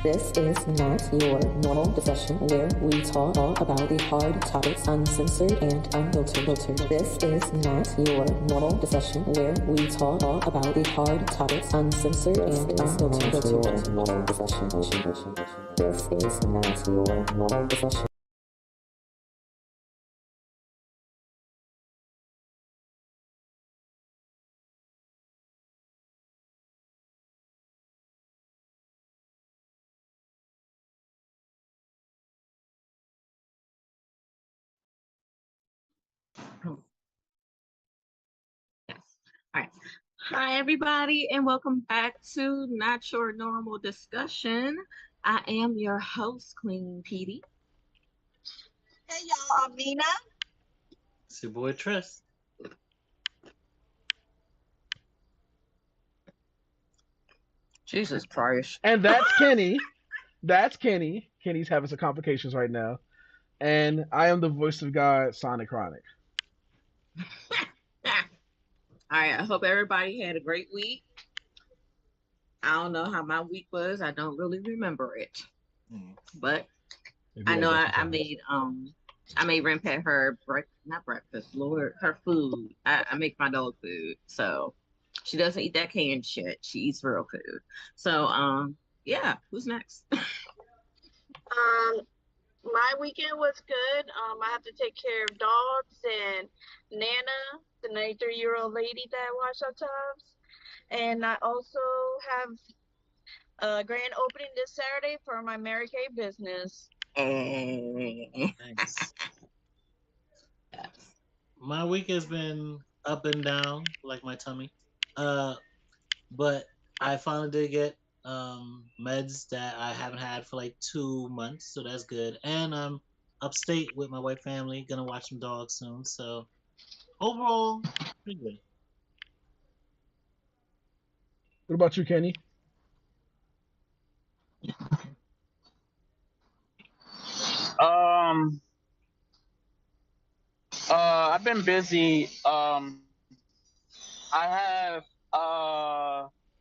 This is not your normal discussion where we talk about the hard topics uncensored and unfiltered. This is not your normal discussion where we talk about the hard topics uncensored and unfiltered. This is not your normal discussion. Yes. All right. Hi, everybody, and welcome back to Not Your Normal Discussion. I am your host, Queen Pedii. Hey y'all, I'm Nina. It's your boy Tryst. Jesus Christ. And that's Kenny. That's Kenny. Kenny's having some complications right now. And I am the voice of God, Sonic Chronic. All right. I hope everybody had a great week. I don't know how my week was. I don't really remember it. But I know I made Renpet her not breakfast, Lord, her food. I make my dog food. So she doesn't eat that canned shit. She eats real food. So yeah, who's next? My weekend was good. I have to take care of dogs and Nana, the 93-year-old lady that I watch sometimes. And I also have a grand opening this Saturday for my Mary Kay business. Thanks. My week has been up and down, like my tummy. But I finally did get meds that I haven't had for like 2 months, so that's good. And I'm upstate with my white family, gonna watch some dogs soon. So overall, pretty good. What about you, Kenny? I've been busy. I have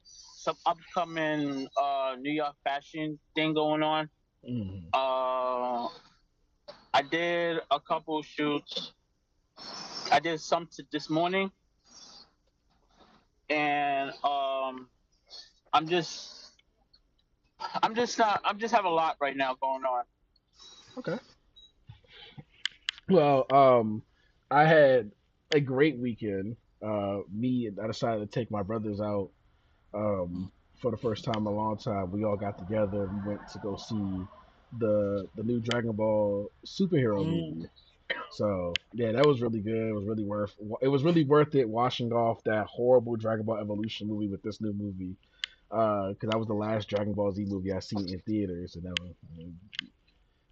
some upcoming New York fashion thing going on. Mm. I did a couple shoots. I did some this morning, and I'm just have a lot right now going on. Okay. Well, I had a great weekend. I decided to take my brothers out for the first time in a long time. We all got together. We went to go see the new Dragon Ball superhero movie. So yeah, that was really good. It was really worth it watching off that horrible Dragon Ball Evolution movie with this new movie. Because that was the last Dragon Ball Z movie I seen in theaters, and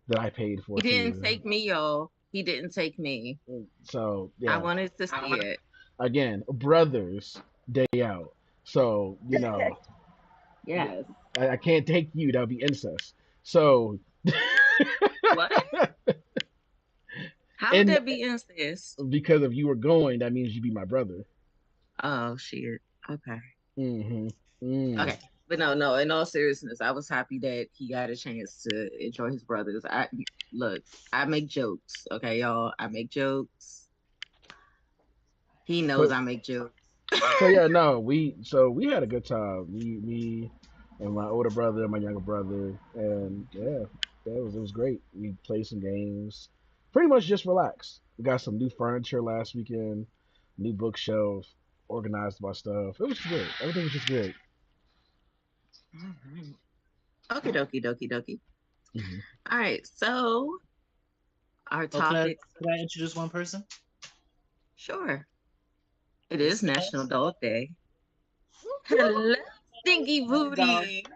that I paid for He didn't too. take me, y'all. He didn't take me. So I yeah, wanted to see it. again, brothers day out. So Yes. I can't take you. That would be incest. So What? How would and that be incest? because if you were going, that means you'd be my brother. Oh shit. Okay. Mm-hmm. Mm. Okay. But no, in all seriousness, I was happy that he got a chance to enjoy his brothers. I make jokes, okay, y'all. I make jokes. He knows But I make jokes. so yeah, no, we had a good time. Me and my older brother and my younger brother, and yeah, it was great. We played some games, pretty much just relaxed. We got some new furniture last weekend, new bookshelf, organized my stuff. It was good. Everything was just good. Okie dokie dokie dokie. Hmm. All right, so our Oh, can I topic, can I introduce one person? sure. It is It's National Tess. Dog Day. Hello, Stinky Hey, dog. Booty.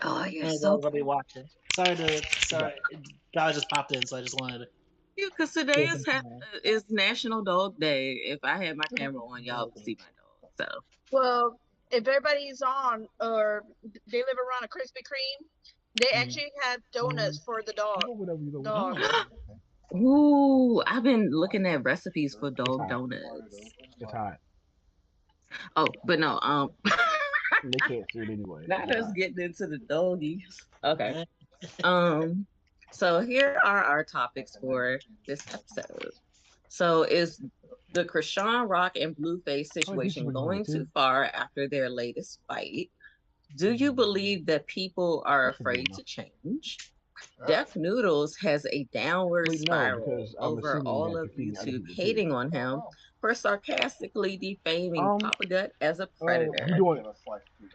Oh, you're Hey, so dog, I'll be watching. Sorry. God just popped in, so I just wanted to cute because say today something. is National Dog Day. If I had my camera on, y'all would see my dog. So Well, if everybody's on or they live around a Krispy Kreme, they Mhm. actually have donuts for the dog Whatever you go. Oh, dogs. ooh, I've been looking at recipes for It's dog hot. donuts. It's hot. Oh, but no, they can't see it anyway. Not us getting into the doggies. Okay. So here are our topics for this episode. So is the Krishan Rock and Blueface situation going too far after their latest fight? Do you believe that people are afraid to change? Def Noodles has a downward spiral over all of YouTube hating on him for sarcastically defaming Papa Dut as a predator.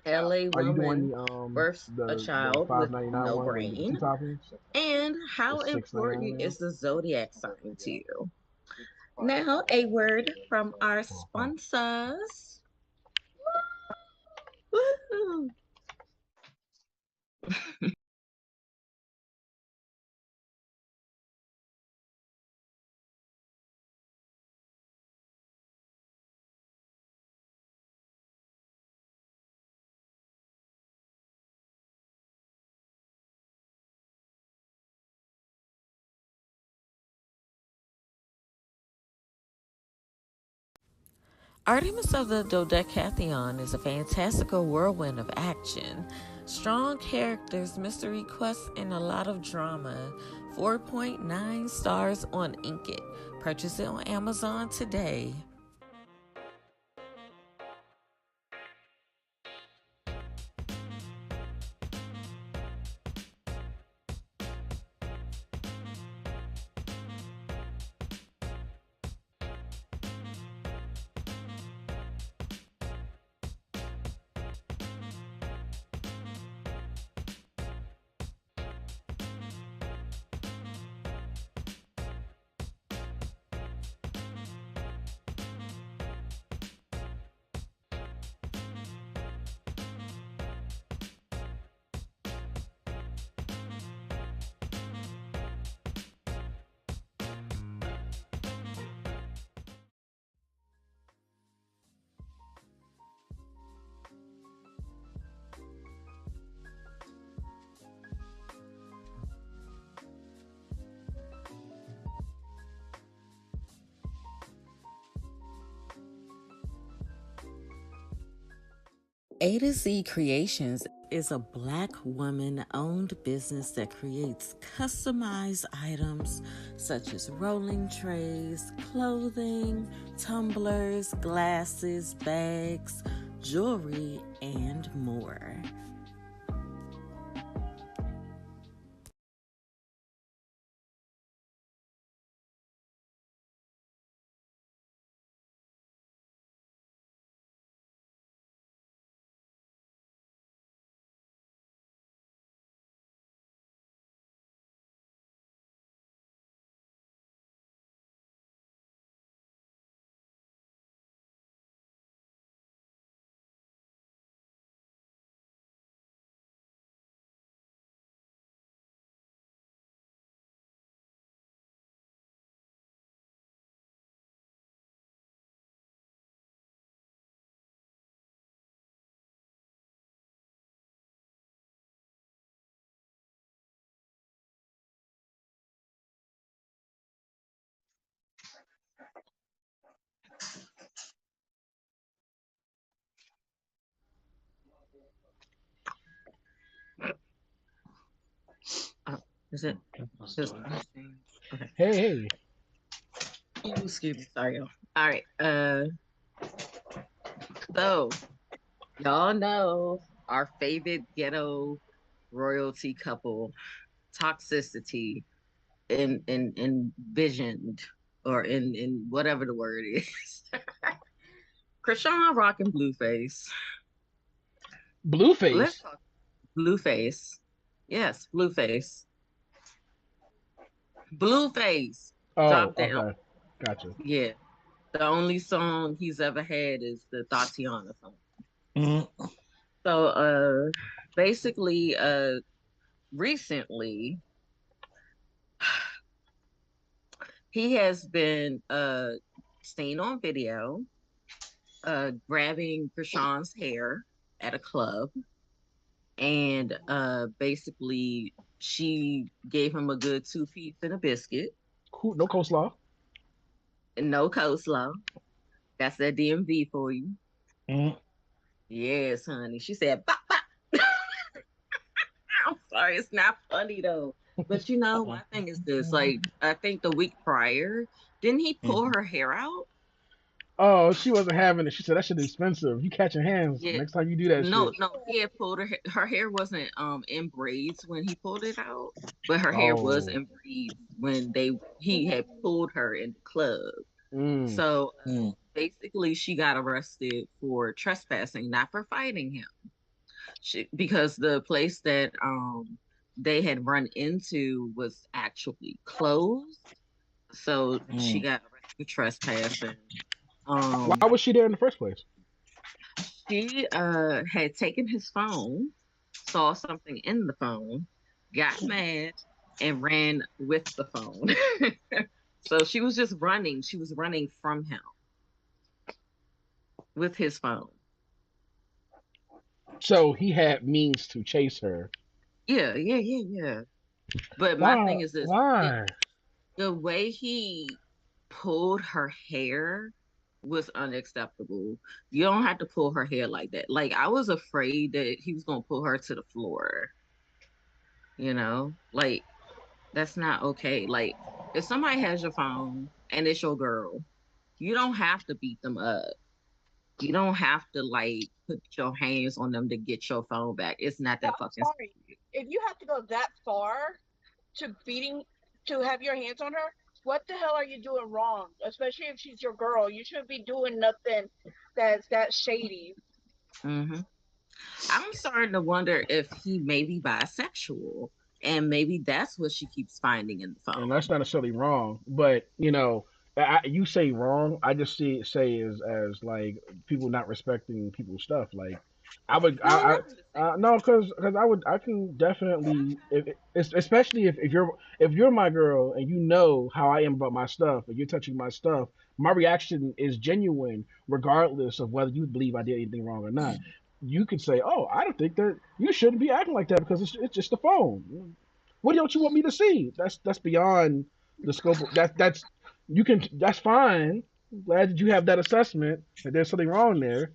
LA woman births a child with no brain. And how important is the zodiac sign to you? Now, a word from our sponsors. Woo-hoo. Artemis of the Dodecatheon is a fantastical whirlwind of action, strong characters, mystery quests, and a lot of drama. 4.9 stars on Inkit. Purchase it on Amazon today. A to Z Creations is a Black woman-owned business that creates customized items such as rolling trays, clothing, tumblers, glasses, bags, jewelry, and more. Is it? Just, okay. Hey. Ooh, excuse me. Sorry, y'all. All right. So y'all know our favorite ghetto royalty couple, toxicity, envisioned, or in whatever the word is. Krishan Rock and Blueface. Blueface. Let's talk Blueface. Yes, Blueface. Blueface. Oh, Drop down. okay. Gotcha. Yeah. The only song he's ever had is the Tatiana song. Mm-hmm. So basically recently he has been seen on video grabbing Krishan's hair at a club, and basically she gave him a good 2 piece and a biscuit. Cool. No coleslaw. And no coleslaw. That's that DMV for you. Mm. Yes, honey. She said, bop, bop. I'm sorry, it's not funny though. But my thing is this, like, I think the week prior, didn't he pull her hair out? Oh, she wasn't having it. She said that shit is expensive. You catching hands Yeah. next time you do that No, shit. no, he had pulled her hair wasn't in braids when he pulled it out, but her hair was Oh. in braids when he had pulled her in the club. Mm. So basically she got arrested for trespassing, not for fighting him. Because the place that they had run into was actually closed. So she got arrested for trespassing. Why Um was she there in the first place? she had taken his phone, saw something in the phone, got mad, and ran with the phone. So she was just running. She was running from him with his phone. So he had means to chase her. Yeah. But my Why? thing is this: Why? the way he pulled her hair was unacceptable. You don't have to pull her hair like that. Like, I was afraid that he was gonna pull her to the floor. Like, that's not okay. Like, if somebody has your phone and it's your girl, you don't have to beat them up. You don't have to like put your hands on them to get your phone back. It's not No, that I'm fucking sorry. serious. If you have to go that far to beating, to have your hands on her, what the hell are you doing wrong? Especially if she's your girl, you shouldn't be doing nothing that's that shady. Hmm. I'm starting to wonder if he may be bisexual, and maybe that's what she keeps finding in the And phone. that's not necessarily wrong, but you say wrong. I just say as like people not respecting people's stuff. Like I would, No, not in the same way. no, because I can definitely, especially if you're my girl and you know how I am about my stuff and you're touching my stuff, my reaction is genuine regardless of whether you believe I did anything wrong or not. You could say, oh, I don't think that you shouldn't be acting like that because it's just a phone. What don't you want me to see? That's beyond the scope. That's you can. That's fine. Glad that you have that assessment that there's something wrong there.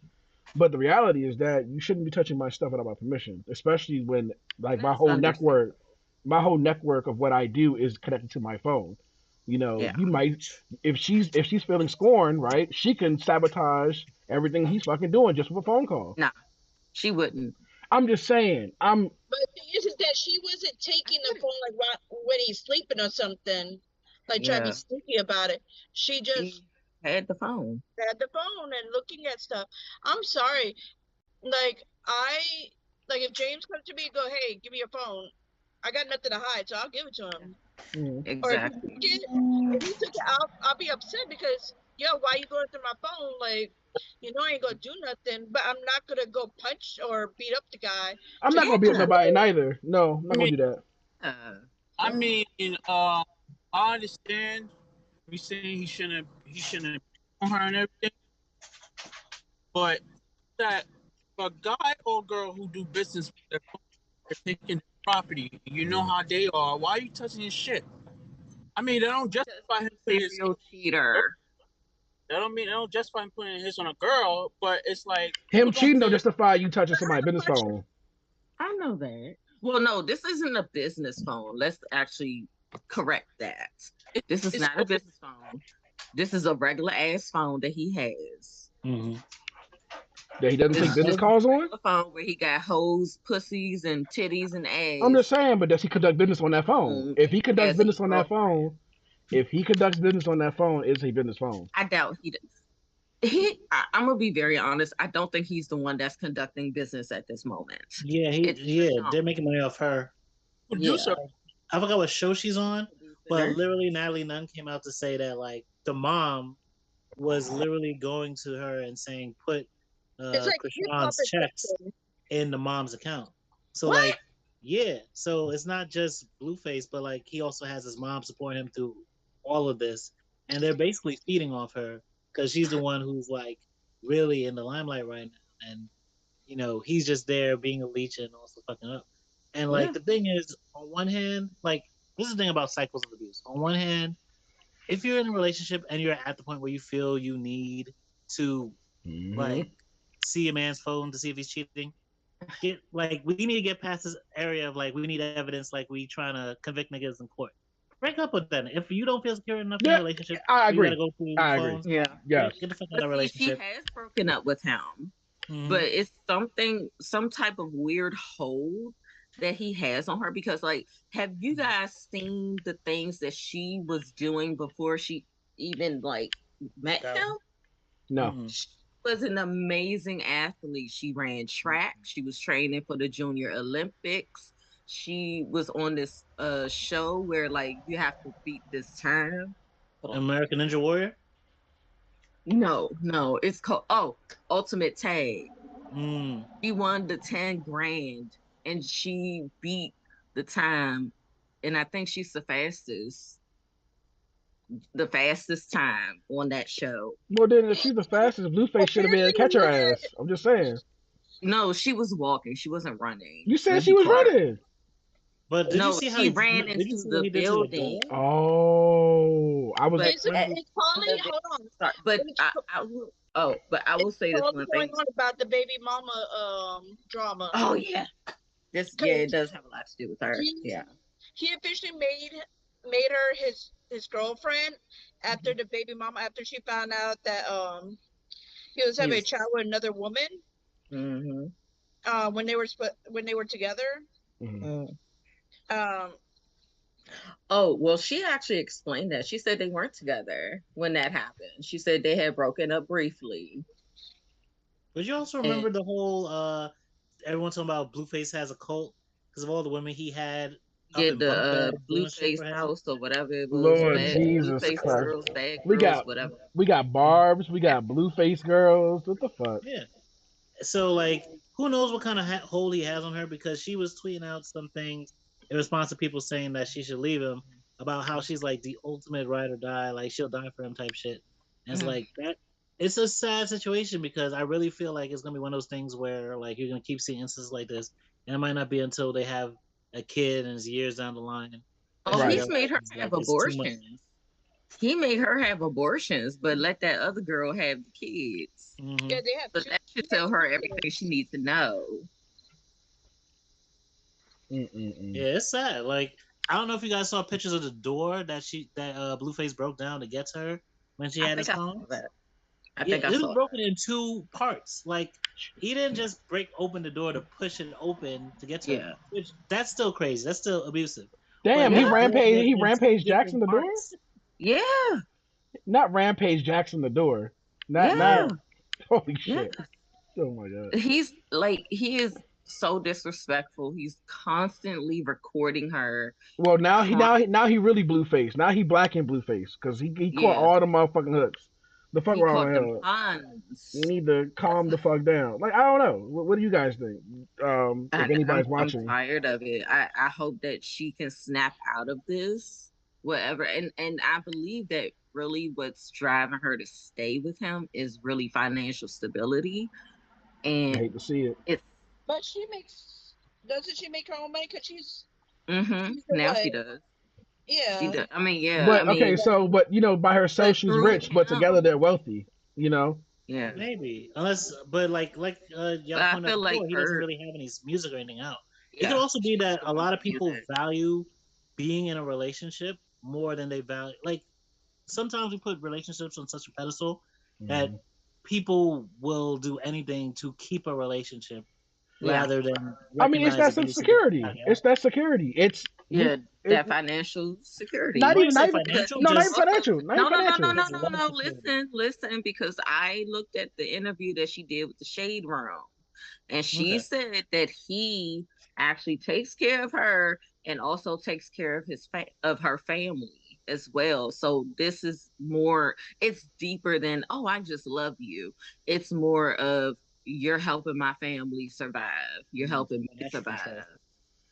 But the reality is that you shouldn't be touching my stuff without my permission, especially when like That's understandable. my whole network of what I do is connected to my phone. Yeah. You might if she's feeling scorned, right? She can sabotage everything he's fucking doing just with a phone call. Nah, she wouldn't. I'm just saying. But the thing is that she wasn't I taking the get it. phone like when he's sleeping or something, like trying to be Yeah. sneaky about it. She just She had the phone. had the phone and looking at stuff. I'm sorry. Like if James comes to me and go, hey, give me your phone. I got nothing to hide, so I'll give it to him. Mm, Or if he took Exactly. it, I'll be upset because why you going through my phone? Like, I ain't gonna do nothing, but I'm not gonna go punch or beat up the guy I'm not just gonna beat up Yeah. nobody neither. No, I'm I not gonna mean, do that. Yeah. I mean, I understand we saying he shouldn't on her and everything, but that a guy or girl who do business with their phone, they're taking their property. You know how they are. Why are you touching his shit? I mean, they don't Because justify him he's a putting his. serial cheater. That don't mean they don't justify him putting his on a girl, but it's like Him people don't cheating don't take. justify you touching I somebody's have a business question. phone. I know that. Well, no, this isn't a business phone. Let's actually correct that. This is It's not a business phone. This is a regular ass phone that he has. Mm-hmm. That he doesn't This take is business just a calls on. regular phone where he got hoes, pussies, and titties and I'm just ass saying, but does he conduct business on that phone? phone, If and he he conducts has a business on that girlfriend. phone, if he conducts business on that phone, it's a business phone. I doubt he does. I'm gonna be very honest. I don't think he's the one that's conducting business at this moment. Yeah, It's they're Trishawn. making money off her. producer. Yeah, I forgot what show she's he's on, producing but her. literally Natalie Nunn came out to say that like the mom was literally going to her and saying put It's like hip hop Krishan's or checks something. in the mom's account. So What? like yeah, so it's not just Blueface, but like he also has his mom support him through all of this, and they're basically feeding off her because she's the one who's like really in the limelight right now, and he's just there being a leech and also fucking up. And like Yeah. the thing is, on one hand, like this is the thing about cycles of abuse. On one hand, if you're in a relationship and you're at the point where you feel you need to Hmm. like see a man's phone to see if he's cheating. We need to get past this area of like we need evidence like we trying to convict niggas in court. Break up with them. If you don't feel secure enough in your Yeah, relationship, I you gotta agree. go through I agree. phones. Yeah. Yes. Get the fuck out But of that see, she relationship. has broken up with him, but it's some type of weird hold that he has on her because, like, have you guys seen the things that she was doing before she even like met Got him? No. She was an amazing athlete. She ran track. She was training for the Junior Olympics. She was on this show where like you have to beat this time. Hold on. American Ninja Warrior. No, it's called Ultimate Tag. Mm. She won the 10 grand and she beat the time, and I think she's the fastest time on that show. Well, then if she's the fastest, Blueface should have been able to Apparently, catch her he had. ass. I'm just saying. No, she was walking. She wasn't running You said when she he was caught her. running. But did you No, see how she he ran did you into see what the he did to the building. door? Oh, I was. But Basically, at it's probably the hold on. start, but It's, I will it's say this probably one going thing. on about the baby mama drama. Oh yeah, it Because does have a lot to do with her. he Yeah. he officially made her his girlfriend after the baby mama after she found out that he was having a child with another woman Mm-hmm. when they were together. Mhm. Um, Oh, well, she actually explained that. She said they weren't together when that happened. She said they had broken up briefly. But you also And remember the whole everyone talking about Blueface has a cult because of all the women he had up get in bunk the beds doing shit Blueface for him. house or whatever it was, Lord bad Jesus Blueface Christ. girls, bad We girls, got whatever. we got Barbs. We got Blueface girls. What the fuck? Yeah. So like, who knows what kind of hold he has on her because she was tweeting out some things in response to people saying that she should leave him about how she's like the ultimate ride or die, like she'll die for him type shit. And it's Mm. like that. It's a sad situation because I really feel like it's gonna be one of those things where like you're gonna keep seeing instances like this, and it might not be until they have a kid and it's years down the line that Oh, she Right. he's made her realizes like have it's too much. abortions. He made her have abortions, but let that other girl have the kids. Mm-hmm. yeah, they have So two. that should tell her everything she needs to know. Mm-mm-mm. Yeah, it's sad. Like I don't know if you guys saw pictures of the door that Blueface broke down to get to her when she I had his think I phone. saw that. I Yeah, think I it was saw broken in two parts. Like he didn't just break open the door to push it open to get that. to her. Yeah. Which that's still crazy. That's still abusive. Damn, But he the Yeah. door rampage. was He in two rampage Jackson different the door. parts. Yeah. Not rampage Jackson the door. Not Yeah. Yeah. not. Holy Yeah. shit. Oh my god. He is so disrespectful. He's constantly recording her Well, crying. now he really Blueface. Now he black and Blueface because he caught Yeah. all the motherfucking hooks. The fuck He wrong caught with them him? You puns. need to calm the fuck down. Like I don't know. What do you guys think? If anybody's I'm watching, tired of it. I hope that she can snap out of this, whatever. And I believe that really what's driving her to stay with him is really financial stability. I And hate to see it. it's But doesn't she make her own money? Cause she's the now what? she does. She Yeah. does. I mean, yeah. I But okay, mean, so but by herself but she's through rich, but together him, they're wealthy. You know. yeah. Maybe. Unless but But y'all I pointed out feel like before, he doesn't her, really have any music or anything out. It could yeah, also be she's that a doing lot the of people music. value being in a relationship more than they value like sometimes we put relationships on such a pedestal that Mhm. people will do anything to keep a relationship Yeah, rather than I mean, it's recognize that that they should be security. having It's that security. It's yeah, it, that financial not security. even, say not even, Because financial, no, not even just also, financial, not even no, no, no, no, financial. no, just no, love no. security. Listen, because I looked at the interview that she did with the Shade Room, and she Okay. said that he actually takes care of her and also takes care of of her family as well. So this is more, it's deeper than, oh, I just love you. It's more of, you're helping my family survive. You're helping me Financial survive. control.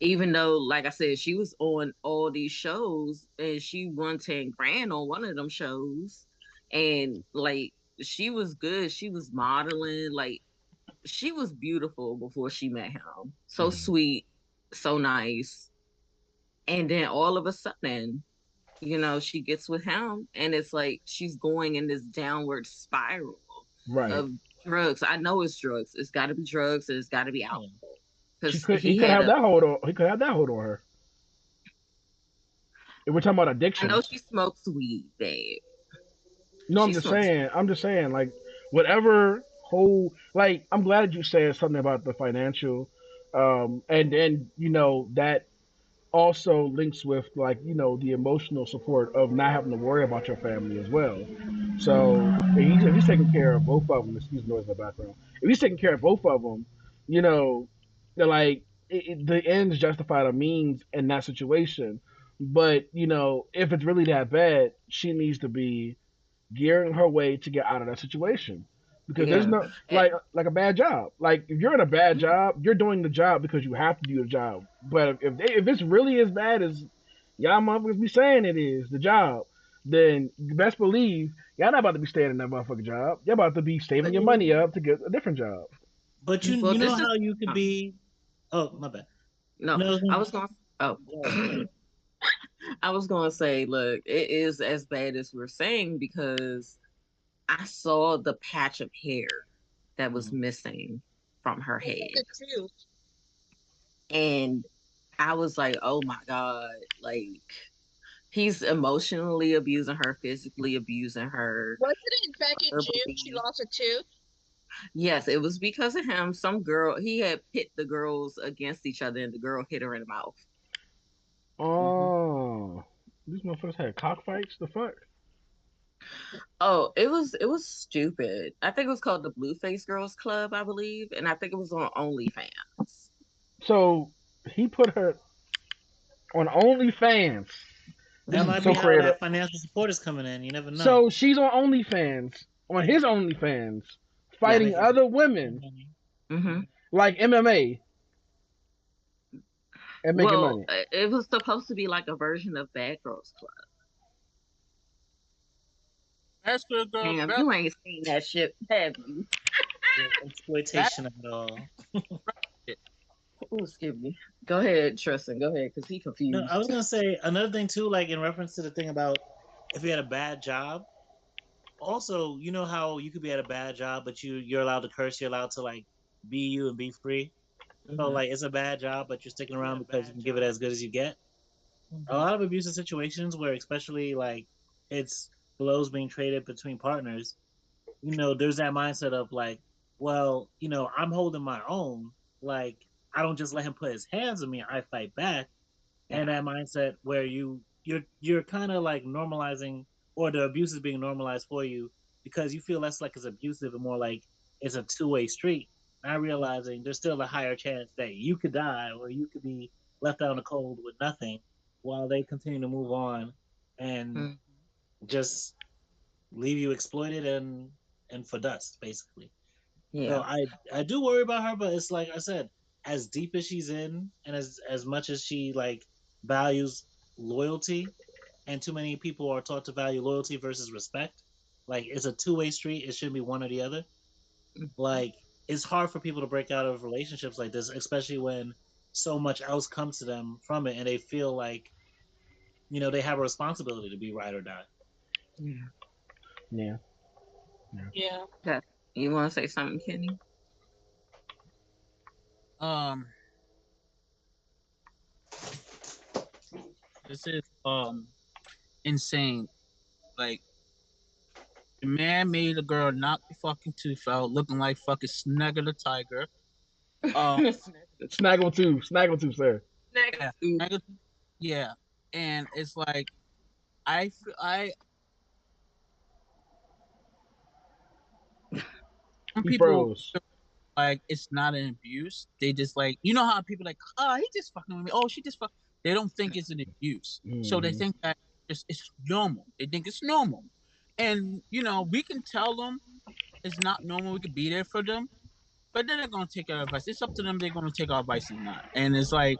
Even though, like I said, she was on all these shows and she won 10 grand on one of them shows. And like, she was good. She was modeling. Like, she was beautiful before she met him. So Mhm. sweet, so nice. And then all of a sudden, she gets with him and it's like she's going in this downward spiral Right. of Drugs. I know it's drugs. It's got to be drugs. And it's got to be alcohol. She Because could. He he could had have a. that hold on. He could have that hold on her. If we're talking about I know addiction, she smokes weed, babe. no, I'm She just smokes. saying. I'm just saying. Like whatever whole. Like I'm glad that you said something about the financial, and then that also links with like the emotional support of not having to worry about your family as well. So if he's taking care of both of them, excuse the noise in the background. If he's taking care of both of them, they're like the ends justify the means in that situation. But if it's really that bad, she needs to be gearing her way to get out of that situation. Because there's Yeah. no And, like a bad job. Like if you're in a bad job, you're doing the job because you have to do the job. But if it's really as bad as y'all motherfuckers be saying it is the job, then you best believe y'all not about to be staying in that motherfucking job. Y'all about to be saving but, your money up to get a different job. But you well, you know this is. how you could uh, be. Oh, my bad. No, No, I was going to. Oh. go ahead, go ahead. I was going to say, look, it is as bad as we're saying because I saw the patch of hair that was Mhm. missing from her Look head. at the tooth. And I was like, oh my God, like he's emotionally abusing her, physically abusing her, Wasn't it back in June she verbally. lost a tooth? Yes, it was because of him. Some girl, he had pit the girls against each other and the girl hit her in the mouth. Mhm. Oh, these motherfuckers had cockfights. The fuck? Oh, it was stupid. I think it was called the Blueface Girls Club, I believe, and I think it was on OnlyFans. So he put her on OnlyFans. This That is might so be how creative. that financial support is coming in. You never know. So she's on OnlyFans, on his OnlyFans, Yeah. fighting Making other some women money. Hmm. like MMA and making Well, money. it was supposed to be like a version of Bad Girls Club. That's for the girl. Damn, you ain't seen that shit, have you? Yeah, That exploitation of it all. shit. Oh, excuse me. Go ahead, Tristan. Go ahead, because he No, I confused. was gonna say another thing too, like in reference to the thing about if you had a bad job. Also, you know how you could be at a bad job, but you're allowed to curse. You're allowed to like be you and be free. So Hmm. like it's a bad job, but you're sticking around because you can give it as good as you get. A lot of abusive situations where especially like it's blows being traded between partners, there's that mindset of like, well, I'm holding my own. Like I don't just let him put his hands on me, I fight back. Yeah. And that mindset where you're kind of like normalizing or the abuse is being normalized for you because you feel less like it's abusive and more like it's a two-way street. Not realizing there's still a higher chance that you could die or you could be left out in the cold with nothing while they continue to move on and Mm. just leave you exploited and for dust basically. So Yeah. I do worry about her, but it's like I said, as deep as she's in, and as much as she like values loyalty, and too many people are taught to value loyalty versus respect. Like it's a two-way street. It shouldn't be one or the other. Mhm. Like it's hard for people to break out of relationships like this, especially when so much else comes to them from it, and they feel like they have a responsibility to be right or die. Yeah. Yeah, yeah. Yeah. Okay. You want to say something, Kenny? Um, this is insane. Like the man made a girl knock the fucking tooth out, looking like fucking Snagger the Tiger. Um, Snaggle tooth, sir. yeah, Ooh. Snagger, yeah, and it's like I some He people froze. feel like it's not an abuse. They just like how people like, oh, he just fucking with me. Oh, she just fuck. They don't think it's an abuse, so they Hmm. think that it's normal. They think it's normal, and we can tell them it's not normal. We could be there for them, but then they're gonna take our advice. It's up to them. They're gonna take our advice or not. And it's like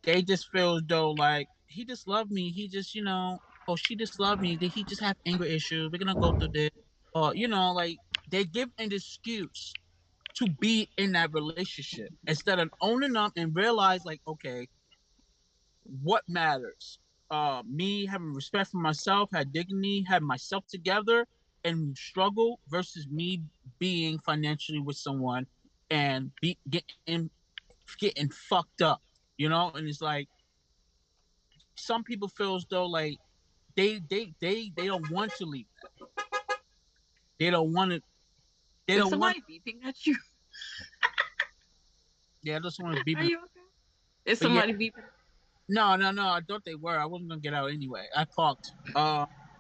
they just feel as though like he just loved me. He just oh she just loved me. Did he just have anger issues? We're gonna go through this, or like they give an excuse to be in that relationship instead of owning up and realize like, okay, what matters? Me having respect for myself, had dignity, had myself together, and struggle versus me being financially with someone and getting fucked up, and it's like some people feel as though like they don't want to leave that. They don't want to. They Is don't want. somebody beeping at you? Yeah, I just want to be. Are you okay? Is But yeah, somebody beeping? no. I thought they were. I wasn't gonna get out anyway. I parked.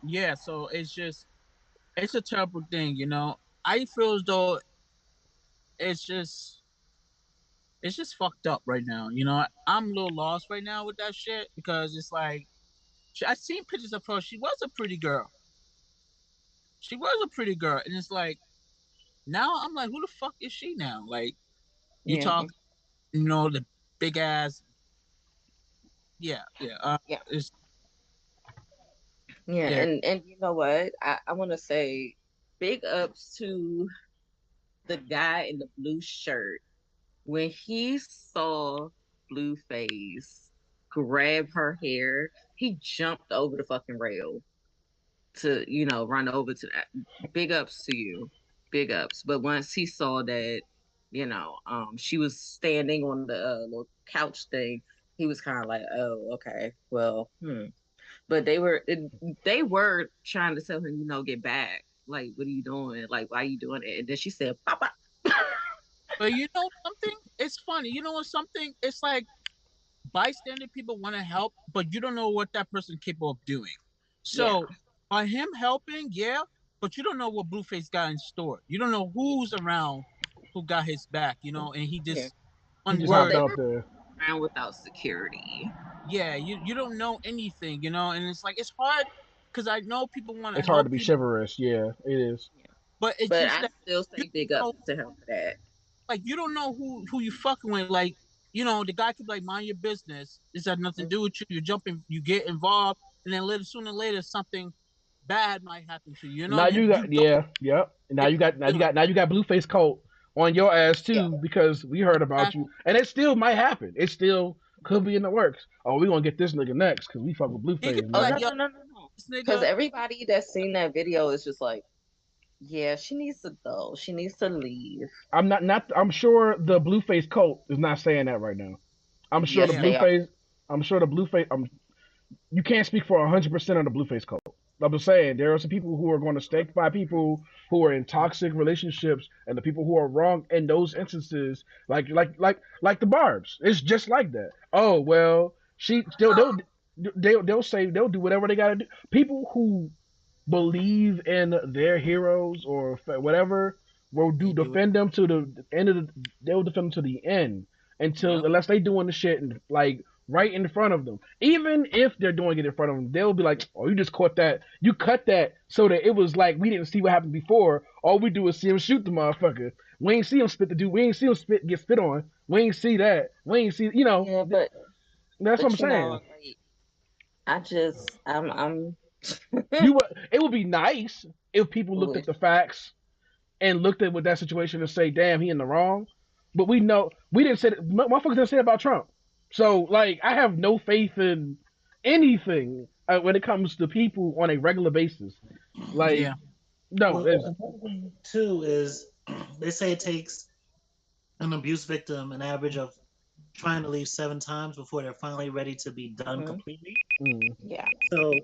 Yeah. So it's a terrible thing. I feel as though it's just it's just fucked up right now. I'm a little lost right now with that shit because it's like I seen pictures of her. She was a pretty girl. She was a pretty girl, and it's like now I'm like, who the fuck is she now? Like you Yeah. talk, the big ass. Yeah, yeah. Yeah. It's Yeah. yeah. And you know what? I want to say big ups to the guy in the blue shirt when he saw Blueface grab her hair. He jumped over the fucking rail to run over to that. Big ups to you, big ups. But once he saw that she was standing on the little couch thing, he was kind of like, oh, okay, well, but they were trying to tell him, get back, like, what are you doing, like, why are you doing it? And then she said, papa. But you know something? It's funny. You know what? Something. It's like bystander people want to help, but you don't know what that person's capable of doing. Yeah, So by him helping, yeah, but you don't know what Blueface got in store. You don't know who's around who got his back, and he yeah. just He one just Well, hopped word. they out were there. around without security. Yeah, you don't know anything, and it's like it's hard because I know people want to It's hard to help be people, chivalrous. Yeah, it is. Yeah, but it's but just I that still you say big don't ups know, to him for that. like you don't know who you fucking with. Like the guy could be like, mind your business. This has nothing to Mm, do with you. You jump in, you get involved, and then later, sooner or later, something bad might happen to you. Now You you you got don't yeah, yep. Now get you got the feeling. Blueface coat on your ass yeah, too because we heard about Exactly. you, and it still might happen. It still could be in the works. Oh, we gonna get this nigga next because we fuck with He could Blueface be oh, now. like, no, yo, no, no, no, no, this because nigga. everybody that's seen that video is just like, yeah, she needs to go, she needs to leave. I'm not. I'm sure the Blueface coat is not saying that right now. I'm sure the Yes, Yeah, they are. Blueface. I'm sure the Blueface. You can't speak for 100% of the Blueface code. I'm just saying there are some people who are going to stick by people who are in toxic relationships, and the people who are wrong in those instances, like the Barbs. It's just like that. Oh well, they'll say they'll do whatever they gotta do. People who believe in their heroes or whatever will they do it. defend them to the end of they'll defend them to the end until Yep. unless they doing the shit and like right in front of them. Even if they're doing it in front of them, they'll be like, "Oh, you just caught that. You cut that so that it was like we didn't see what happened before. All we do is see him shoot the motherfucker. We ain't see him spit the dude. We ain't see him get spit on. We ain't see that. We ain't see. Yeah, That's what I'm but saying. like, I'm It would be nice if people looked at foolish. the facts and looked at with that situation and say, "Damn, he in the wrong." But we know we didn't say motherfuckers didn't say it about Trump. So like, I have no faith in anything when it comes to people on a regular basis. Like, Yeah. no, Well, it's another thing too is they say it takes an abuse victim an average of trying to leave 7 times before they're finally ready to be done Hmm. completely. Yeah, So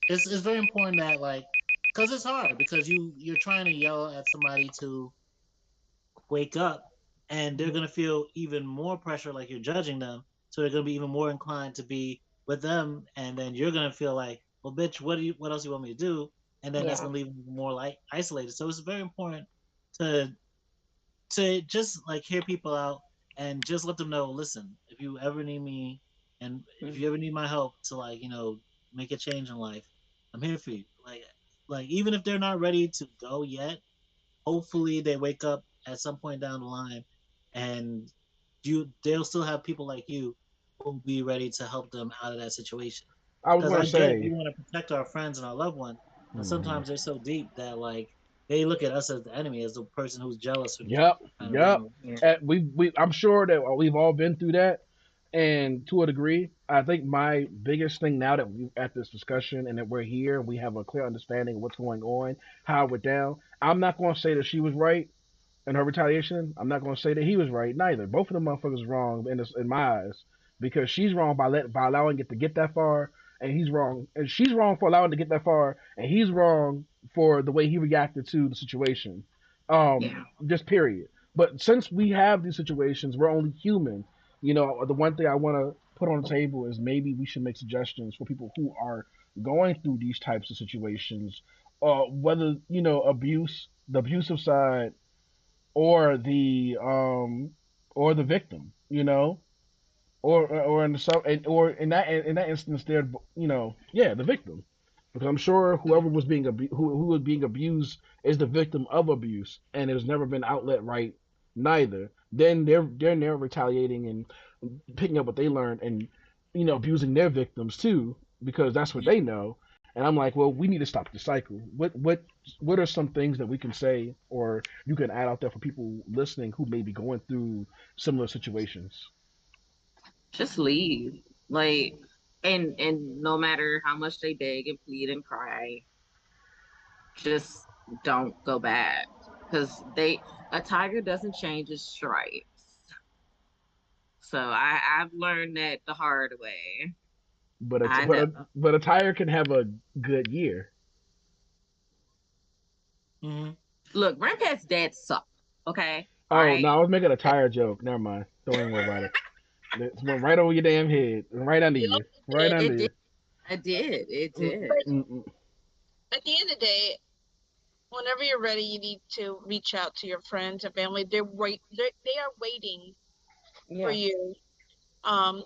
it's very important that like, because it's hard because you're trying to yell at somebody to wake up, and they're gonna feel even more pressure, like you're judging them. So they're gonna be even more inclined to be with them, and then you're gonna feel like, well, bitch, what else do you want me to do? And then that's yeah, gonna leave them more like isolated. So it's very important to just like hear people out and just let them know, listen, if you ever need me and if mm, you ever need my help to like, make a change in life, I'm here for you. Like even if they're not ready to go yet, hopefully they wake up at some point down the line and they'll still have people like you who'll be ready to help them out of that situation. I was Because gonna I get we say, want to protect our friends and our loved ones, but mhm. sometimes they're so deep that like they look at us as the enemy, as the person who's jealous or Yep, kind of yep. yeah, We I'm sure that we've all been through that. And to a degree, I think my biggest thing now that we're at this discussion and that we're here, we have a clear understanding of what's going on, how it went down. I'm not going to say that she was right in her retaliation. I'm not going to say that he was right neither. Both of them motherfuckers wrong in my eyes because she's wrong by allowing it to get that far, and he's wrong, and she's wrong for allowing it to get that far, and he's wrong for the way he reacted to the situation. Yeah. Just period. But since we have these situations, we're only human. The one thing I want to put on the table is maybe we should make suggestions for people who are going through these types of situations, whether abuse, the abusive side, or the victim, or in the or in that instance they're yeah, the victim, because I'm sure whoever was being who was being abused is the victim of abuse, and there's never been outlet right neither. Then they're now retaliating and picking up what they learned and abusing their victims too, because that's what they know. And I'm like, well, we need to stop the cycle. What are some things that we can say or you can add out there for people listening who may be going through similar situations? Just leave. Like, and no matter how much they beg and plead and cry, just don't go back. Because a tiger doesn't change its stripes. So I've learned that the hard way. But I know. a tire can have a good year. Mm-hmm. Look, Grandpa's dad sucked. Okay. All Oh no, right. I was making a tire joke. Never mind. Don't even worry about it. It went right over your damn head, right under Yup, you, it right did. under It you. did. I did. It Mm, did. But mm, mm. at the end of the day, whenever you're ready, you need to reach out to your friends and family. They are waiting for Yeah. you.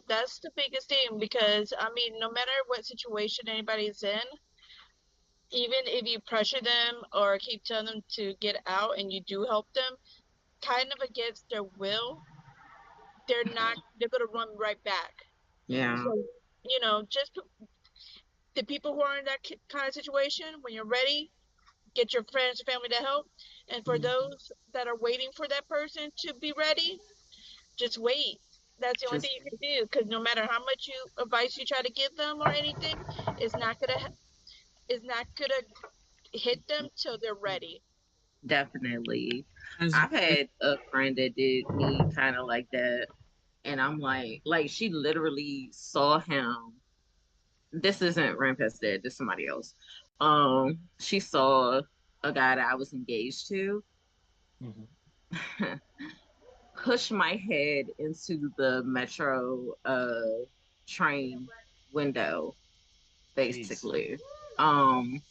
That's the biggest thing because I mean, no matter what situation anybody's in, even if you pressure them or keep telling them to get out and you do help them, kind of against their will, they're gonna run right back. Yeah. So, just the people who are in that kind of situation, when you're ready, get your friends and family to help. And for those that are waiting for that person to be ready, just wait. That's the only thing Just you can do because no matter how much advice you try to give them or anything, it's not gonna it's not gonna hit them till they're ready. definitely. As I've had a friend that did me kind of like that. And I'm like she literally saw him. This isn't Rampant's dad, this is somebody else. She saw a guy that I was engaged to Mm-hmm. push my head into the metro train window, Jeez. basically. Um,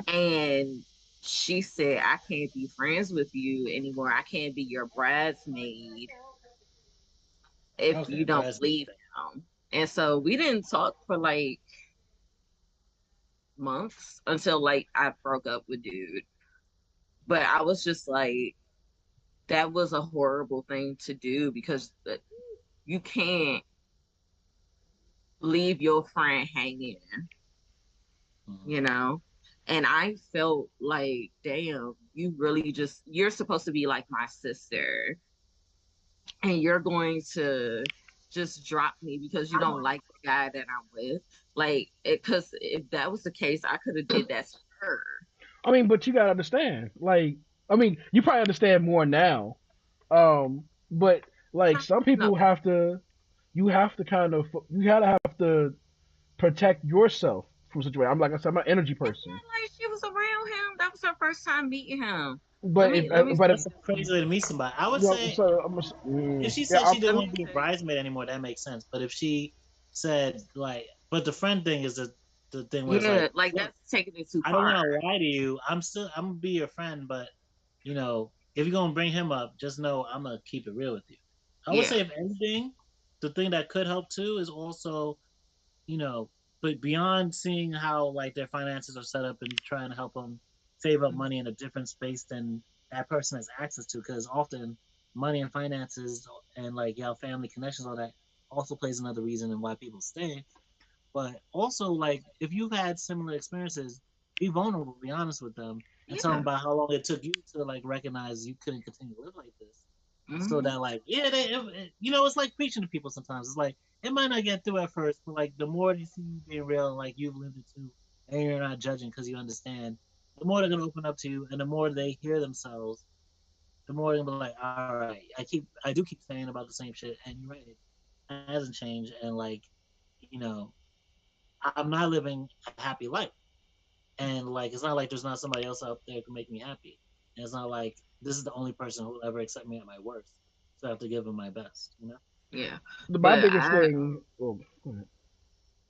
and she said, I can't be friends with you anymore. I can't be your bridesmaid if Okay, you don't Brad's. leave him. And so we didn't talk for like months until like I broke up with dude. But I was just like, that was a horrible thing to do because you can't leave your friend hanging, Mm-hmm. you know? And I felt like, damn, you're supposed to be like my sister, and you're going to just drop me because you don't like the guy that I'm with. Like, because if that was the case, I could have did that to her. I mean, but you gotta understand. Like, I mean, you probably understand more now. But like some No, people have to, you gotta have to protect yourself from situation. I'm like I said, I'm an energy and person. then like she was around him. That was her first time meeting him. Let But if me let me but if That's a crazy way to meet somebody. I would you know, say so if she yeah, said she didn't let want me to be a say bridesmaid anymore, that makes sense. But if she said like, but the friend thing is the thing where it's like, yeah, like look, that's taking it too I don't far. want to lie to you. I'm gonna be your friend, but if you're gonna bring him up, just know I'm gonna keep it real with you. I would Yeah, say if anything, the thing that could help too is also you know, but beyond seeing how like their finances are set up and trying to help them save up money in a different space than that person has access to, because often money and finances and like family connections, all that also plays another reason in why people stay. But also like if you've had similar experiences, be vulnerable, be honest with them, and tell them yeah, about how long it took you to like recognize you couldn't continue to live like this. So that like, yeah, it's like preaching to people sometimes. It's like it might not get through at first, but like the more they see you being real, and like you've lived it too, and you're not judging because you understand, the more they're gonna open up to you, and the more they hear themselves, the more they're gonna be like, all right, I do keep saying about the same shit, and you're right, it hasn't changed, and like, you know, I'm not living a happy life, and like it's not like there's not somebody else out there who can make me happy, and it's not like this is the only person who will ever accept me at my worst, so I have to give them my best, you know. Yeah. My But biggest thing. Oh, go ahead.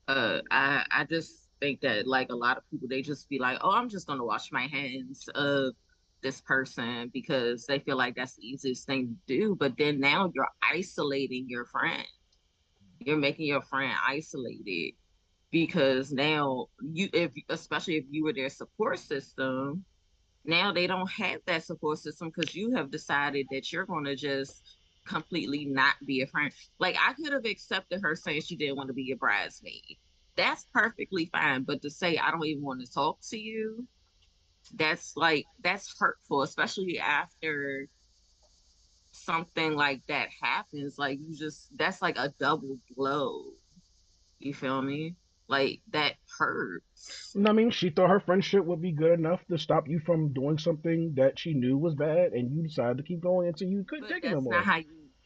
I just think that like a lot of people they just be like, oh, I'm just gonna wash my hands of this person because they feel like that's the easiest thing to do. But then now you're isolating your friend. You're making your friend isolated because now you if especially if you were their support system, now they don't have that support system because you have decided that you're going to just completely not be a friend. Like I could have accepted her saying she didn't want to be a bridesmaid. That's perfectly fine. But to say I don't even want to talk to you, that's hurtful, especially after something like that happens. Like that's like a double blow. You feel me? Like that hurts. I mean, she thought her friendship would be good enough to stop you from doing something that she knew was bad, and you decided to keep going until you couldn't But take it no more.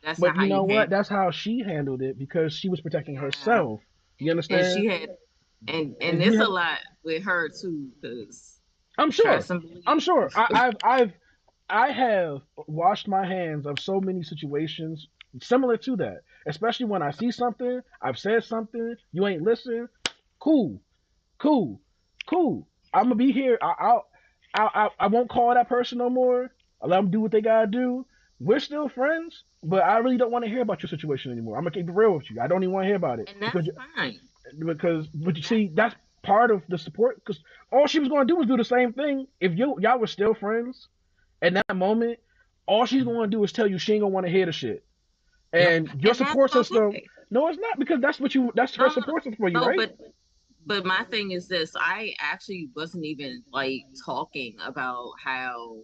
that's But not how you you know what? handle That's it. how she handled it because she was protecting Yeah. herself. You And understand? she had and And you it's a have, lot with her too, because I'm sure. trust and I'm believe. sure. I have washed my hands of so many situations similar to that. Especially when I see something, I've said something, you ain't listen. Cool, cool, cool. I'm gonna be here. I won't call that person no more. I let them do what they gotta do. We're still friends, but I really don't want to hear about your situation anymore. I'm gonna keep it real with you. I don't even want to hear about it And that's fine. but you That's see that's fine. part of the support because all she was gonna do was do the same thing. If y'all were still friends in that moment, all she's gonna do is tell you she ain't gonna want to hear the shit. Yep. And your And that's support system, okay. no, it's not because that's her No, no, no. support system for you, No, right? but my thing is this. I actually wasn't even like talking about how,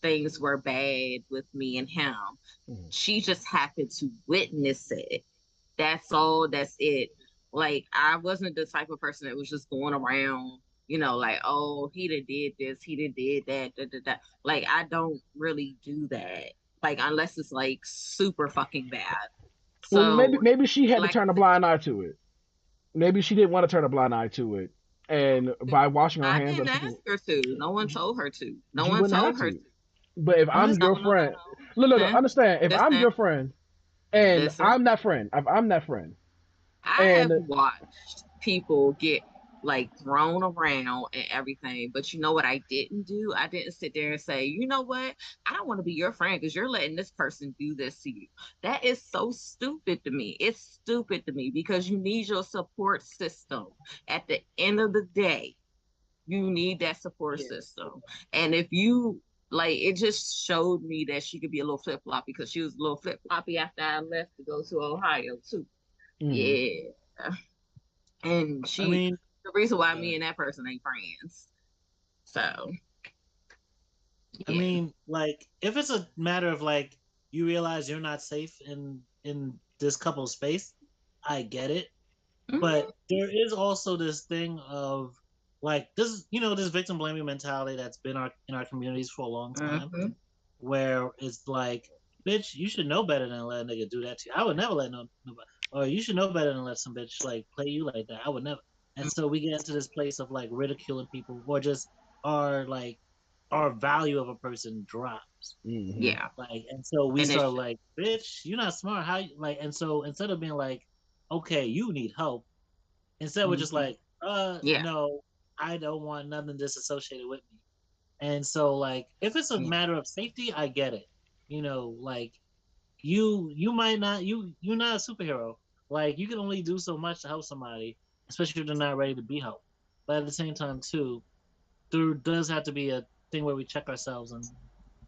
things were bad with me and him. Mhm. She just happened to witness it. That's all. That's it. Like I wasn't the type of person that was just going around, like, oh, he did this, he did that, da, da, da. Like I don't really do that. Like unless it's like super fucking bad. Well, So, maybe she had to like I turn a said, blind eye to it. Maybe she didn't want to turn a blind eye to it, and by washing her I hands didn't of ask people, her to. No one told her to. No you one wouldn't have told her to. to. But if What I'm is your No, no, no, friend, no. look, Listen, understand. If I'm listen, your friend and listen. I'm that friend, if I'm that friend, I and have watched people get like thrown around and everything, but you know what I didn't do? I didn't sit there and say, you know what? I don't want to be your friend because you're letting this person do this to you. That is so stupid to me. It's stupid to me because you need your support system. At the end of the day, you need that support system. And if you like, it just showed me that she could be a little flip floppy because she was a little flip floppy after I left to go to Ohio too. mm, Yeah. And I mean, the reason why me and that person ain't friends. So, yeah. like if it's a matter of like you realize you're not safe in this couple space, I get it. But Mm-hmm. there is also this thing of like this, this victim blaming mentality that's been in our communities for a long time, Mm-hmm. where it's like, bitch, you should know better than let a nigga do that to you. I would never let nobody, or you should know better than let some bitch like play you like that. I would never. And so we get into this place of like ridiculing people, or just our like our value of a person drops. hmm Yeah. Like, and so we And it start should. like, bitch, you're not smart. How like, and so instead of being like, okay, you need help, instead we're just Mm-hmm. like, Yeah. no, I don't want nothing disassociated with me. And so like, if it's a Yeah. matter of safety, I get it. Like you might not you're not a superhero. Like you can only do so much to help somebody, especially if they're not ready to be helped. But at the same time, too, there does have to be a thing where we check ourselves and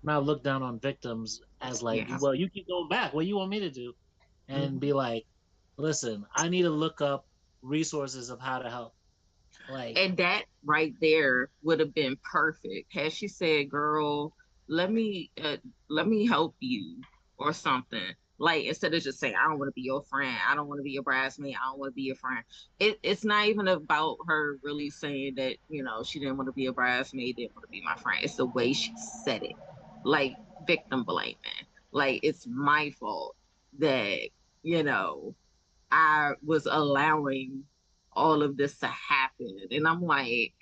not look down on victims as like, Yeah. well, you keep going back. What do you want me to do? And Mm-hmm. be like, listen, I need to look up resources of how to help. Like, And that right there would have been perfect. Had she said, girl, let me help you or something. Like instead of just saying, I don't want to be your friend, I don't want to be your bridesmaid, I don't want to be your friend. It's not even about her really saying that, she didn't want to be a bridesmaid, didn't want to be my friend. It's the way she said it. Like victim blaming. Like it's my fault that, I was allowing all of this to happen. And I'm like,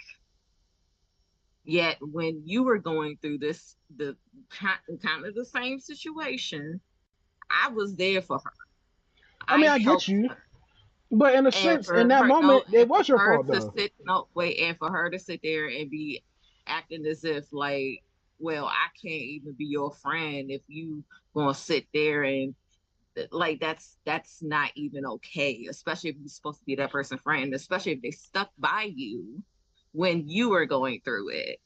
yet when you were going through the kind of the same situation, I was there for her. I mean, I I get helped you, her. but in a And sense, in for that her, no, moment, it and for was your her fault, to though. sit, no, wait, and for her to sit there and be acting as if like, well, I can't even be your friend if you gonna sit there and like that's not even okay, especially if you're supposed to be that person's friend, especially if they stuck by you when you were going through it.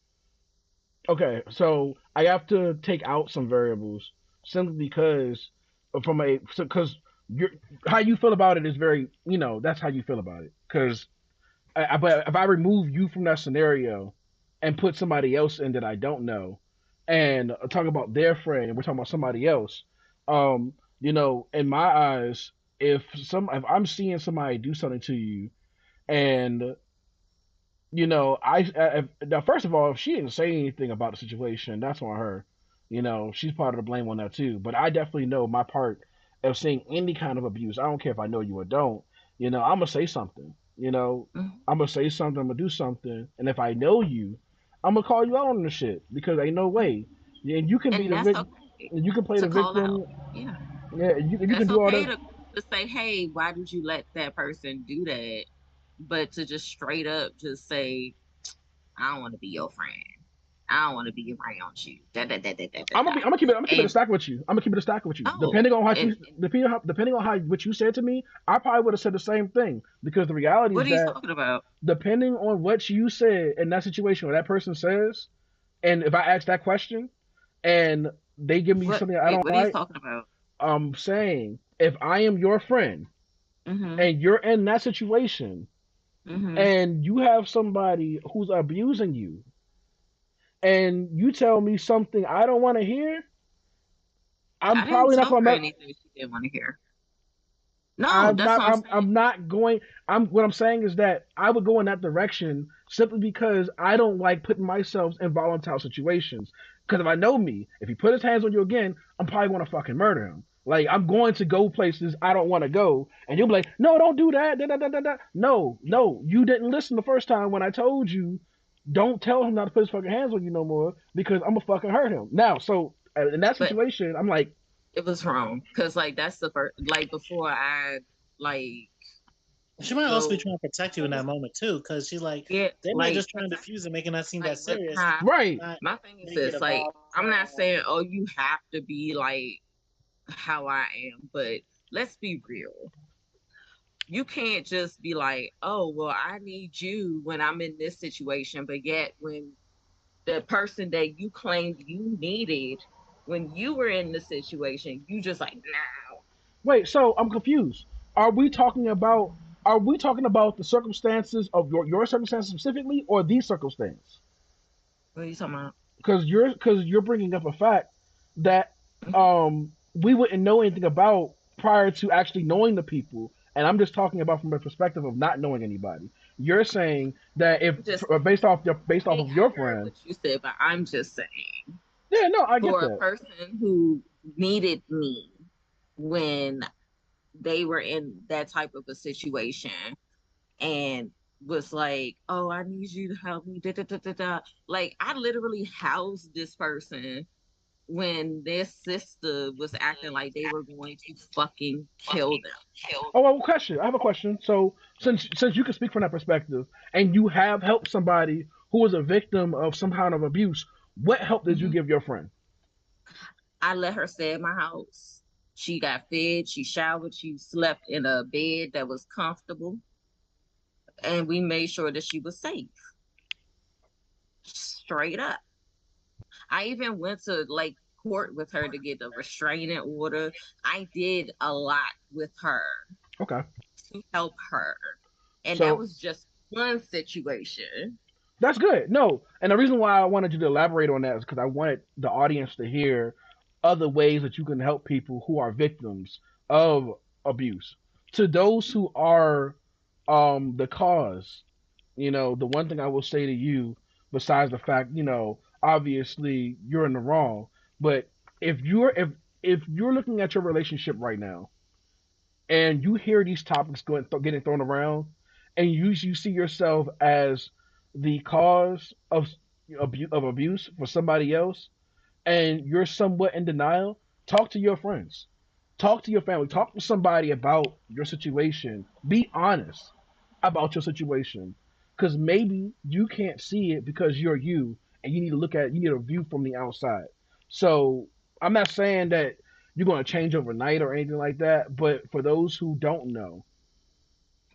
Okay, so I have to take out some variables simply because because you're how you feel about it is very that's how you feel about it. Because but if I remove you from that scenario and put somebody else in that I don't know, and talk about their friend, and we're talking about somebody else, in my eyes, if I'm seeing somebody do something to you, and now first of all, if she didn't say anything about the situation, that's on her. She's part of the blame on that too. But I definitely know my part of seeing any kind of abuse. I don't care if I know you or don't. I'm gonna say something. Mhm. I'm gonna say something. I'm gonna do something. And if I know you, I'm gonna call you out on the shit because ain't no way. And you can be And the that's victim. okay You can play to the call out. victim. Yeah, Yeah, you can that's do all okay that. to say, hey, why did you let that person do that? But to just straight up just say, I don't want to be your friend. I don't want to be around you. Da, da, da, da, da, da, da. I'm gonna keep it a And stack with you. I'm gonna keep it a stack with you. oh, and Depending on how what you said to me, I probably would have said the same thing because the reality what is are you that talking about? depending on what you said in that situation, what that person says, and if I ask that question and they give me What something I wait, don't what are you like, talking about? I'm saying if I am your friend Mm-hmm. and you're in that situation Mm-hmm. and you have somebody who's abusing you and you tell me something I don't want to hear, I'm I didn't probably not tell gonna her anything she didn't want to hear. No, I'm that's not. what I'm saying. I'm not going. What I'm saying is that I would go in that direction simply because I don't like putting myself in volatile situations. Because if I know me, if he put his hands on you again, I'm probably going to fucking murder him. Like I'm going to go places I don't want to go, and you'll be like, "No, don't do that." Da, da, da, da, da. No, no, you didn't listen the first time when I told you. Don't tell him not to put his fucking hands on you no more because I'm gonna fucking hurt him now. So in that But situation, I'm like, it was wrong because like that's the first like before I like She might also be go trying to protect you in that moment too, because she's like, get they might like just try and protect diffuse it, make it not seem like that with serious, how right. not my thing is really get this like involved. I'm not saying oh you have to be like how I am, but let's be real. You can't just be like, oh, well, I need you when I'm in this situation, but yet when the person that you claimed you needed when you were in the situation, you just like, nah. Wait, so I'm confused. Are we talking about are we talking about the circumstances of your circumstances specifically, or the circumstance? What are you talking about? Because you're bringing up a fact that Mhm. we wouldn't know anything about prior to actually knowing the people, and I'm just talking about from a perspective of not knowing anybody. You're saying that if I'm just based off of I your heard friend, what you said, but I'm just saying yeah, no, I get for a that. person who needed me when they were in that type of a situation and was like, "Oh, I need you to help me." Da, da, da, da, da. Like I literally housed this person when their sister was acting like they were going to fucking kill them. Oh, well, question. I have a question. So, since you can speak from that perspective, and you have helped somebody who was a victim of some kind of abuse, what help did you Mhm. give your friend? I let her stay at my house. She got fed, she showered, she slept in a bed that was comfortable, and we made sure that she was safe. Straight up. I even went to like court with her to get a restraining order. I did a lot with her Okay. to help her. And that So, was just one situation. That's good. No, and the reason why I wanted you to elaborate on that is because I wanted the audience to hear other ways that you can help people who are victims of abuse. To those who are the cause, the one thing I will say to you, besides the fact, obviously you're in the wrong, but if you're looking at your relationship right now and you hear these topics getting thrown around, and you see yourself as the cause of abuse for somebody else, and you're somewhat in denial, talk to your friends, talk to your family, talk to somebody about your situation. Be honest about your situation, because maybe you can't see it because you're you, and you need a view from the outside. So I'm not saying that you're going to change overnight or anything like that, but for those who don't know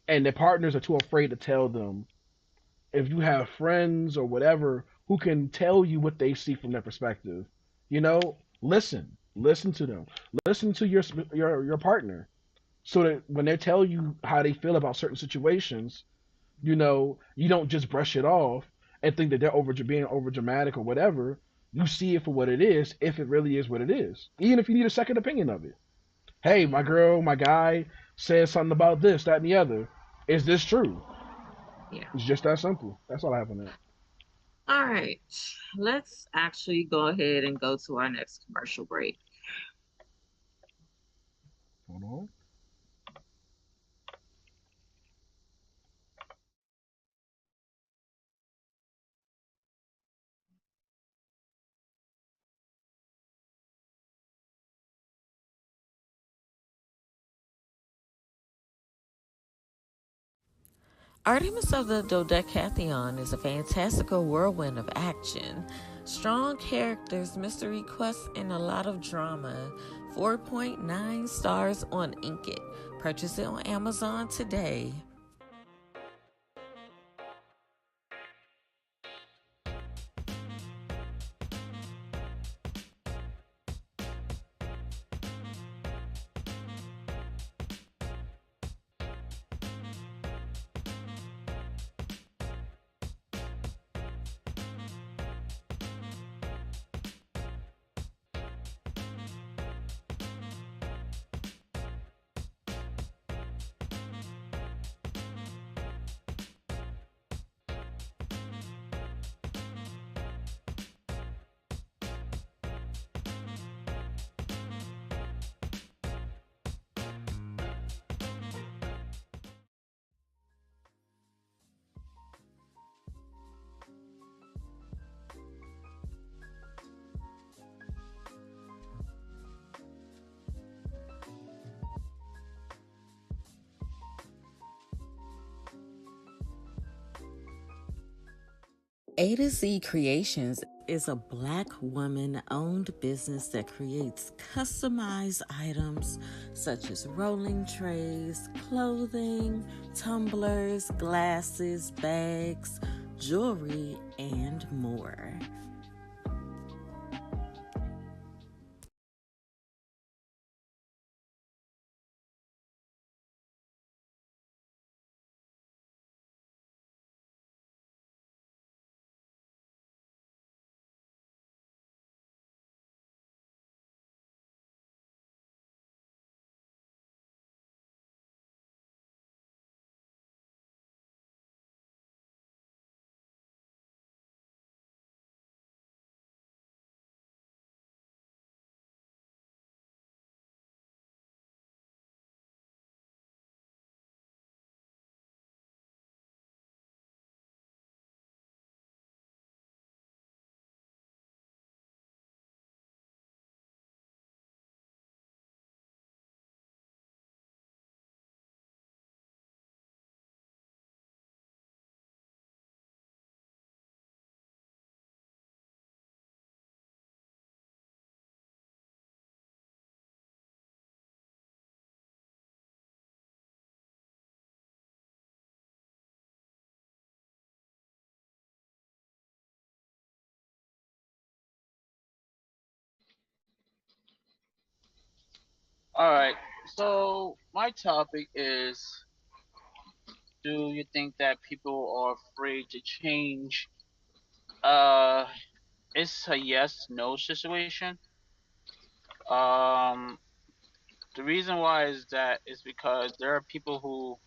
and their partners are too afraid to tell them, if you have friends or whatever who can tell you what they see from their perspective, listen to them, listen to your partner, so that when they tell you how they feel about certain situations, you don't just brush it off and think that they're being over dramatic or whatever. You see it for what it is, if it really is what it is, even if you need a second opinion of it. Hey, my girl, my guy says something about this, that, and the other. Is this true? Yeah. It's just that simple. That's all I have on that. All right. Let's actually go ahead and go to our next commercial break. Hold on. Artemis of the Dodecatheon is a fantastical whirlwind of action, strong characters, mystery quests, and a lot of drama. 4.9 stars on Inkit. Purchase it on Amazon today. A to Z Creations is a Black woman owned business that creates customized items such as rolling trays, clothing, tumblers, glasses, bags, jewelry, and more. All right. So my topic is do you think that people are afraid to change? Uh, it's a yes no situation. Um, the reason why is that is because there are people who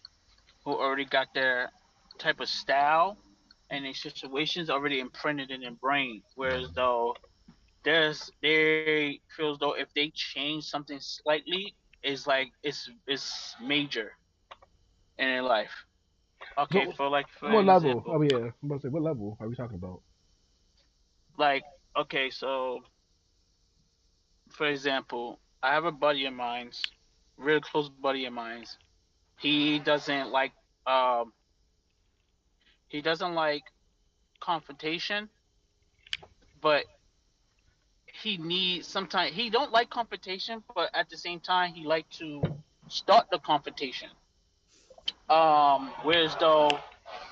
already got their type of style and their situations already imprinted in their brain. Whereas though they feel as though if they change something slightly, it's major in their life. Okay, So, for what an level? example, Oh yeah, I'm about to say, what level are we talking about? like okay, so for example, I have a buddy of mine's, real close buddy of mine's. He doesn't like um he doesn't like confrontation, but he needs sometimes he don't like confrontation, but at the same time he like to start the confrontation. Whereas though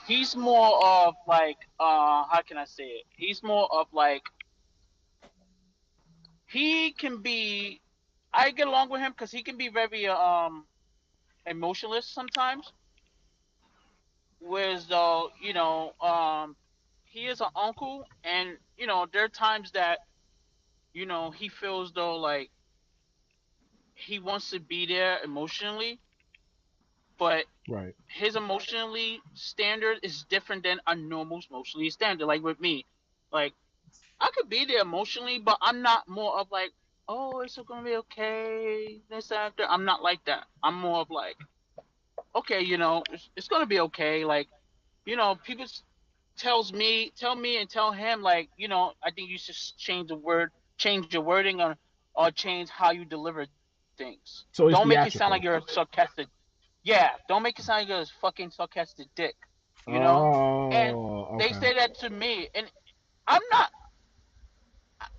he's more of like how can I say it? He's more of like he can be. I get along with him because he can be very emotionless sometimes. Whereas though he is an uncle, and there are times that he feels though like he wants to be there emotionally, but Right. his emotionally standard is different than a normal emotionally standard. Like with me, like I could be there emotionally, but I'm not more of like, oh, it's gonna be okay. This after, I'm not like that. I'm more of like, okay, it's gonna be okay. Like, people tell me and tell him like, I think you should change your wording, or change how you deliver things. Don't So it's make it sound like you're theatrical. a sarcastic. Yeah, don't make it sound like you're a fucking sarcastic dick. And Oh, they okay. say that to me, and I'm not.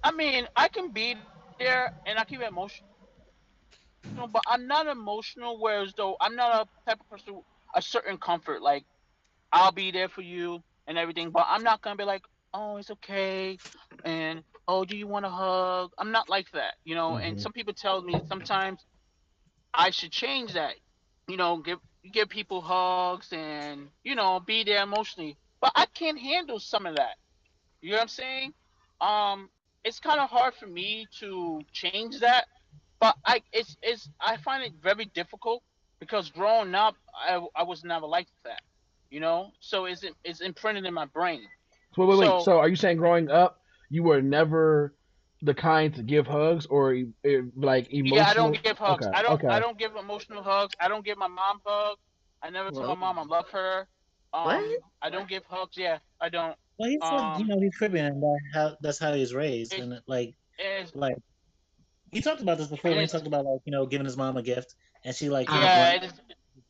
I mean, I can be there and I can be emotional, but I'm not emotional. Whereas though I'm not a type of person a certain comfort. Like I'll be there for you and everything, but I'm not gonna be like, oh, it's okay, and oh, do you want a hug? I'm not like that, And some people Hmm. tell me sometimes I should change that, give people hugs and be there emotionally, but I can't handle some of that. You know what I'm saying? Um, it's kind of hard for me to change that, but I find it very difficult because growing up, I was never like that, So it's imprinted in my brain. So wait. So So are you saying growing up you were never the kind to give hugs or like yeah, I don't emotional? give hugs. Okay. I Okay. don't give emotional hugs. I don't give my mom hugs. I never told my Whoa. mom I love her. What? I don't give hugs. Yeah, I don't. Well, he said, Um, he's Caribbean, and that's how he's raised, it and is like he talked about this before and when he it's talked about giving his mom a gift, and she Uh-huh. yeah, brought it is,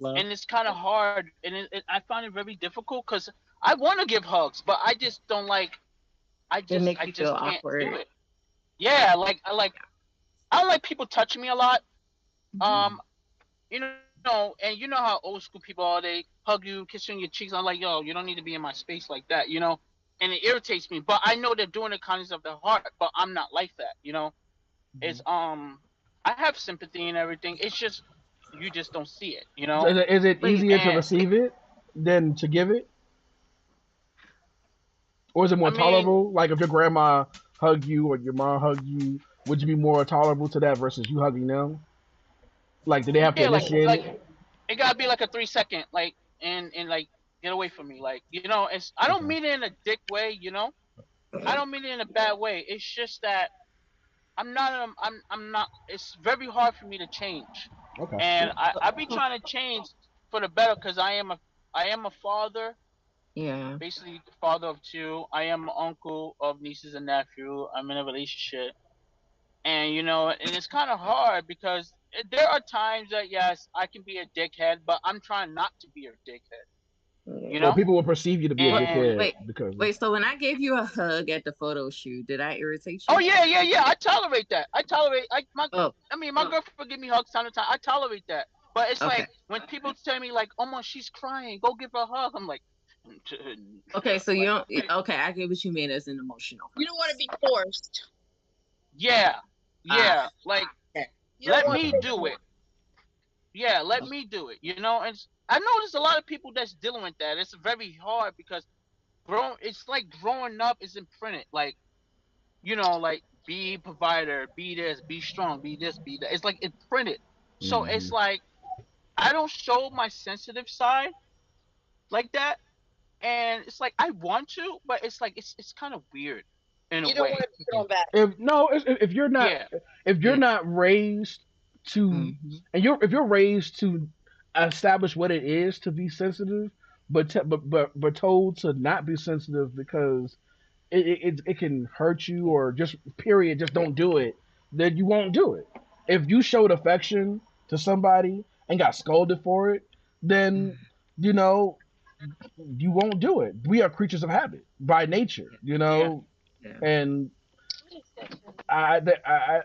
love. and it's kind of hard, and I find it very difficult because I want to give hugs, but I just don't like. It makes I you feel just can't do awkward. it. Yeah, I don't like people touching me a lot. Mhm. Um, and you know how old school people are. They hug you, kiss you on your cheeks. I'm like, yo, you don't need to be in my space like that. And it irritates me. But I know they're doing it kindness of their heart, but I'm not like that. It's I have sympathy and everything. It's just you just don't see it. So is it But easier to And receive it than to give it, or is it I more mean, tolerable? Like if your grandma hug you or your mom hug you, would you be more tolerable to that versus you hugging them? Like, do they have to yeah, initiate like it? it gotta be like a 3 second, like and like get away from me, like it's I don't Okay. mean it in a dick way. I don't mean it in a bad way. It's just that I'm not. It's very hard for me to change, Okay. and I be so, trying to change for the better because I am a father, yeah. basically the father of two. I am an uncle of nieces and nephew. I'm in a relationship, and and it's kind of hard because there are times that yes, I can be a dickhead, but I'm trying not to be a dickhead. You Well, know, people will perceive you to be a What? and dickhead Wait, because wait. So when I gave you a hug at the photo shoot, did I irritate oh you? yeah, yeah, yeah. I tolerate that. I tolerate. Oh, I mean, my girlfriend give me hugs time to time. I tolerate that. But it's like okay. when people tell me like, "Oh my, she's crying. Go give her a hug." I'm like, Okay, so you like don't. okay, Okay, I get what you mean as an emotional You hug. don't want to be forced. yeah, Ah, yeah. Like okay. You don't let want me okay. to do it. Yeah, let me do it. And I know there's a lot of people that's dealing with that. It's very hard because it's like growing up is imprinted. Like, like be provider, be this, be strong, be this, be that. It's like imprinted. So it's Hmm. like I don't show my sensitive side like that, and it's like I want to, but it's like it's kind of weird in a You don't way. want to be thrown back. If you're not Yeah, if you're yeah, not raised to Mhm. and if you're raised to establish what it is to be sensitive, but told to not be sensitive because it can hurt you or just period, just don't do it, then you won't do it. If you showed affection to somebody and got scolded for it, then you know you won't do it. We are creatures of habit by nature, yeah. Yeah. and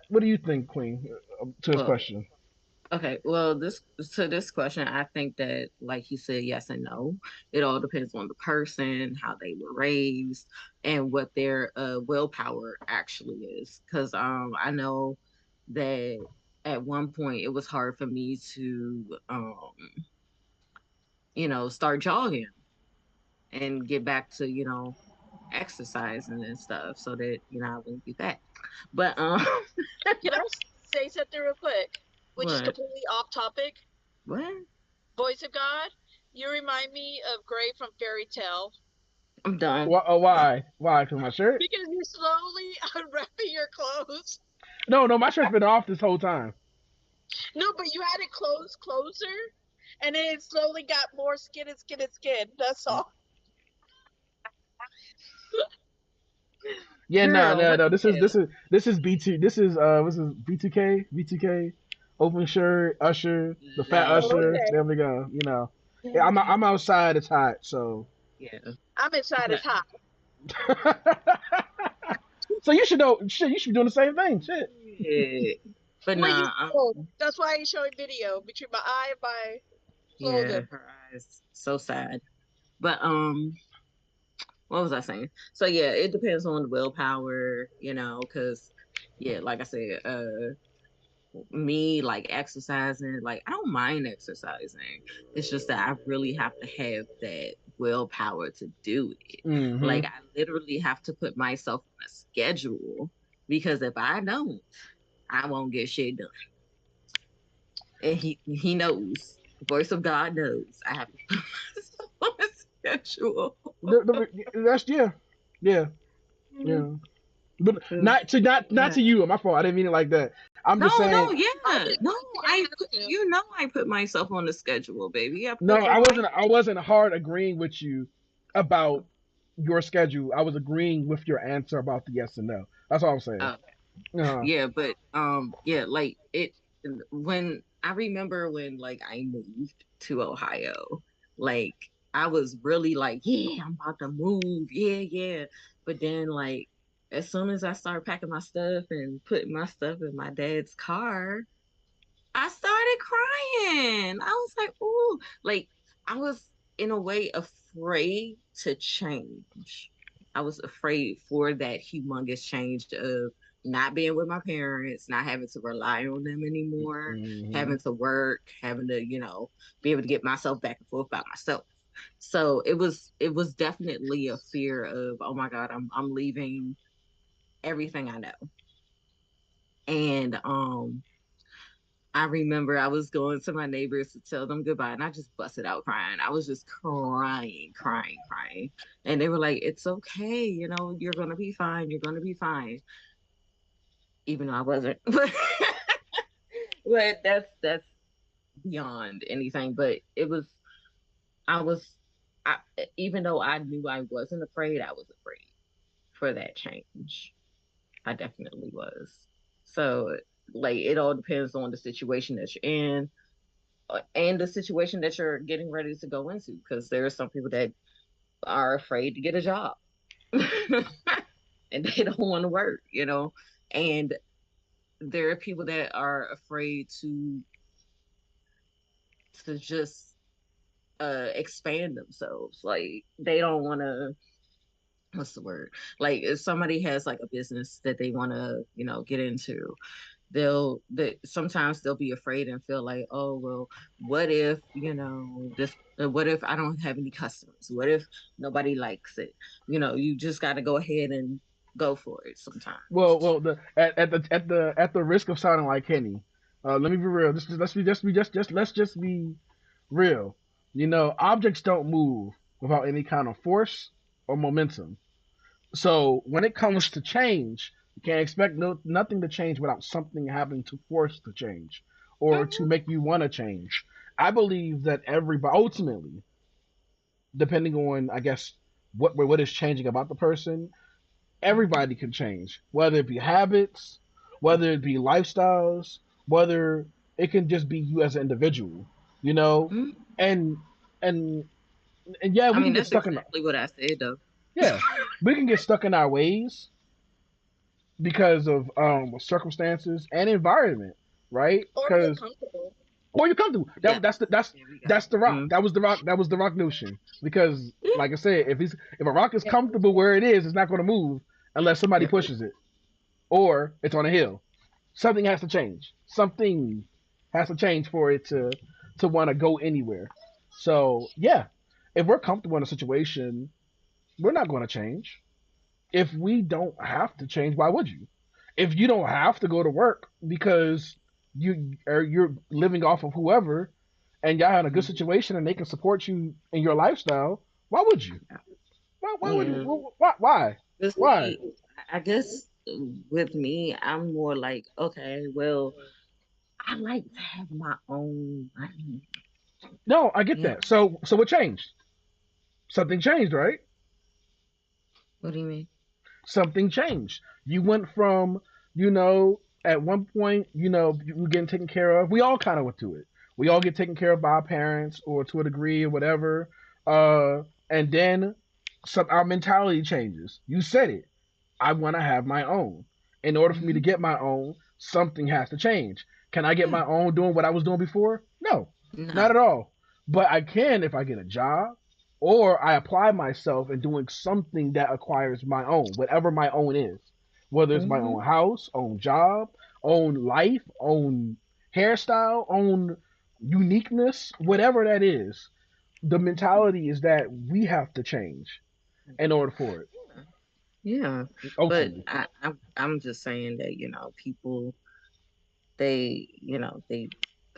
what do you think, Queen, to his Well, question? okay. Well, this question, I think that, like you said, yes and no. It all depends on the person, how they were raised, and what their willpower actually is. Because I know that at one point it was hard for me to start jogging and get back to exercising and stuff, so that I wouldn't be fat. But Can I say something real quick, which is what completely off topic? what Voice of God, you remind me of Gray from Fairy Tale I'm done. Why? Cause my shirt? because you're slowly unwrapping your clothes. No, my shirt's been off this whole time. No, but you had it closed closer, and then it slowly got more skin and skin and skin. That's all. Yeah, no, Girl, no, what no. the hell? This is B2. This is B2K. Open shirt, Usher, the fat Oh, Lovely. Usher. okay. There we go. Yeah, I'm outside. It's hot, so. Yeah. I'm inside. It's But hot. So you should know. Shit, you should be doing the same thing. Shit. yeah. But Well, you nah, know, that's why he's showing video between my eye and my yeah, clothing. her eyes so sad. But what was I saying? So yeah, it depends on the willpower, because yeah, like I said, me like exercising, like I don't mind exercising. It's just that I really have to have that willpower to do it. Hmm. Like I literally have to put myself on a schedule, because if I don't, I won't get shit done. And he knows. The voice of God knows. I have to put myself on a schedule. That's yeah, yeah. But Cause not to you. My fault. I didn't mean it like that. I'm just no, saying. I yeah, just no. think I I have put, to. I put myself on the schedule, baby. I No, put the right. I wasn't hard agreeing with you about your schedule. I was agreeing with your answer about the yes and no. That's all I'm saying. Oh, Uh-huh. yeah, but yeah, like it when I remember when like I moved to Ohio, like I was really like, yeah, I'm about to move, yeah, yeah. But then like as soon as I started packing my stuff and putting my stuff in my dad's car, I started crying. I was like, ooh, like I was in a way afraid to change. I was afraid for that humongous change of not being with my parents, not having to rely on them anymore, Hmm. having to work, having to, be able to get myself back and forth by myself. So it was definitely a fear of, oh my God, I'm leaving everything I know. And I remember I was going to my neighbors to tell them goodbye, and I just busted out crying. I was just crying, crying, crying. And they were like, "It's okay, you're gonna be fine. You're gonna be fine." Even though I wasn't. But that's beyond anything. But I was I even though I knew I wasn't afraid, I was afraid for that change. I definitely was. So like it all depends on the situation that you're in, and the situation that you're getting ready to go into, because there are some people that are afraid to get a job and they don't want to work. And there are people that are afraid to just expand themselves, like they don't want to, what's the word, like if somebody has like a business that they want to get into, sometimes they'll be afraid and feel like, oh well, what if this, what if I don't have any customers, what if nobody likes it, you just got to go ahead and go for it Well, sometimes. well, at the risk of sounding like Kenny, let me be real. Let's just be real. Objects don't move without any kind of force or momentum. So when it comes to change, you can't expect nothing to change without something happening to force the change or to Hmm. make you want to change. I believe that everybody ultimately, depending on I guess what is changing about the person, everybody can change, whether it be habits, whether it be lifestyles, whether it can just be you as an individual, you know, Hmm. and and and yeah, I we mean, can get that's stuck in exactly what I said though. yeah, we can get stuck in our ways because of circumstances and environment, right? Or you're Because comfortable. or you come through Yeah, there we go. that's the rock. Mm. That was the rock notion. Because like I said, if a rock is comfortable where it is, it's not going to move unless somebody Yep. pushes it or it's on a hill. Something has to change. Something has to change for it to want to go anywhere. So yeah, if we're comfortable in a situation, we're not going to change. If we don't have to change, why would you? If you don't have to go to work because you're living off of whoever and y'all in a good Mhm. situation and they can support you in your lifestyle, why would you? Why would Yeah. you? Why? With Why? me, I guess with me, I'm more like, okay, well, I like to have my own money. No, I get Yeah. that. So what changed? Something changed, right? What do you mean? Something changed. You went from, at one point, you were getting taken care of. We all kind of went through it. We all get taken care of by our parents or to a degree or whatever. And then our mentality changes. You said it. I want to have my own. In order for me to Hmm. get my own, something has to change. Can I get Yeah. my own doing what I was doing before? No, not No. at all. But I can if I get a job or I apply myself in doing something that acquires my own, whatever my own is. Whether it's my own Hmm. house, own job, own life, own hairstyle, own uniqueness, whatever that is. The mentality is that we have to change in order for it, Yeah. But ultimately. I'm just saying that, people, they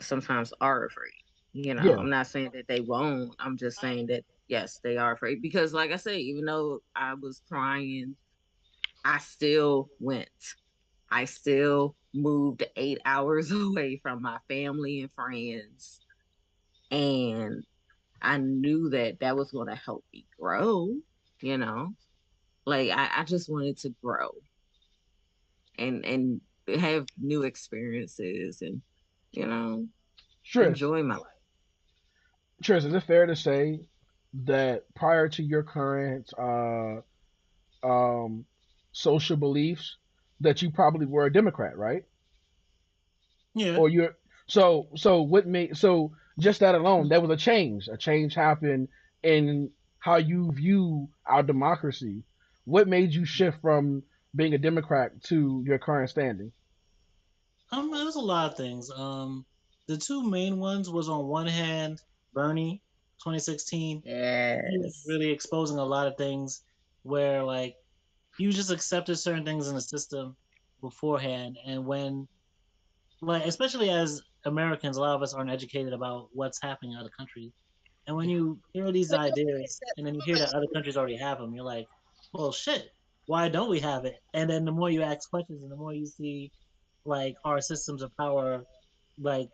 sometimes are afraid. Yeah, I'm not saying that they won't. I'm just saying that yes, they are afraid because like I say, even though I was crying, I still went. I still moved 8 hours away from my family and friends. And I knew that that was going to help me grow, you know? Like I just wanted to grow and have new experiences and, you know, Tryst. enjoy my life. Tryst, is it fair to say that prior to your current um, social beliefs, that you probably were a Democrat, right? Yeah. Or you're so what made so just that alone, there was a change. A change happened in how you view our democracy. What made you shift from being a Democrat to your current standing? It was a lot of things. The two main ones was on one hand, Bernie, 2016. He was Yes. really exposing a lot of things where like you just accepted certain things in the system beforehand, and when like especially as Americans, a lot of us aren't educated about what's happening in other countries. And when Yeah. you hear these But don't forget ideas that and then you some hear of that us other countries already have them, you're like, well, shit, why don't we have it? And then the more you ask questions and the more you see like our systems of power like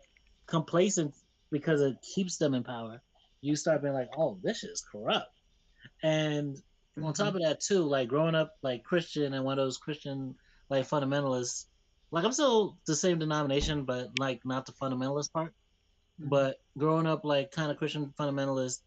complacent because it keeps them in power, you start being like, oh, this is corrupt. And on Hmm. top of that too, like growing up like Christian and one of those Christian like fundamentalists, like I'm still the same denomination, but like not the fundamentalist part. Hmm. But growing up like kind of Christian fundamentalist,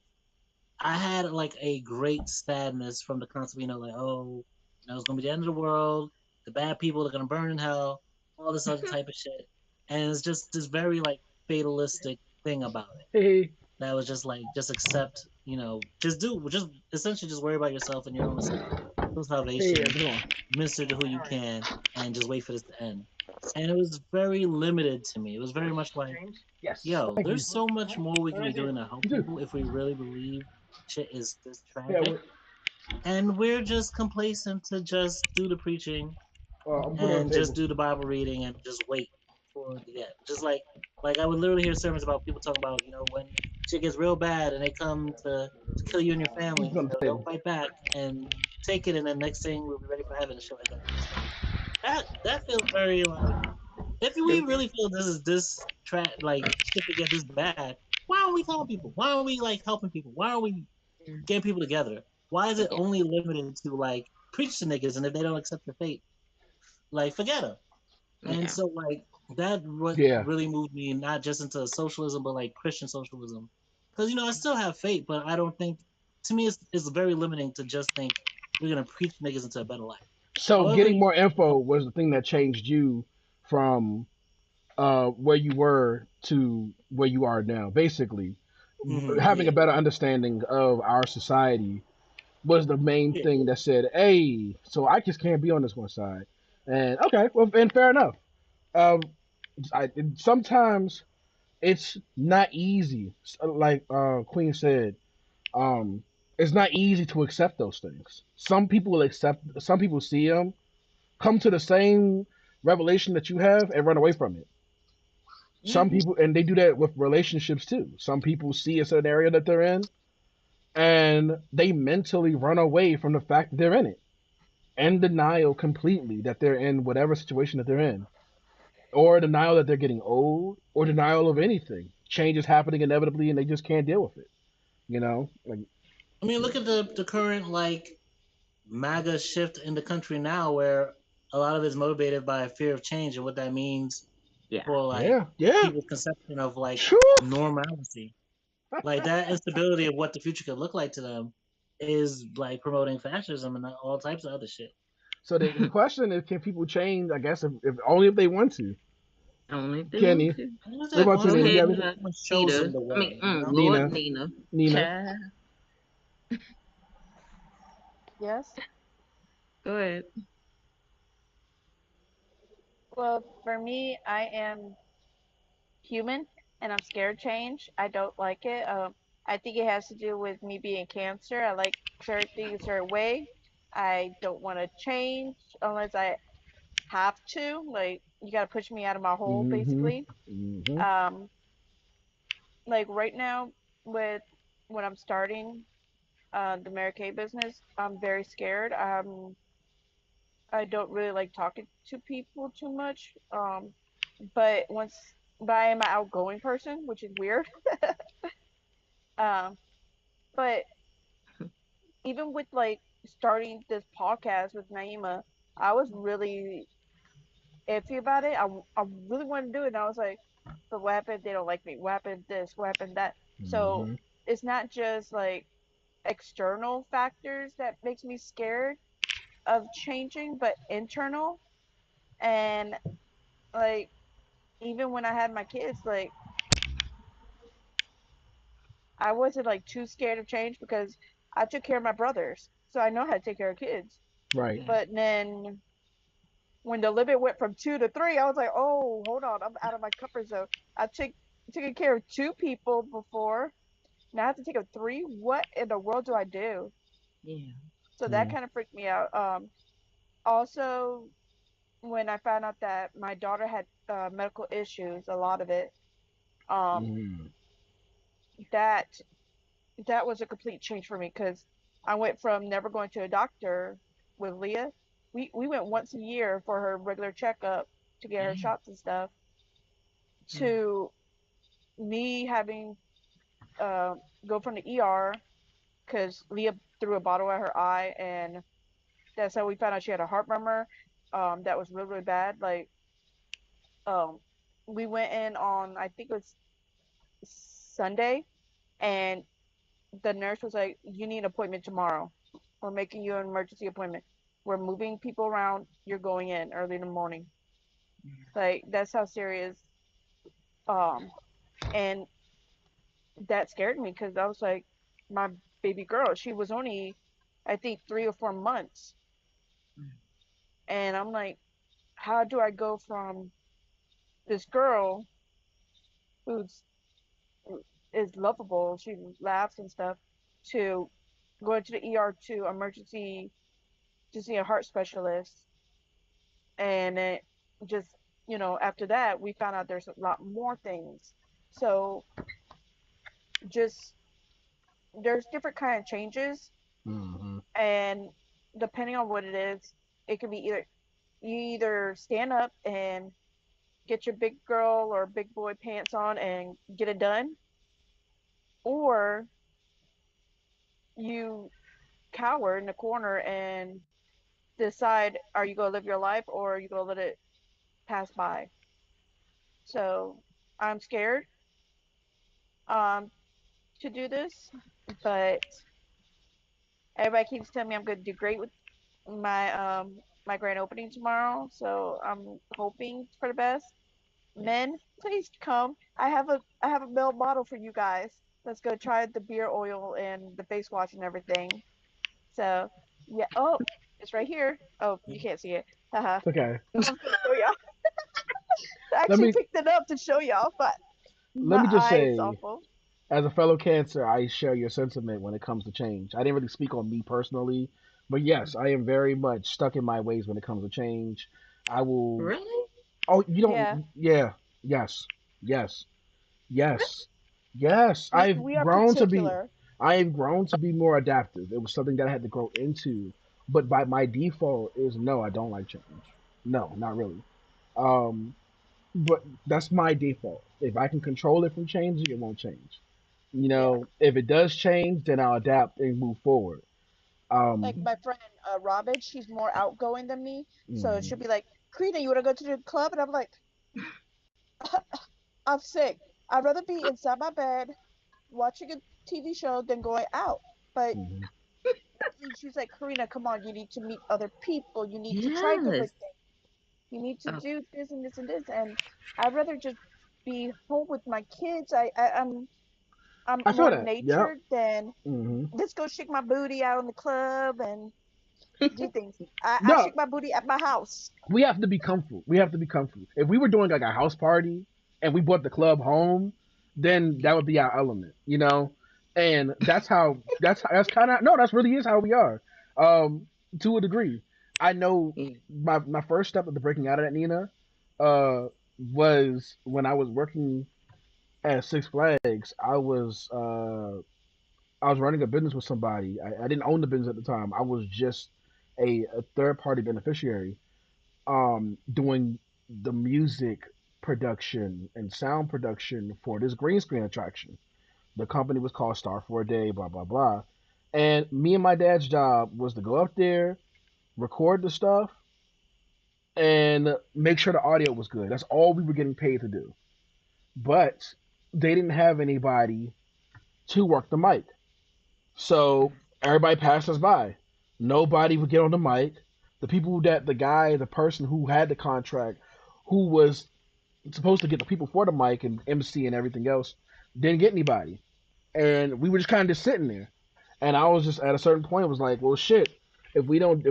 I had like a great sadness from the concept, like, oh, it's gonna be the end of the world, the bad people are gonna burn in hell, all this other type of shit. And it's just this very like fatalistic thing about it. Hey, That was just like just accept, just essentially just worry about yourself and your own soul hey, salvation, how's it going? minister to who you can, and just wait for this to end. and it was very limited to me. It was very much like, Yes. yo, Thank you. there's so much more we can be doing to help You do. people if we really believe shit is this Yeah. tragic. And we're just complacent to just do the preaching I'm putting it on and the just table. do the Bible reading and just wait for the end. Just like I would literally hear sermons about people talking about, when shit gets real bad and they come to kill you and your This family, is on the don't table. fight back and take it, and then next thing we'll be ready for heaven and shit like that. It's like that feels very like, if we really feel like shit could get this bad, why aren't we telling people? Why aren't we like helping people? Why aren't we getting people together? Why is it Yeah. only limited to like preach to niggas, and if they don't accept your fate, like forget them? And Yeah. so like that what Yeah. really moved me, not just into socialism but like Christian socialism, because I still have faith, but I don't think, to me it's very limiting to just think we're gonna preach niggas into a better life. So However getting you more info was the thing that changed you from where you were to where you are now. Basically, having yeah, a better understanding of our society was the main yeah. thing that said, "Hey, so I just can't be on this one side." And okay, well, and fair enough. Um, sometimes it's not easy. Like Queen said, um, it's not easy to accept those things. Some people will accept. Some people see them, come to the same revelation that you have, and run away from it. Some Mm-hmm. people, and they do that with relationships too. Some people see a certain area that they're in, and they mentally run away from the fact that they're in it, and denial completely that they're in whatever situation that they're in, or denial that they're getting old, or denial of anything. Change is happening inevitably, and they just can't deal with it. Like I mean, look at the current like MAGA shift in the country now, where a lot of it's motivated by a fear of change and what that means Yeah. for like yeah, yeah, people's conception of like sure. normalcy. Like that instability of what the future could look like to them is like promoting fascism and all types of other shit. So the question is, can people change? I guess if only if they want to. Only if they want Kenny, to. And what if what they about you, Go wanted Nina? to, You ahead, got what if anything? someone shows Nita. them the I mean, way? Lord Nina, Nina. Nina. Child. Yes. Go ahead. Well, for me, I am human and I'm scared of change. I don't like it. I think it has to do with me being cancer. I like certain things a certain way. I don't want to change unless I have to. Like, you got to push me out of my hole, Mm-hmm. basically. Mm-hmm. Um, like right now, with when I'm starting the Mary Kay business, I'm very scared. I don't really like talking to people too much. But once, but I am an outgoing person, which is weird. Um, but even with like starting this podcast with Naima, I was really iffy about it. I really wanted to do it, and I was like, but what happened if they don't like me? What happened this? What happened that? So Mm-hmm. it's not just like external factors that makes me scared of changing, but internal. And like even when I had my kids, like I wasn't like too scared of change because I took care of my brothers, so I know how to take care of kids. Right. But then when the limit went from 2 to 3, I was like, oh, hold on, I'm out of my comfort zone. I took taken care of 2 people before. Now I have to take care of three. What in the world do I do? Yeah. So that Yeah. kind of freaked me out. Also, when I found out that my daughter had medical issues, a lot of it, um, Mm-hmm. that that was a complete change for me because I went from never going to a doctor with Leah. We went once a year for her regular checkup to get her Dang. shots and stuff Mm. to me having uh, go from the ER because Leah threw a bottle at her eye, and that's how we found out she had a heart murmur. That was really, really bad. Like, um, we went in on I think it was Sunday, and the nurse was like, "You need an appointment tomorrow. We're making you an emergency appointment. We're moving people around. You're going in early in the morning." Like that's how serious. Um, and that scared me because I was like, my baby girl, she was only, I think, 3 or 4 months, Mm. and I'm like, how do I go from this girl who's is lovable, she laughs and stuff, to going to the ER to emergency to see a heart specialist, and it just after that we found out there's a lot more things. So just there's different kind of changes, Mm-hmm. and depending on what it is, it can be either you either stand up and get your big girl or big boy pants on and get it done, or you cower in the corner and decide, are you going to live your life or are you going to let it pass by? So I'm scared um to do this, but everybody keeps telling me I'm going to do great with my grand opening tomorrow, so I'm hoping for the best. Men, please come. I have a male model for you guys. Let's go try the beer oil and the face wash and everything. So yeah. Oh, it's right here. Oh, you can't see it. Haha. It's okay. I'm gonna show y'all. I let actually me picked it up to show y'all, but let my me just eye is say, awful. as a fellow Cancer, I share your sentiment when it comes to change. I didn't really speak on me personally, but yes, I am very much stuck in my ways when it comes to change. I will. Really? Oh, you Yeah, don't. Yeah. Yes. Yes. Yes. Yes. we are particular. I have grown to be more adaptive. It was something that I had to grow into. But by my default is no, I don't like change. No, not really. Um, but that's my default. If I can control it from changing, it won't change. Yeah, If it does change, then I'll adapt and move forward. like Um, my friend Robin, she's more outgoing than me, so mhm, she'll be like, "Karina, you want to go to the club?" And I'm like, "I'm sick. I'd rather be inside my bed watching a TV show than going out." But mhm. she's like, "Karina, come on, you need to meet other people. You need to try Yes. different things. You need to Oh, do this and this and this." And I'd rather just be home with my kids. I'm I feel more that. Yep. natured than Hmm. let's go shake my booty out in the club and do things. I No, shake my booty at my house. we have to be comfortable. We have to be comfortable. If we were doing like a house party and we brought the club home, then that would be our element, you know. And that's kind of no, that's really is how we are, um, to a degree. I know yeah. my first step of the breaking out of that Nina, uh, was when I was working at Six Flags. I was running a business with somebody. I didn't own the business at the time. I was just a third party beneficiary, doing the music production and sound production for this green screen attraction. The company was called Star for a Day, blah blah blah. And me and my dad's job was to go up there, record the stuff, and make sure the audio was good. That's all we were getting paid to do. But they didn't have anybody to work the mic. So everybody passed us by. Nobody would get on the mic. The person who had the contract, who was supposed to get the people for the mic and MC and everything else, didn't get anybody. And we were just kind of just sitting there. And I was just at a certain point was like, well, shit. If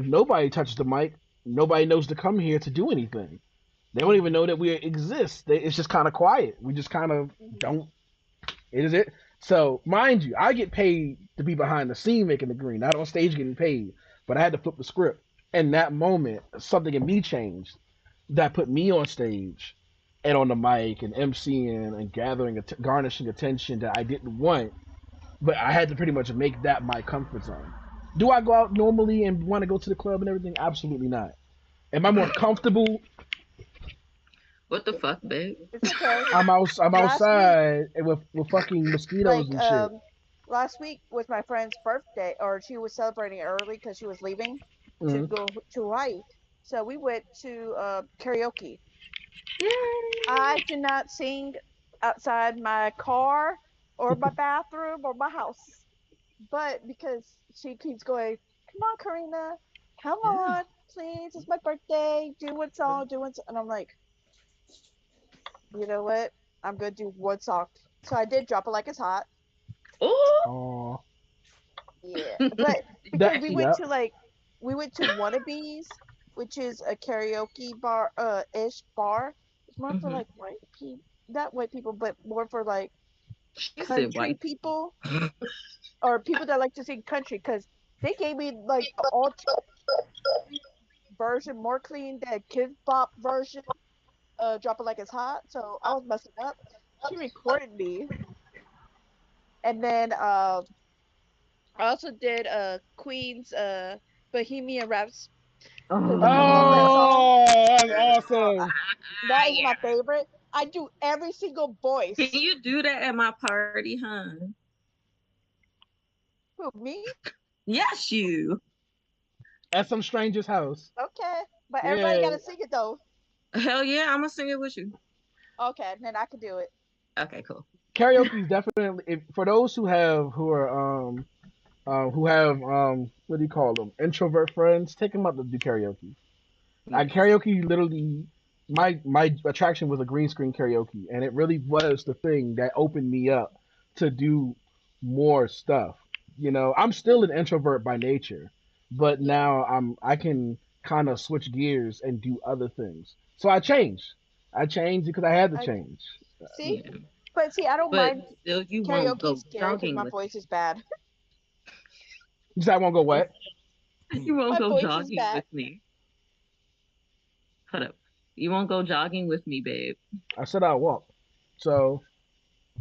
nobody touches the mic, nobody knows to come here to do anything. They don't even know that we exist. It's just kind of quiet. We just kind of Mhm. don't. It is it. So mind you, I get paid to be behind the scene making the green, not on stage getting paid. But I had to flip the script. In that moment, something in me changed that put me on stage and on the mic and emceeing and garnishing attention that I didn't want, but I had to pretty much make that my comfort zone. Do I go out normally and want to go to the club and everything? Absolutely not. Am I more comfortable? What the fuck, babe? It's okay. I'm Last week, outside with fucking mosquitoes like and shit. last week was my friend's birthday, or she was celebrating early because she was leaving to Mm-hmm. go to Hawaii. So we went to karaoke. I Yay! did not sing outside my car or my bathroom or my house, but because she keeps going, "Come on, Karina, come Yeah. on, please, it's my birthday. Do one song, do one song." And I'm like, you know what? I'm gonna do one song. So I did "Drop It Like It's Hot." Oh. Oh, Yeah, but because that we went yep. to we went to Wannabes, which is a karaoke bar, ish bar. It's more for Mm-hmm. like white people, not white people, but more for like She said country white. people or people that like to sing country. Cause they gave me like the alt version, more clean than Kid Bop version. Drop it like it's hot. So I was messing up. She recorded me, and then I also did Queen's Bohemian Raps because I love that Oh, song. Oh, that's Uh, awesome. that is yeah. my favorite. I do every single Can voice. you do that at my party, hun? Who, me? Yes, you. At some stranger's house. Okay, but everybody Yeah. gotta sing it though. Hell yeah, I'm gonna sing it with you. Okay, then I can do it. Okay, cool. Karaoke is definitely for those who have what do you call them, introvert friends, take them out to do karaoke. Yes. Karaoke literally, my attraction was a green screen karaoke, and it really was the thing that opened me up to do more stuff. I'm still an introvert by nature, but now I can kind of switch gears and do other things. So I changed. I changed because I had to I change. see, Yeah. but see, I don't But mind still, you won't karaoke go scary because jogging my with voice is bad. You said I won't go me. what? You won't My go voice is jogging bad. with me. Hold up. You won't go jogging with me, babe. I said I'll walk. So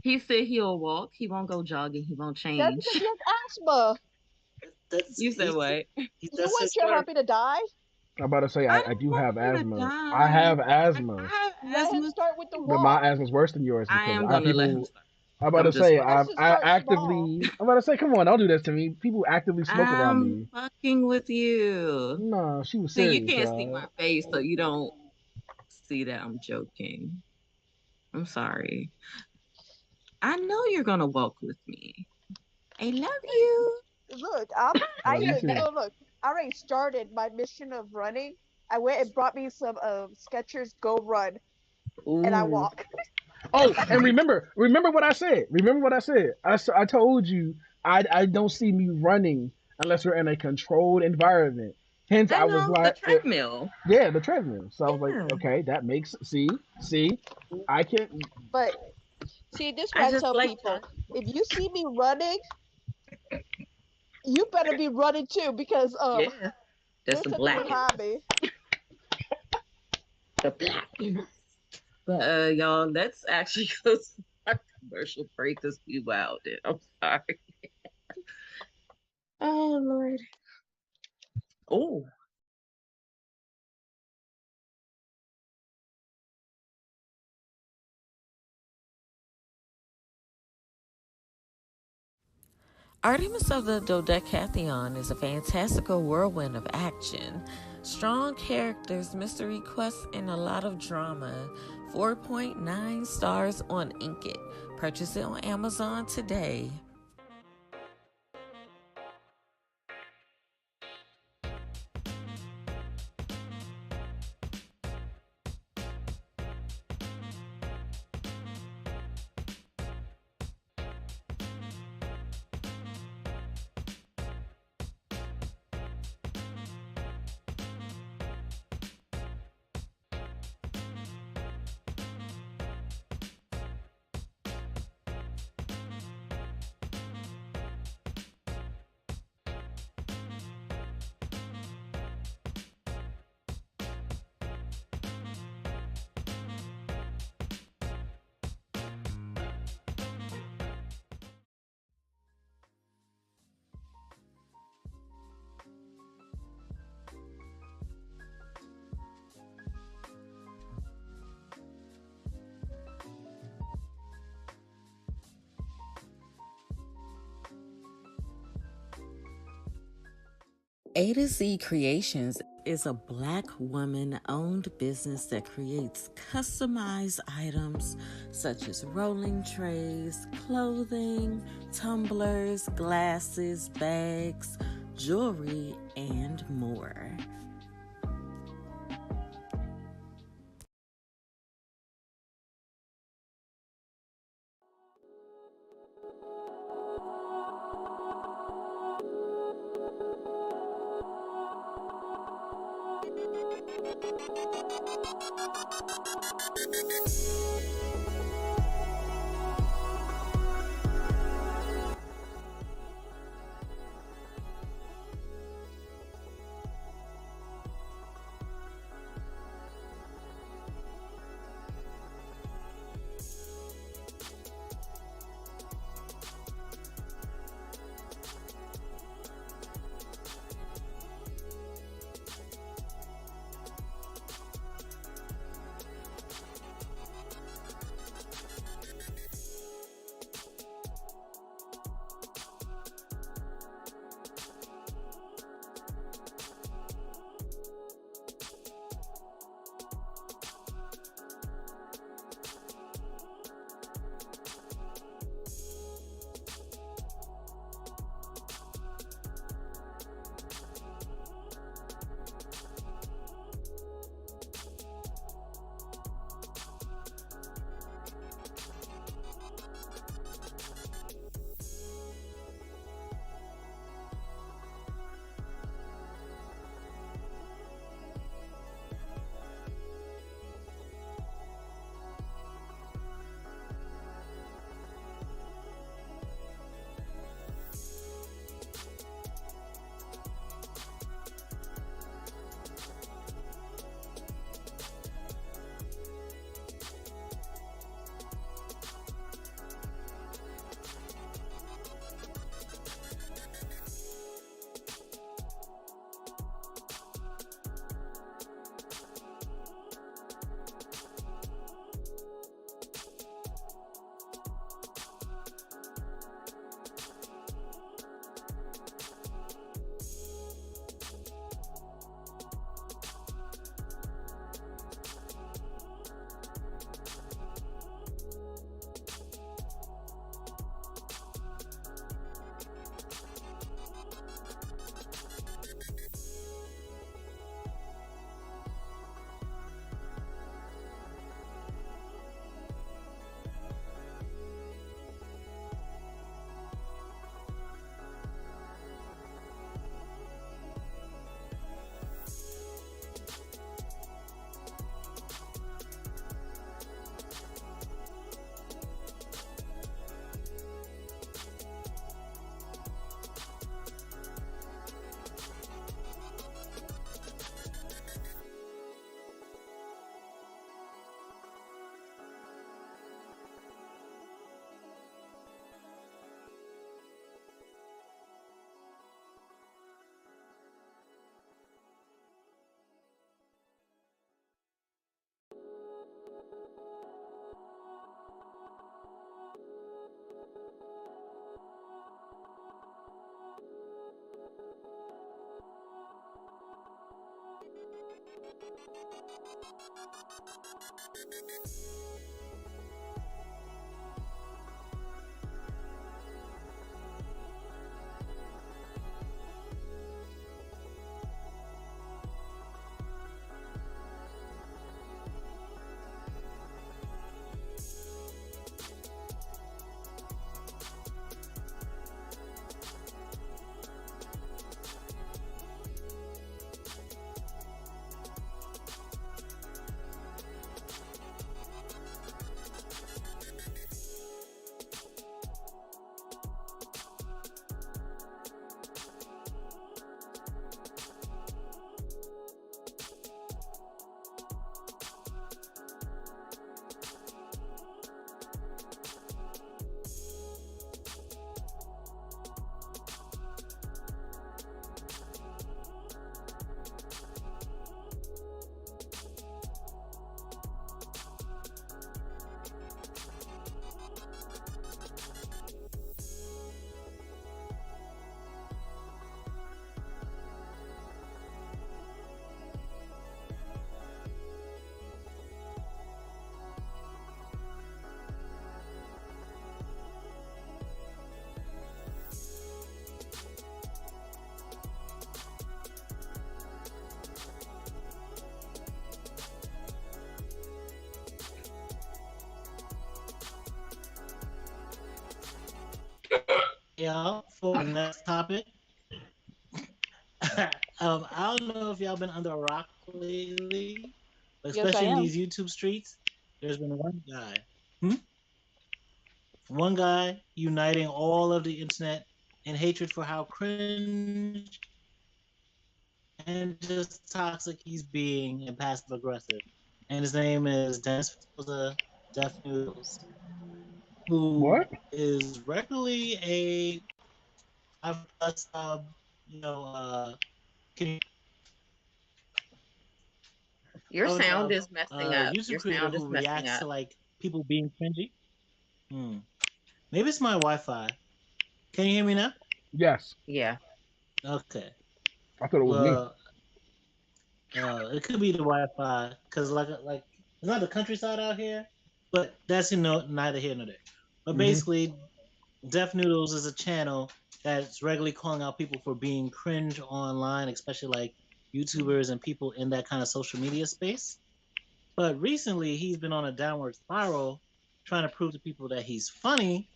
He said he'll walk. He won't go jogging. He won't That's because change. he has asthma. That's You said what? You that's want his your story. hubby to die? I'm about to say I I don't do want have him to asthma. I die. have asthma, I have Let him asthma start with the but too. my walk. asthma's worse than yours I because am I gonna let him people. start. I'm about to I'm just say fucking. Let's just I start small. actively. I'm about to say, come on, don't do this to me. People actively smoke around I'm me. fucking with you. No, she was See, you serious, can't see y'all. my face, so you don't see that I'm joking. I'm sorry. I know you're gonna walk with me. I love you. Look, I I love you even too. look. I already started my mission of running. I went and brought me some Skechers Go Run, and I Ooh. walk. Oh, and remember what I said. Remember what I said. I told you I don't see me running unless we're in a controlled environment. Hence, I I was know the like, treadmill. yeah, the treadmill. So I was like, Yeah. okay, that makes see, I can. But see, this is I what I just tell like people: jogging. if you see me running, you better be running too, because Yeah. That's there's the something black in behind me. the black in us. But y'all, let's actually go to our commercial break because we wilded. I'm sorry. Oh Lord. Oh. Artemis of the Dodecatheon is a fantastical whirlwind of action, strong characters, mystery quests, and a lot of drama. 4.9 stars on Inkit. Purchase it on Amazon today. A to Z Creations is a Black woman owned business that creates customized items such as rolling trays, clothing, tumblers, glasses, bags, jewelry, and more. Y'all, for the next topic. I don't know if y'all been under a rock lately, Yes, I especially in am. these YouTube streets. There's been one guy uniting all of the internet in hatred for how cringe and just toxic he's being and passive aggressive. And his name is Dennis Fatoza Deaf Noodles, who What? is regularly a 500+ sub, can Your sound of is messing up. YouTube Your creator sound who is messing reacts up. to like people being cringy. Hmm. Maybe it's my Wi-Fi. Can you hear me now? Yes. Yeah. Okay. I thought it was me. Well, it could be the Wi-Fi because like it's not the countryside out here, but that's neither here nor there. But Hmm. basically, Deaf Noodles is a channel that's regularly calling out people for being cringe online, especially like YouTubers and people in that kind of social media space. But recently, he's been on a downward spiral, trying to prove to people that he's funny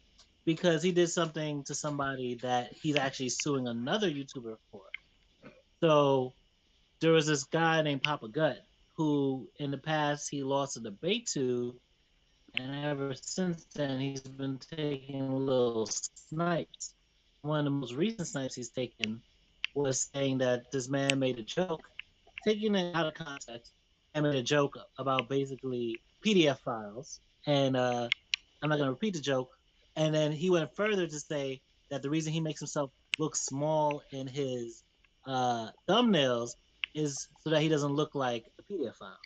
because he did something to somebody that he's actually suing another YouTuber for. So there was this guy named Papa Gut who, in the past, he lost a debate to, and ever since then, he's been taking little snipes. One of the most recent snipes he's taken was saying that this man made a joke, taking it out of context, and made a joke about basically PDF files. And I'm not going to repeat the joke. And then he went further to say that the reason he makes himself look small in his thumbnails is so that he doesn't look like a PDF file.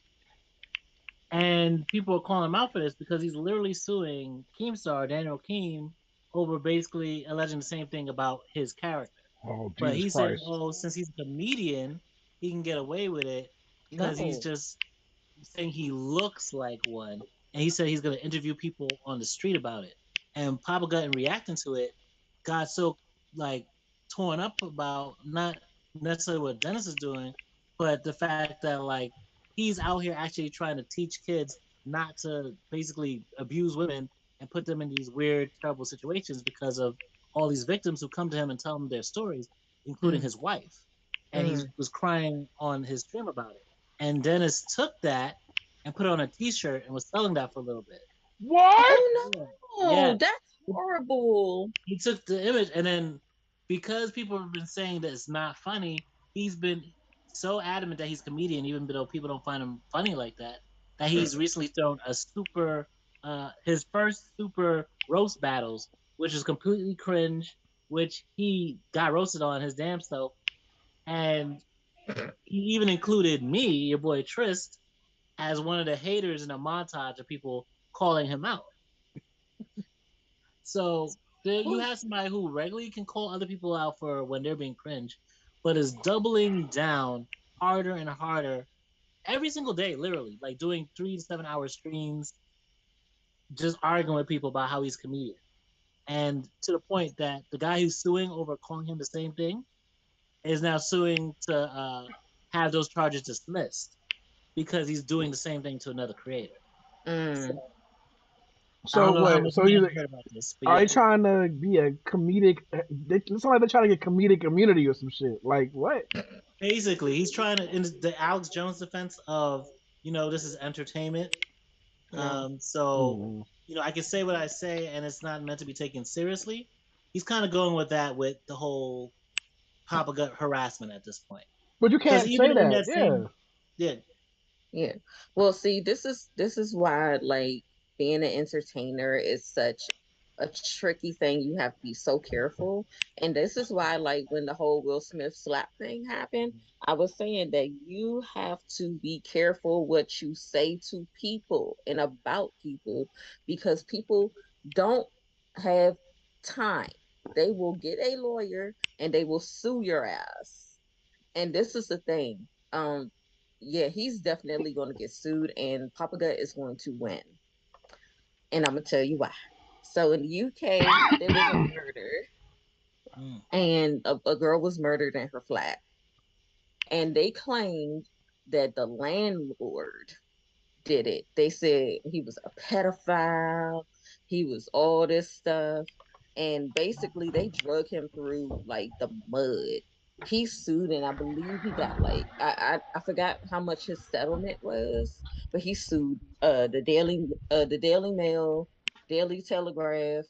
And people are calling him out for this because he's literally suing Keemstar, Daniel Keem, over basically alleging the same thing about his character. Oh, But Jesus he said, Christ. oh, since he's a comedian, he can get away with it because he's No. just saying he looks like one. And he said he's going to interview people on the street about it. And Papa Gut, in reacting to it, got so like torn up about not necessarily what Dennis is doing, but the fact that like he's out here actually trying to teach kids not to basically abuse women and put them in these weird, terrible situations because of all these victims who come to him and tell him their stories, including Mm, his wife. And he mm. was crying on his stream about it. And Dennis took that and put it on a T-shirt and was selling that for a little bit. What? Oh Yeah, no, yeah. that's horrible. He took the image, and then because people have been saying that it's not funny, he's been so adamant that he's a comedian, even though people don't find him funny like that. That he's recently thrown a his first super roast battles, which is completely cringe, which he got roasted on his damn self, and he even included me, your boy Tryst, as one of the haters in a montage of people calling him out. So there you have somebody who regularly can call other people out for when they're being cringe, but is doubling down harder and harder every single day, literally, like doing 3 to 7 hour streams, just arguing with people about how he's a comedian. And to the point that the guy who's suing over calling him the same thing is now suing to have those charges dismissed because he's doing the same thing to another creator. So Mm. I So don't know how what? much So you he's guys heard about this, but are yeah. they trying to be a comedic? It's like they're trying to get comedic immunity or some shit. Like what? Basically, he's trying to in the Alex Jones defense of this is entertainment. Mm. So Mm. I can say what I say, and it's not meant to be taken seriously. He's kind of going with that with the whole Papa Gut harassment at this point, But you because can't even say in that. that Yeah. same yeah. Yeah. Well, see, this is why like being an entertainer is such a tricky thing. You have to be so careful. And this is why like when the whole Will Smith slap thing happened, I was saying that you have to be careful what you say to people and about people because people don't have time. They will get a lawyer and they will sue your ass. And this is the thing. Yeah, he's definitely going to get sued, and Papa Gut is going to win. And I'm gonna tell you why. So in the UK, there was a murder, Mm. and a girl was murdered in her flat, and they claimed that the landlord did it. They said he was a pedophile, he was all this stuff, and basically they drug him through like the mud. he sued, and I believe he got like I forgot how much his settlement was, but he sued the Daily Mail, Daily Telegraph,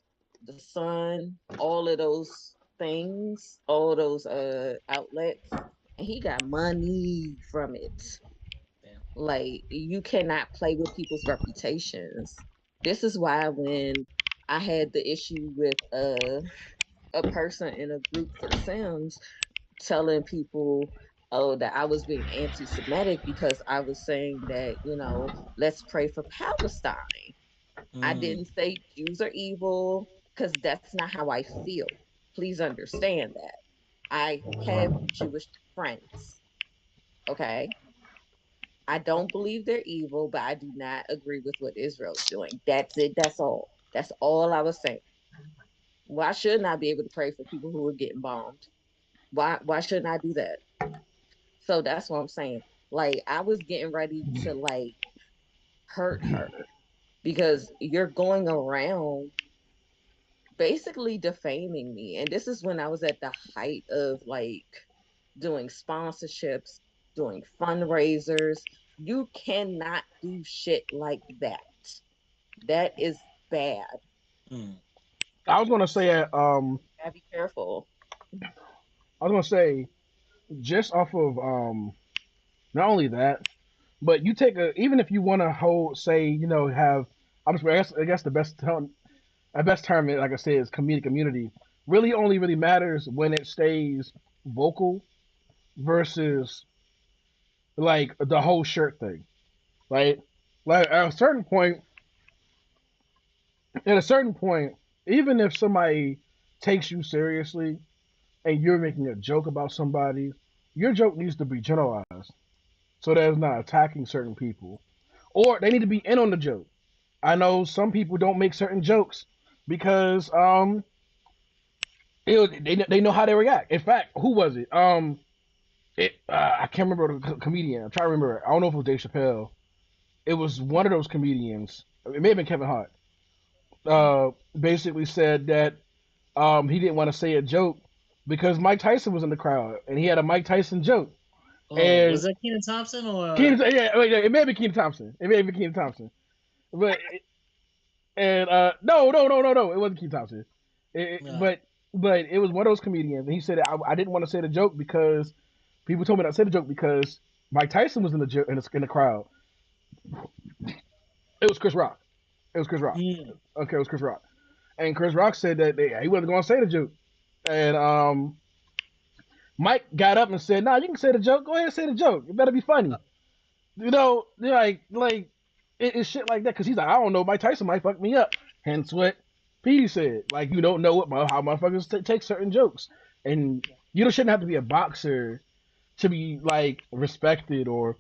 the Sun, all of those things, all those outlets, and he got money from it. Damn. Like, you cannot play with people's reputations. This is why when I had the issue with a person in a group for The Sims telling people, oh, that I was being anti-Semitic because I was saying that, let's pray for Palestine. I Mm. didn't say Jews are evil, because that's not how I feel. Please understand that. I have Jewish friends. Okay. I don't believe they're evil, but I do not agree with what Israel's doing. That's it. That's all. That's all I was saying. Why shouldn't I be able to pray for people who are getting bombed? Why shouldn't I do that? So that's what I'm saying. Like, I was getting ready to like hurt her because you're going around basically defaming me. And this is when I was at the height of like doing sponsorships, doing fundraisers. You cannot do shit like that. That is bad. Mm. I was gonna say, Gotta be careful. I was gonna say, just off of not only that, but you take a even if you want to hold, say, have, I guess the best term, like I said, is comedic immunity. Really, only really matters when it stays vocal versus like the whole shirt thing, right? Like at a certain point, even if somebody takes you seriously and you're making a joke about somebody, your joke needs to be generalized so that it's not attacking certain people, or they need to be in on the joke. I know some people don't make certain jokes because they know how they react. In fact, who was it? I can't remember the comedian. I'm trying to remember. I don't know if it was Dave Chappelle. It was one of those comedians. It may have been Kevin Hart. Basically said that he didn't want to say a joke because Mike Tyson was in the crowd and he had a Mike Tyson joke. Oh, was And that Keenan Thompson or? Keenan, yeah, wait, it may have been Keenan Thompson. It may have been Keenan Thompson. But and no, no, no, no, no, it wasn't Keenan Thompson. No. But it was one of those comedians, and he said I didn't want to say the joke because people told me not to say the joke because Mike Tyson was in the crowd. It was Chris Rock. It was Chris Rock. Mm. Okay, it was Chris Rock. And Chris Rock said that he wasn't going to say the joke. And Mike got up and said, "Nah, you can say the joke. Go ahead and say the joke. It better be funny." It's shit like that. Because he's like, I don't know, Mike Tyson might fuck me up. Hence what Petey said. Like, you don't know how motherfuckers take certain jokes. And you shouldn't have to be a boxer to be, like, respected or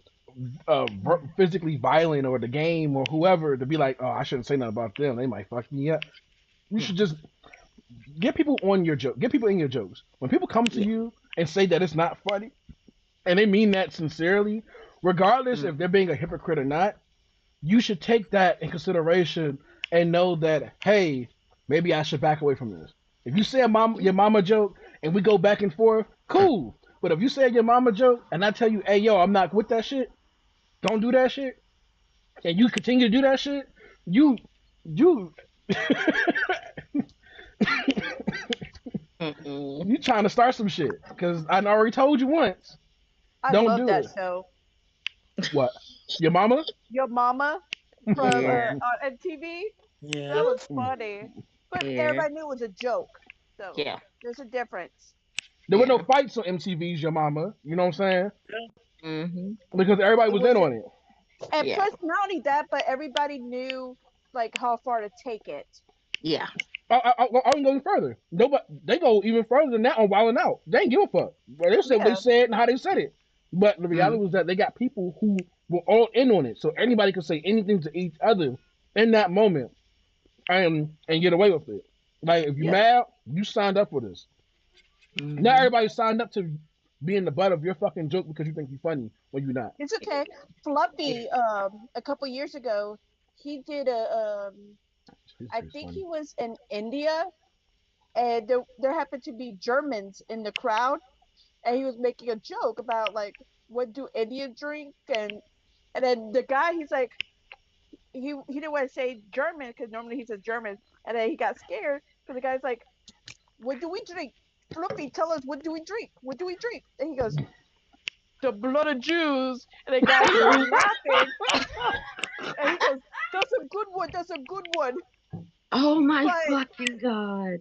physically violent, or the game or whoever, to be like, oh, I shouldn't say nothing about them. They might fuck me up. You should just get people on your joke. Get people in your jokes. When people come to Yeah. you and say that it's not funny, and they mean that sincerely, regardless if Mm. they're being a hypocrite or not, you should take that in consideration and know that, hey, maybe I should back away from this. If you say your mama joke and we go back and forth, cool. But if you say your mama joke and I tell you, hey, yo, I'm not with that shit, don't do that shit, and you continue to do that shit, you Mm-mm. you trying to start some shit. Because I already told you once, I don't love do that it. show. What? Your mama? Your Mama from Yeah. on TV. That Yeah. was funny, but Yeah. everybody knew it was a joke. So Yeah. there's a difference. There were no Yeah. fights on MTV's Your Mama. You know what I'm saying? Mm-hmm. Because everybody It was in wasn't, on it. and Yeah. plus not only that, but everybody knew like how far to take it. Yeah. I can go even further. Nobody, they go even further than that on Wild 'N Out. They ain't give a fuck. Well, they said what they Yeah, said and how they said it. But the reality Mm. was that they got people who were all in on it. So anybody could say anything to each other in that moment and get away with it. Like, if you Yeah. mad, you signed up for this. Not Mm-hmm. everybody signed up to being the butt of your fucking joke because you think you're funny when you're not. it's okay. Yeah. Fluffy, a couple years ago, he did His I shit's think funny. he was in India, and there happened to be Germans in the crowd, and he was making a joke about like what do Indians drink, and then the guy he's like he didn't want to say German because normally he says German, and then he got scared because the guy's like, what do we drink? Fluffy, tell us what do we drink? What do we drink? And he goes, the blood of Jews. And the guy starts laughing, and he goes, that's a good one. That's a good one. Oh my But fucking god.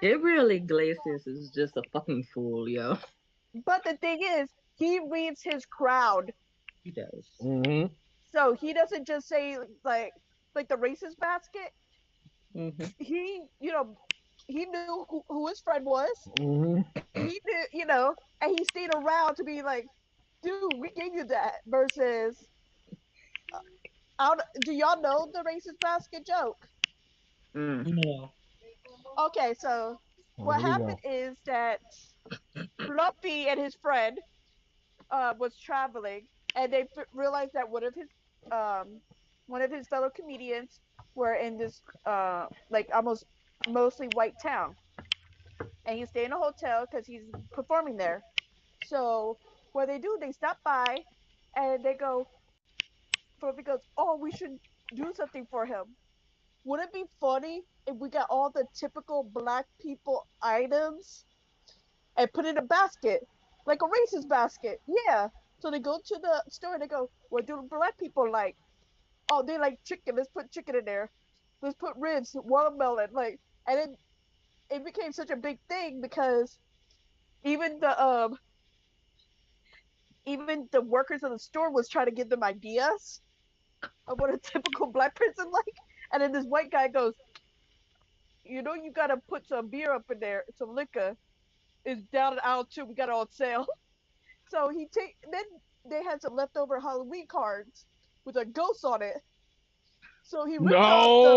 It really Glacius is just a fucking fool, yo. the thing is, he reads his crowd. He does. Mm-hmm. So he doesn't just say like the racist basket. Mm-hmm. He he knew who his friend was. Mm-hmm. He knew and he stayed around to be like, dude, we gave you that. Versus, do y'all know the racist basket joke? Mm. No. Okay, so Oh, what here we happened go. is that Fluffy and his friend was traveling, and they realized that one of his fellow comedians were in this like almost mostly white town, and he stayed in a hotel because he's performing there. So what they do, they stop by, and they go. Fluffy goes, "Oh, we should do something for him. Would it be funny if we got all the typical black people items and put in a basket, like a racist basket?" Yeah. So they go to the store and they go, "What do black people like?" "Oh, they like chicken. Let's put chicken in there. Let's put ribs, watermelon." Like, and then it became such a big thing because even the workers of the store was trying to give them ideas of what a typical black person like. And then this white guy goes, you gotta put some beer up in there, some liquor. It's down in aisle two. We got it on sale." So then they had some leftover Halloween cards with a ghost on it. So he ripped off the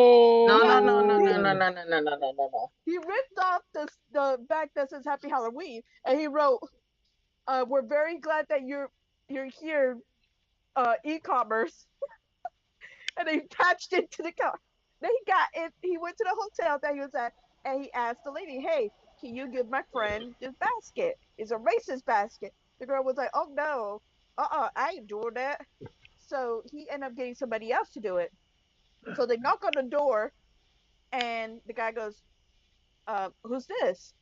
No, no, yeah no, no, he no, no, No. no, no, no, no, no, no, no. he ripped off the back that says Happy Halloween, and he wrote, "We're very glad that you're here, e-commerce," and he patched it to the car. Then he got it. He went to the hotel that he was at, and he asked the lady, "Hey, can you give my friend this basket? It's a racist basket." The girl was like, "Oh no, I ain't doing that." So he ended up getting somebody else to do it. So they knock on the door, and the guy goes, "Who's this?"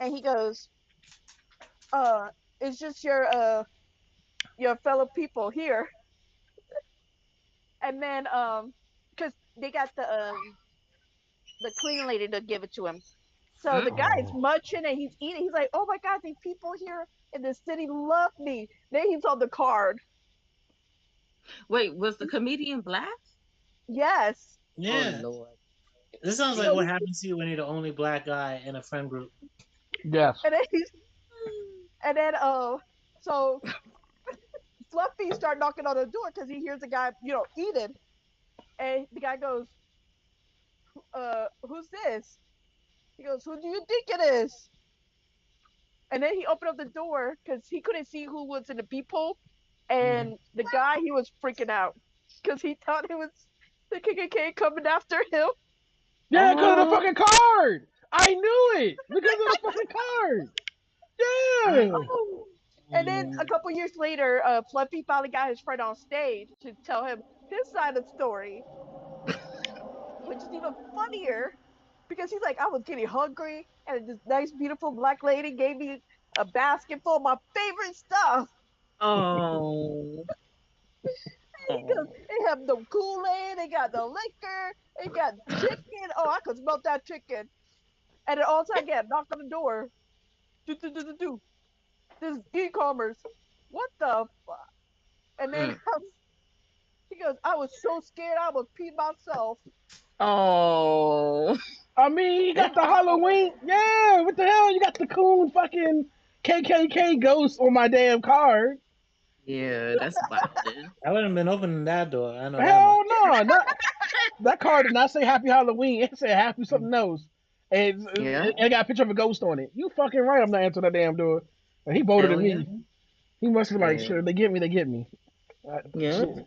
And he goes, "Uh, it's just your fellow people here." And then because they got the cleaning lady to give it to him. So Mm? the guy's Oh. munching and he's eating. He's like, "Oh my god, these people here in the city love me." Then he's on the card. Wait, was the comedian black? Yes. Oh Yeah. Lord. This sounds like So what he happens to you when you're the only black guy in a friend group. Yes. and then he's and then so Fluffy start knocking on the door because he hears the guy eating, and the guy goes, "Who's this?" He goes, "Who do you think it is?" And then he opened up the door because he couldn't see who was in the peephole, Mm-hmm. and the guy he was freaking out because he thought it was the KKK coming after him. Yeah, because of the Oh, fucking card. I knew it because of the fucking card. I Yeah. Oh. And then a Mm. couple years later, Fluffy finally got his friend on stage to tell him his side of the story, which is even funnier because he's like, "I was getting hungry, and this nice, beautiful black lady gave me a basket full of my favorite stuff." oh, He goes, oh. "They have the Kool-Aid, they got the liquor, they got chicken. Oh, I could smell that chicken." And then all of a sudden, again, knock on the door. Do, do, do, do, do. This is e-commerce. What the fuck? And then Mm. he goes, "I was so scared I was pee myself." Oh. I mean, you got the Halloween. Yeah. What the hell? You got the coon fucking KKK ghost on my damn card. Yeah, that's wildin'. I wouldn't have been opening that door. I know that Hell much. no. Not that card did not say Happy Halloween. It said Happy something else. And Yeah, it got a picture of a ghost on it. You fucking right. I'm not answering that damn door. And he bolder than hell yeah. me. He must be like, Yeah. sure, they get me, they get me. Yeah. Shit. All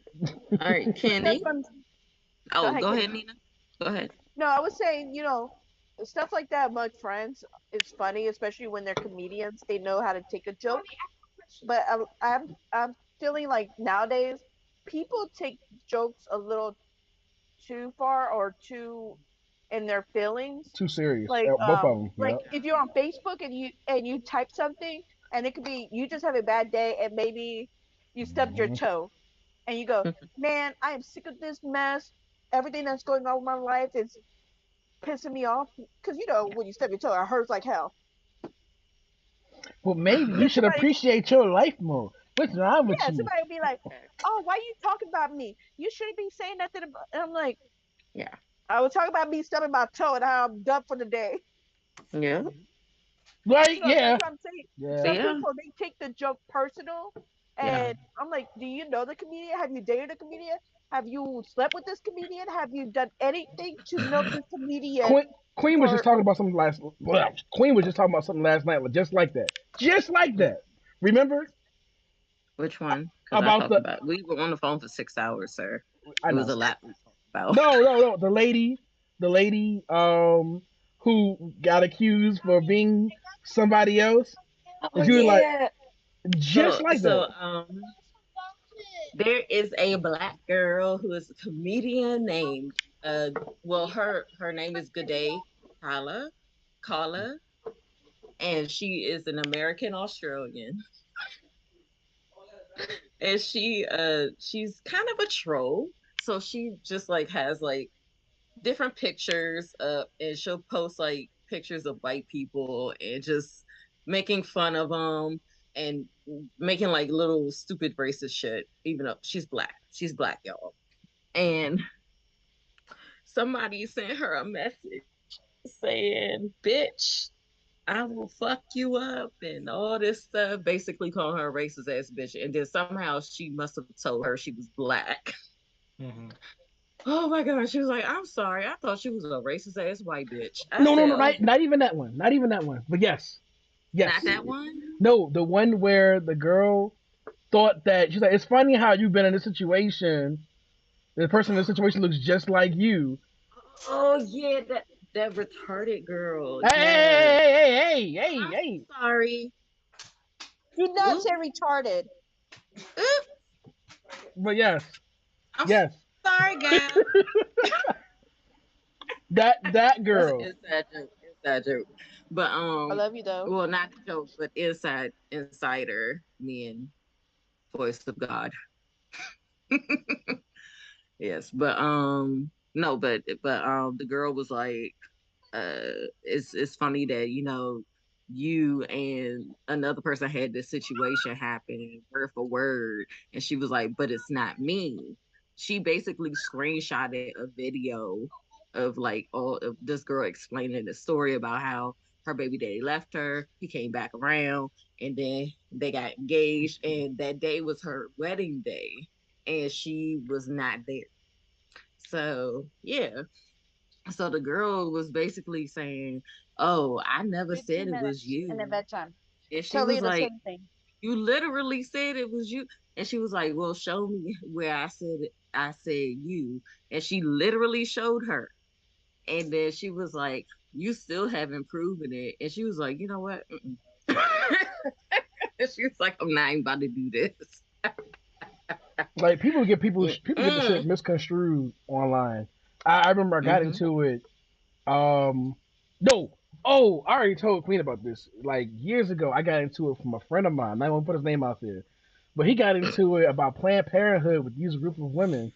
right, That's Kenny. fun. Go Oh, ahead, go Kenny. ahead, Nina. Go ahead. No, I was saying, stuff like that among friends is funny, especially when they're comedians. They know how to take a joke. But I'm feeling like nowadays people take jokes a little too far or too in their feelings. Too serious. Both of them. Like Yep. if you're on Facebook and you type something and it could be you just have a bad day and maybe you stubbed your Mm-hmm. toe and you go, man, I am sick of this mess. Everything that's going on in my life is pissing me off because when you stub your toe, it hurts like hell. Well, maybe you Then should somebody, appreciate your life more. What's wrong with yeah, you? somebody will be like, "Oh, why you talking about me? You shouldn't be saying nothing about." And I'm like, Yeah. I was talking about me stubbing my toe and how I'm done for the day. Yeah. Right? That's Yeah. what I'm saying. Yeah. Some Yeah. people they take the joke personal, Yeah. and I'm like, do you know the comedian? Have you dated a comedian? Have you slept with this comedian? Have you done anything to know this comedian Queen, Queen was just for? talking about something last. Well, Queen was just talking about something last night, just like that. Just like that. Remember Which one? Because I about talked the? about we were on the phone for 6 hours, sir. I It was know. a lot we talked about. No, no, no. The lady, who got accused for being somebody else, Oh and she was like, yeah. just So like so that. um there is a black girl who is a comedian named well her name is G'day Kala, and she is an American Australian, and she's kind of a troll. So she just like has like different pictures and she'll post like pictures of white people and just making fun of them and making like little stupid racist shit, even though she's black, y'all. And somebody sent her a message saying, bitch, I will fuck you up and all this stuff, basically calling her a racist ass bitch. And then somehow she must have told her she was black. Mm-hmm. Oh my god, she was like, I'm sorry, I thought she was a racist ass white bitch. I No, no, said, no, oh, not even that one. Not even that one. But yes, not yes. that one. No, the one where the girl thought that she's like, it's funny how you've been in this situation. The person in the situation looks just like you. Oh yeah, that retarded girl. Hey, Yes. hey, hey, hey, hey, I'm hey. sorry. Do not Oop, say retarded. oop. But yes, I'm yes. sorry, guys. That That's an girl. inside joke. Inside joke. But I love you though. well, not joke, but insider. Me and voice of God. Yes, but no, but the girl was like, it's funny that you and another person had this situation happen word for word, and she was like, but it's not me. She basically screenshotted a video of like all of this girl explaining the story about how her baby daddy left her, he came back around, and then they got engaged, and that day was her wedding day, and she was not there. So yeah, so the girl was basically saying, oh, I never said 15 it was minutes in the you. bedtime. And she Tell was you the like, same thing. you literally said it was you. And she was like, well, show me where I said you. And she literally showed her. And then she was like, you still haven't proven it. And she was like, you know what? And she was like, I'm not even about to do this. Like people get the shit Mm-mm. misconstrued online. I remember I got Mm-hmm. into it. No. Oh, I already told Queen about this. Like years ago, I got into it from a friend of mine. I won't put his name out there, but he got into it about Planned Parenthood with these group of women,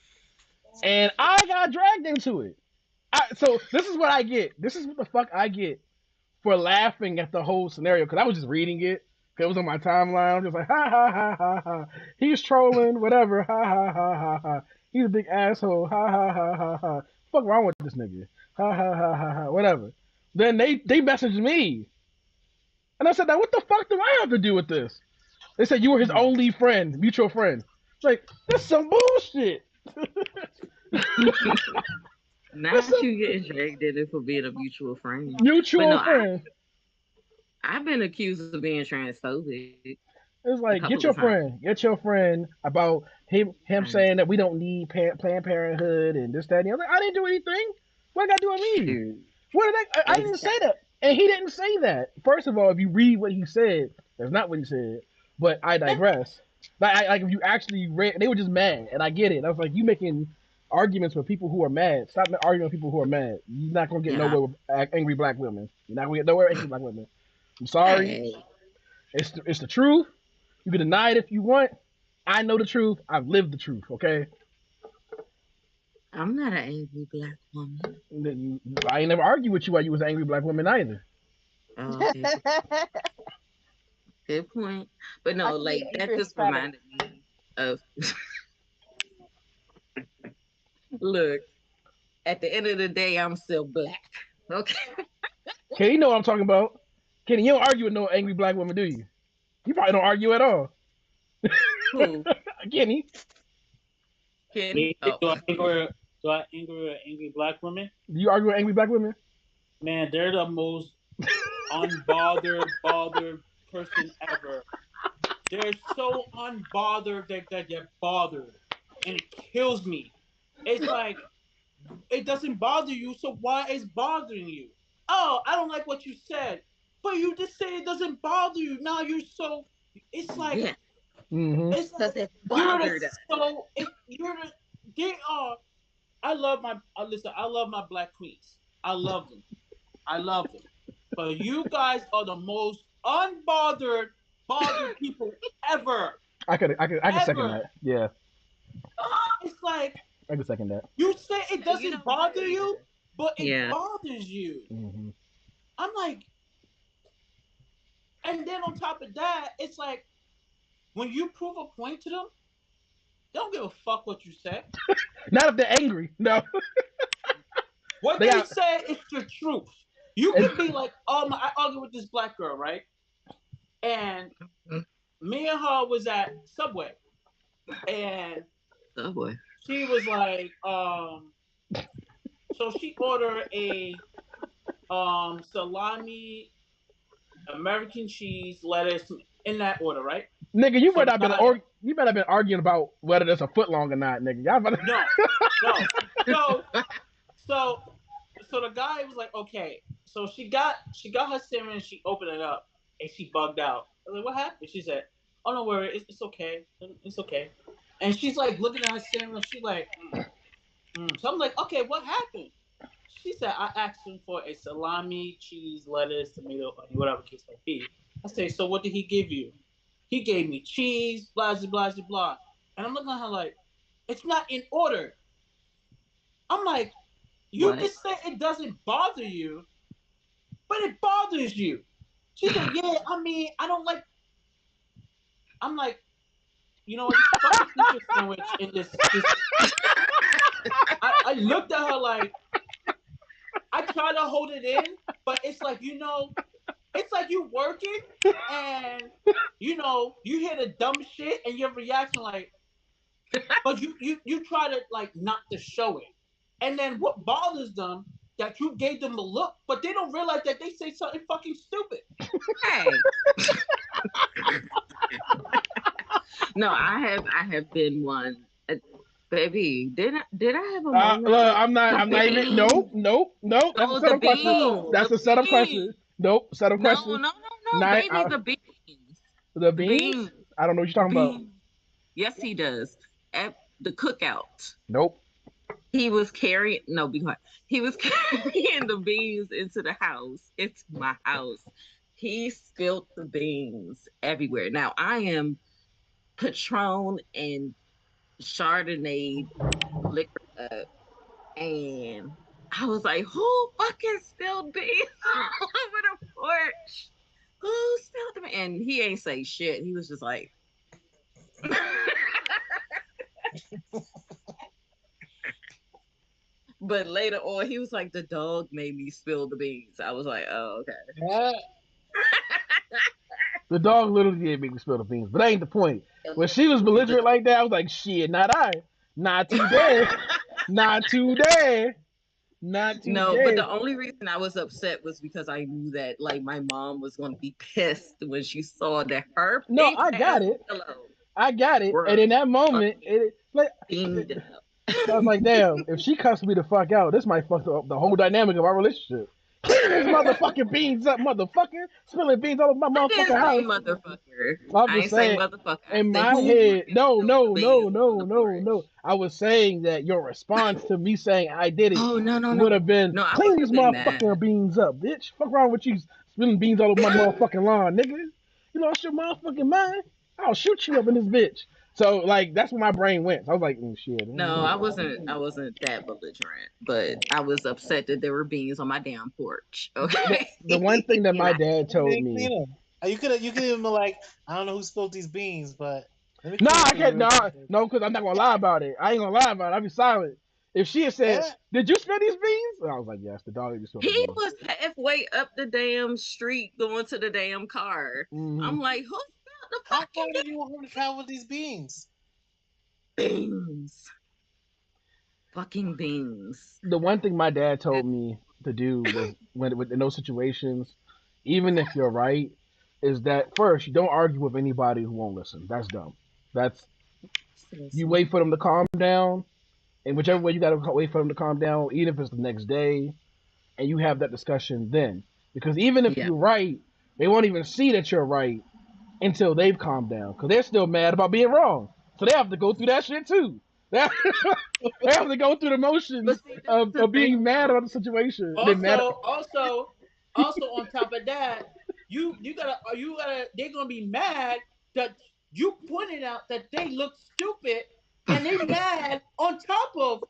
and I got dragged into it. So this is what I get. This is what the fuck I get for laughing at the whole scenario because I was just reading it. 'Cause it was on my timeline. I was just like, ha ha ha ha ha. He's trolling, whatever. Ha ha ha ha ha. He's a big asshole. Ha ha ha ha ha. Fuck wrong with this nigga? Ha ha ha ha ha. Whatever. Then they messaged me, and I said, now what the fuck do I have to do with this? They said you were his only friend, mutual friend. It's like that's some bullshit. That's Not some you getting dragged in it for being a mutual friend. But mutual no, friend. I've been accused of being transphobic It's a like couple of times. get your friend about him And saying that we don't need Planned Parenthood and this that and the other. I didn't do anything. What I got to do with me? shoot. What did I didn't say that. And he didn't say that. First of all, if you read what he said, that's not what he said. But I digress. Like if you actually read, they were just mad, and I get it. I was like, you making arguments with people who are mad. Stop arguing with people who are mad. You're not gonna get nowhere with angry black women. You're not gonna get nowhere with angry black women. I'm sorry. Hey. It's the truth. You can deny it if you want. I know the truth. I've lived the truth. Okay. I'm not an angry black woman. I ain't never argued with you while you was an angry black woman either. Oh, okay. Good point. But no, like that just reminded me of look, at the end of the day, I'm still black. Okay. Kenny, you know what I'm talking about. Kenny, you don't argue with no angry black woman, do you? You probably don't argue at all. Who? Kenny. Kenny? Oh. Do I anger angry black women? Do you argue with angry black women? Man, they're the most bothered person ever. They're so unbothered that they're bothered. And it kills me. It's like, it doesn't bother you, so why is it bothering you? Oh, I don't like what you said. But you just say it doesn't bother you. Now you're so, it's like, it's like, it bothered us. So, they are, I love my black queens. I love them. But you guys are the most bothered people ever. I can second that. Yeah. It's like, I can second that. You say it doesn't bother you, but it bothers you. Mm-hmm. I'm like, and then on top of that, it's like, when you prove a point to them, they don't give a fuck what you say. Not if they're angry. No. What they say is the truth. You can be like, oh my, I argue with this black girl, right? And me and her was at Subway. And Subway. She was like, so she ordered a salami, American cheese, lettuce, in that order, right? Nigga, you better have been arguing about whether there's a foot long or not, nigga. Y'all better... No. So the guy was like, okay. So she got her sandwich, she opened it up, and she bugged out. I was like, what happened? She said, oh, don't worry, it's okay. It's okay. And she's like looking at her sandwich, she's like, So I'm like, okay, what happened? She said, I asked him for a salami, cheese, lettuce, tomato, whatever case might be. I say, so what did he give you? He gave me cheese, blah, blah, blah, blah. And I'm looking at her like, it's not in order. I'm like, you just say it doesn't bother you, but it bothers you. She said, yeah, I mean, I don't like. I'm like, you know, this fucking pizza sandwich in this. I looked at her like, I try to hold it in, but it's like, you know, it's like you working and, you know, you hear the dumb shit and your reaction like, but you try to like not to show it. And then what bothers them that you gave them the look, but they don't realize that they say something fucking stupid. Hey. No, I have been one. Baby, did I have a moment? I'm not even. Nope. That's a set of questions. That's a set of questions. Nope, set of questions. No, baby, the beans. The beans? I don't know what you're talking about. Yes, he does. At the cookout. Nope. He was carrying He was carrying the beans into the house, into my house. He spilled the beans everywhere. Now I am Patron and Chardonnay liquor up, and I was like, who fucking spilled beans all over the porch? Who spilled them? And he ain't say shit. He was just like, but later on, he was like, the dog made me spill the beans. I was like, oh, okay. The dog literally did make me spill the beans, but that ain't the point. When she was belligerent like that, I was like, shit, not I. Not today. Not today. Not today. No, but the only reason I was upset was because I knew that like my mom was going to be pissed when she saw that her. No, I got it. I got it. And in that moment, I was like, damn, if she cussed me the fuck out, this might fuck up the whole dynamic of our relationship. Clean these motherfucking beans up, motherfucker. Spilling beans all over my I motherfucking didn't say house. motherfucker. I'm I just ain't say saying, motherfucker. I in say my who head, no, spilled the no, no, beans on no, the no, porch. no. I was saying that your response to me saying I did it Oh no no would no have been no! I clean wouldn't these have been mad. motherfucking beans up, bitch. Fuck around with you spilling beans all over my motherfucking lawn, nigga. You lost your motherfucking mind? I'll shoot you up in this bitch. So like that's where my brain went. So I was like, shit. No, I wasn't. I wasn't that belligerent, but I was upset that there were beans on my damn porch. Okay, The one thing that and my I dad told Clean me. them. You could even been like, I don't know who spilled these beans, but let me No, clean them I for you can't. real No, quick. no, because I'm not gonna lie about it. I ain't gonna lie about it. I'll be silent. If she had said, Yeah. "Did you spill these beans?" I was like, "Yes, the dog just spilled the he beans." was halfway up the damn street going to the damn car. Hmm. I'm like, who spilled the How far fucking did you want him to travel with these beans? beans? Fucking beans. The one thing my dad told me to do was when in those situations, even if you're right, is that first you don't argue with anybody who won't listen. That's dumb. That's you Listen. wait for them to calm down, and whichever way you gotta wait for them to calm down, even if it's the next day, and you have that discussion then. Because even if Yeah. you're right, they won't even see that you're right until they've calmed down. Because they're still mad about being wrong. So they have to go through that shit too. They have, they have to go through the But motions see, this is the of being thing mad though. about the situation. They mad. Also on top of that, you gotta they're gonna be mad that you pointed out that they look stupid, and they mad on top of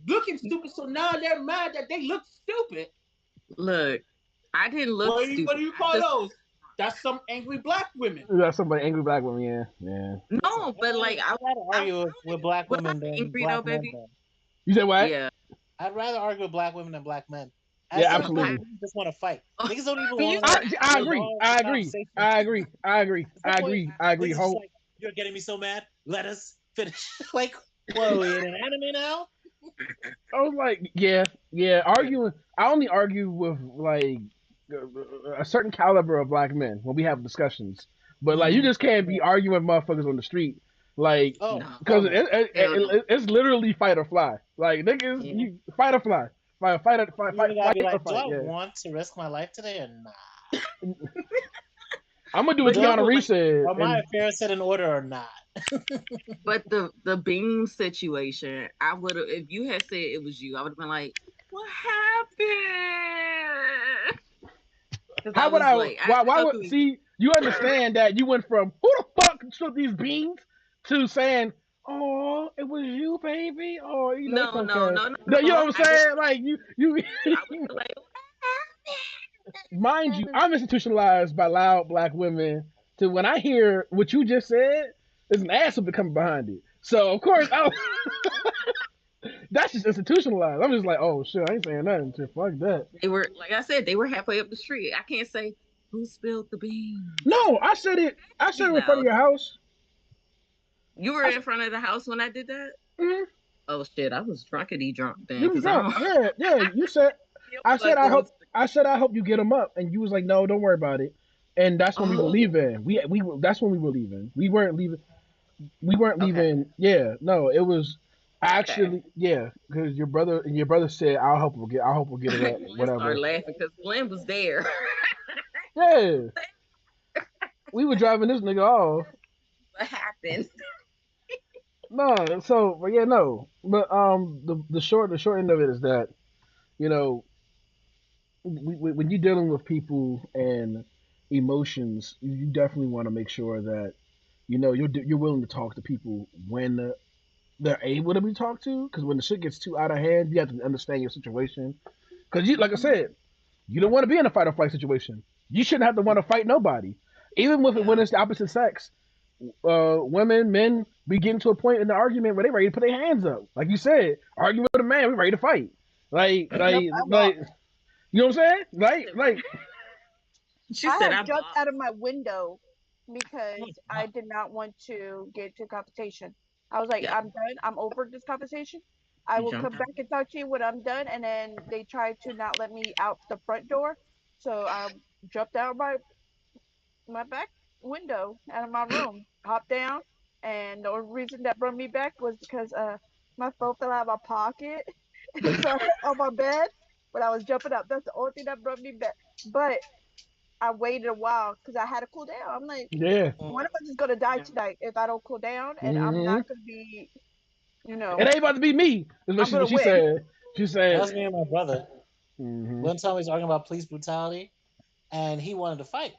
looking stupid. So now they're mad that they look stupid. Look, I didn't look What do stupid. you I call just those? That's some angry black women. That's somebody angry black woman. Yeah, yeah. Listen, no, but like I'd rather I argue with black was I women than angry though, black men. baby? Though. You said what? Yeah. I'd rather argue with black women than black men. At Yeah, some No, point, I, absolutely. niggas just want to fight. oh, Niggas don't even can you want to start I acting agree. resolve I the agree. conversation. I agree. I agree. At some I point, agree. I agree. niggas just like, you're getting me so mad. Let us finish. Like, whoa, we in an anime now? I was like, yeah, yeah. Arguing. I only argue with like a certain caliber of black men when we have discussions. But like, you Mm-hmm. just can't Yeah. be arguing with motherfuckers on the street, like, Oh, no. hell because no. Hell no. it's literally fight or fly. Like niggas, Yeah. you fight or fly, You really gotta be fight or like, do fight. I Yeah, want to risk my life today or not? I'm gonna do what But Do I, no, Keanu Reeves like said, are my and affairs set in order or not? but the bean situation, I would have if you had said it was you, I would have been like, what happened? Because I how would was I? like, I Why know would through see? You understand that you went from who the fuck took these beans to saying, "Oh, it was you, baby." Oh, it's no, no, okay. no, no, No, you know no. what I'm I would saying? Like you, I would be like, what mind you, happened? I'm institutionalized by loud black women. To when I hear what you just said, there's an ass whooping coming behind it. So of course, that's just institutionalized. I'm just like, oh shit, I ain't saying nothing. Shit, fuck that. They were like I said, they were halfway up the street. I can't say who spilled the beans. No, I said it. I said Be it in front of loud. your house. You were I, in front of the house when I did that? mm, Oh shit, I was drunkety drunk then you was because I drunk. don't Yeah, yeah. You said. feel I said like I going hope. to the I said I hope you get them up, and you was like, no, don't worry about it. And that's when we were Oh, leaving. That's when we were leaving. We weren't leaving. We weren't okay. leaving. Yeah, no, it was Okay. actually yeah, because your brother said I'll help we'll get it up, Glenn started whatever. laughing because Glenn was there. Yeah, we were driving this nigga off. What happened? No, so but yeah, no, but the short end of it is that you know when you're dealing with people and emotions, you definitely want to make sure that you're willing to talk to people when they're able to be talked to. Because when the shit gets too out of hand, you have to understand your situation. Because like I Mhm. said, you don't want to be in a fight or flight situation. You shouldn't have to want to fight nobody, even when Yeah. it's the opposite sex. Women, men, we get into a point in the argument where they ready to put their hands up. Like you said, argue with a man, we ready to fight. Like, Yep, like, I like, lost. you know what I'm saying? She Like, said, like, she I said had I jumped out of boxed. my window Oh, because I wow. did not want to get to confrontation. I was like, Yeah. I'm done. I'm over this conversation. I You will jumped come out. back and talk to you when I'm done. And then they tried to not let me out the front door. So I jumped out my back window out of my room, hopped down. And the only reason that brought me back was because my phone fell out of my pocket. It fell on my bed. when I was jumping up. That's the only thing that brought me back. But I waited a while because I had to cool down. I'm like, Yeah. one of us is gonna die Yeah. tonight if I don't cool down, and I'm Hmm. not gonna be, It ain't about to be me. Is I'm what gonna she win. said. She That said, was me and my brother. hmm One time we was arguing about police brutality, and he wanted to fight.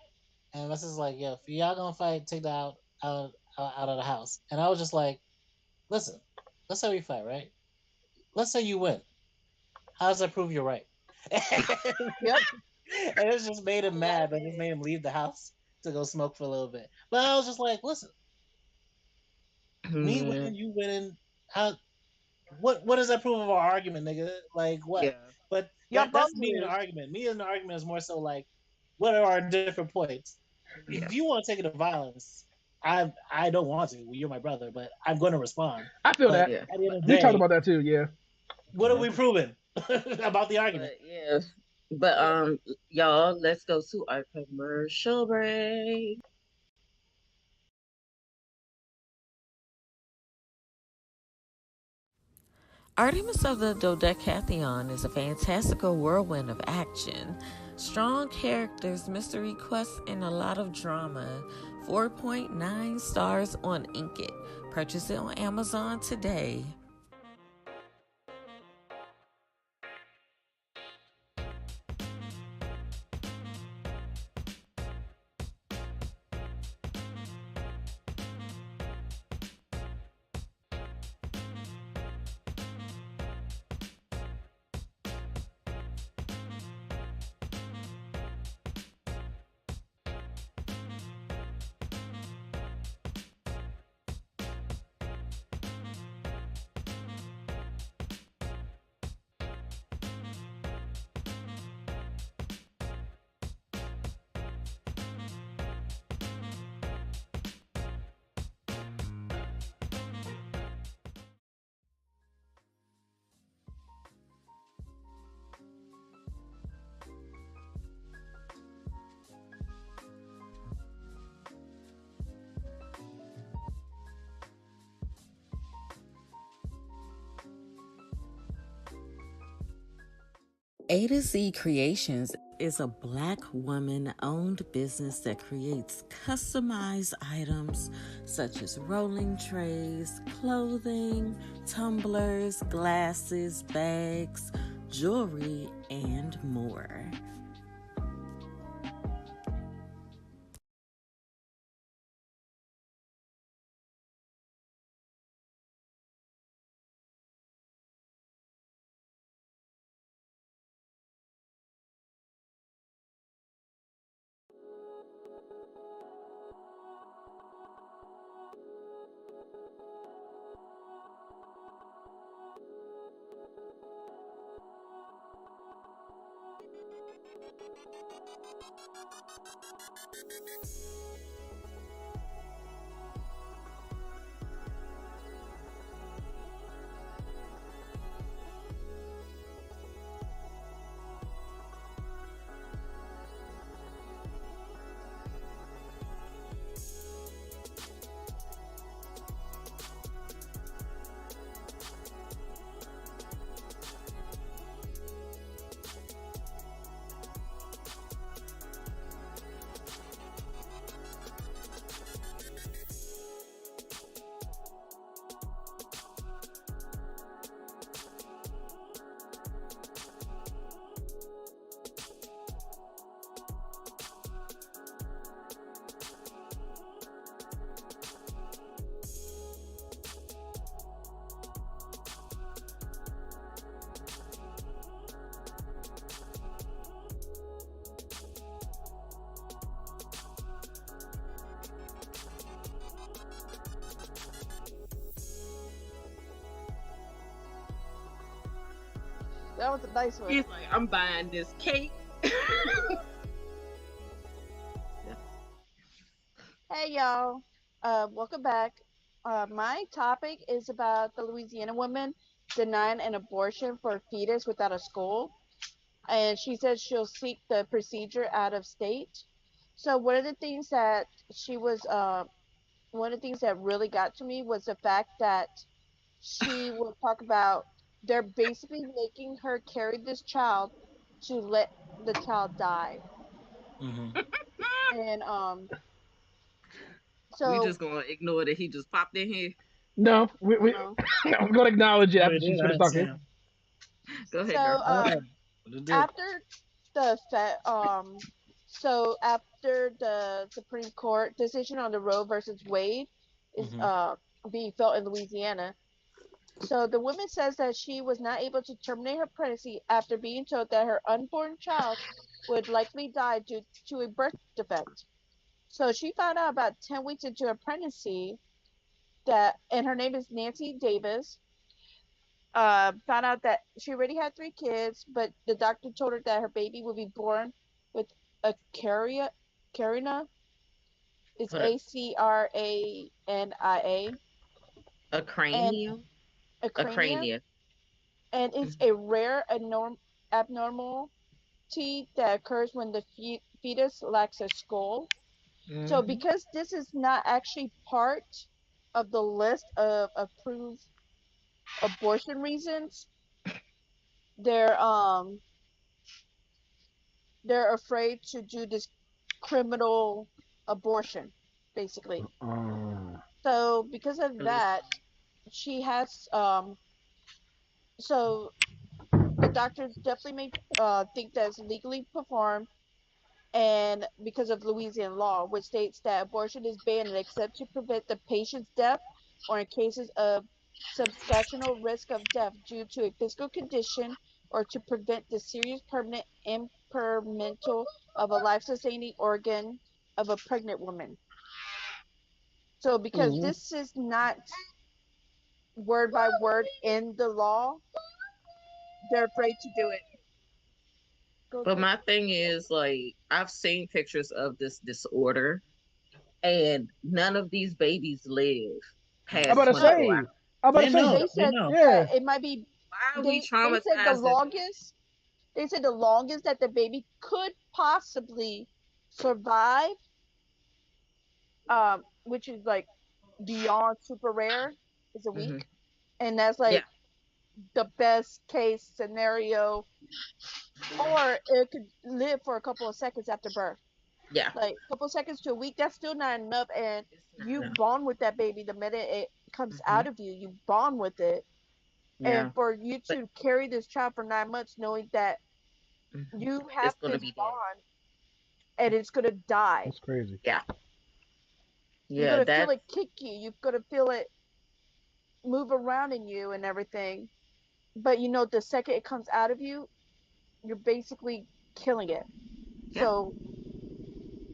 And this is like, yo, if y'all gonna fight, take that out of the house. And I was just like, listen, let's say we fight, right? Let's say you win. How does that prove you're right? And Yep. it just made him mad. That just made him leave the house to go smoke for a little bit. But I was just like, listen, me Hmm. winning, you winning. How? What does that prove of our argument, nigga? Like what? Yeah. But Y'all that's both me in the lose. argument. Me in the argument is more so like, what are our different points? If Yeah. you want to take it to violence, I don't want to. You're my brother, but I'm going to respond. I feel But that. Yeah. at the end of the We talked day, about that too. Yeah. what are we proving about the argument? But yeah. But y'all, let's go to our commercial break. Artemis of the Dodecatheon is a fantastical whirlwind of action, strong characters, mystery quests, and a lot of drama. 4.9 stars on Inkit. Purchase it on Amazon today. A to Z Creations is a black woman owned business that creates customized items such as rolling trays, clothing, tumblers, glasses, bags, jewelry, and more. That was a nice one. He's like, I'm buying this cake. Hey y'all, welcome back. My topic is about the Louisiana woman denying an abortion for a fetus without a skull, and she says she'll seek the procedure out of state. So one of the things that she was, one of the things that really got to me was the fact that she will talk about they're basically making her carry this child to let the child die. Mm-hmm. And We so just gonna ignore that he just popped in here. No, no. I'm gonna acknowledge it Oh, after he she's did. I finished didn't see talking. him. Go ahead, So girl. But it did. after the after the Supreme Court decision on the Roe versus Wade is Mm-hmm. being felt in Louisiana. So the woman says that she was not able to terminate her pregnancy after being told that her unborn child would likely die due to a birth defect. So she found out about 10 weeks into her pregnancy that, and her name is Nancy Davis, found out that she already had 3 kids, but the doctor told her that her baby would be born with a carina. It's What Acrinia, a and cranium? a A crania, cranium. and it's a rare abnormality that occurs when the fetus lacks a skull. So, Mm-hmm. because this is not actually part of the list of approved abortion reasons, they're um they're afraid to do this criminal abortion, basically. Um, So, because of that, she has so the doctors definitely may think that it's legally performed, and because of Louisiana law, which states that abortion is banned except to prevent the patient's death or in cases of substantial risk of death due to a physical condition or to prevent the serious permanent impairment of a life-sustaining organ of a pregnant woman. So because mhm. this is not word by word in the law, they're afraid to do it. Go But check. my thing is, like, I've seen pictures of this disorder, and none of these babies live I'm past about to No, 24 hours. say, I'm about to They say, know. they They said know. that yeah. it might be. Why are we They said the traumatizing? longest. They said the longest that the baby could possibly survive, which is like beyond super rare, is a Hmm. week, and that's Yeah, like the best case scenario. Or it could live for a couple of seconds after birth, yeah. like a couple of seconds to a week. That's still not enough, and It's not you enough. bond with that baby the minute it comes Hmm. out of you. You bond with it, and Yeah, for you but to carry this child for 9 months, knowing that you have it's gonna this be dead. bond and it's gonna die. That's crazy. Yeah, You're yeah. gonna feel That's it kick you. You're gonna feel it move around in you and everything. But you know, the second it comes out of you, you're basically killing it. yeah. So,